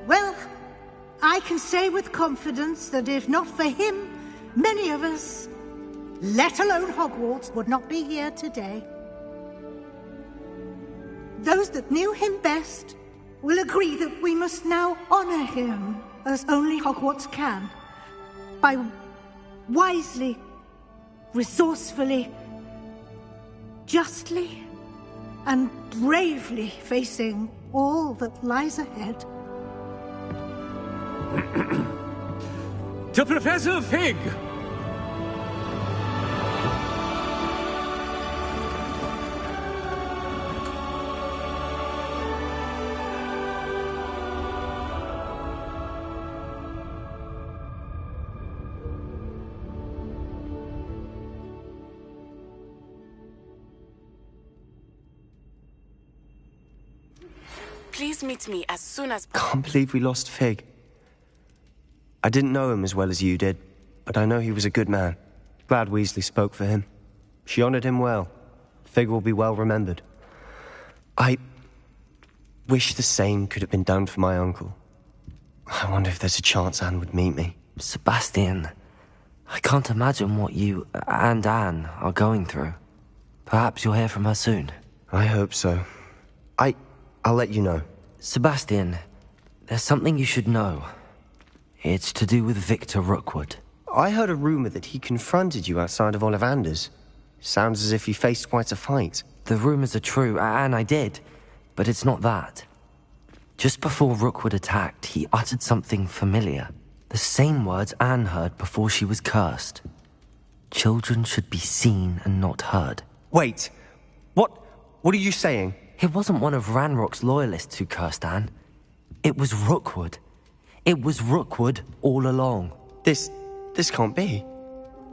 well, I can say with confidence that if not for him, many of us, let alone Hogwarts, would not be here today. Those that knew him best will agree that we must now honor him as only Hogwarts can, by wisely, resourcefully, justly and bravely facing all that lies ahead. To Professor Fig! Please meet me as soon as possible. Can't believe we lost Fig. I didn't know him as well as you did, but I know he was a good man. Glad Weasley spoke for him. She honored him well. Fig will be well remembered. I wish the same could have been done for my uncle. I wonder if there's a chance Anne would meet me. Sebastian, I can't imagine what you and Anne are going through. Perhaps you'll hear from her soon. I hope so. I'll let you know. Sebastian, there's something you should know. It's to do with Victor Rookwood. I heard a rumor that he confronted you outside of Ollivander's. Sounds as if he faced quite a fight. The rumors are true, and I did. But it's not that. Just before Rookwood attacked, he uttered something familiar. The same words Anne heard before she was cursed. Children should be seen and not heard. Wait. What are you saying? It wasn't one of Ranrock's loyalists who cursed Anne. It was Rookwood. It was Rookwood all along. This can't be.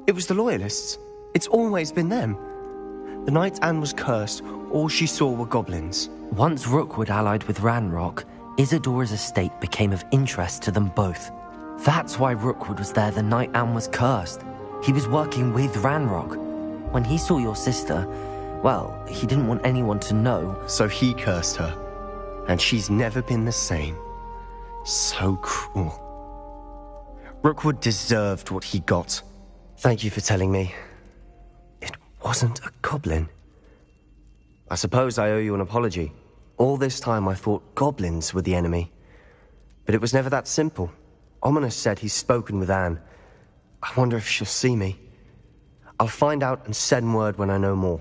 It was the loyalists. It's always been them. The night Anne was cursed, all she saw were goblins. Once Rookwood allied with Ranrock, Isadora's estate became of interest to them both. That's why Rookwood was there the night Anne was cursed. He was working with Ranrock. When he saw your sister, well, he didn't want anyone to know. So he cursed her. And she's never been the same. So cruel. Rookwood deserved what he got. Thank you for telling me. It wasn't a goblin. I suppose I owe you an apology. All this time I thought goblins were the enemy. But it was never that simple. Ominous said he's spoken with Anne. I wonder if she'll see me. I'll find out and send word when I know more.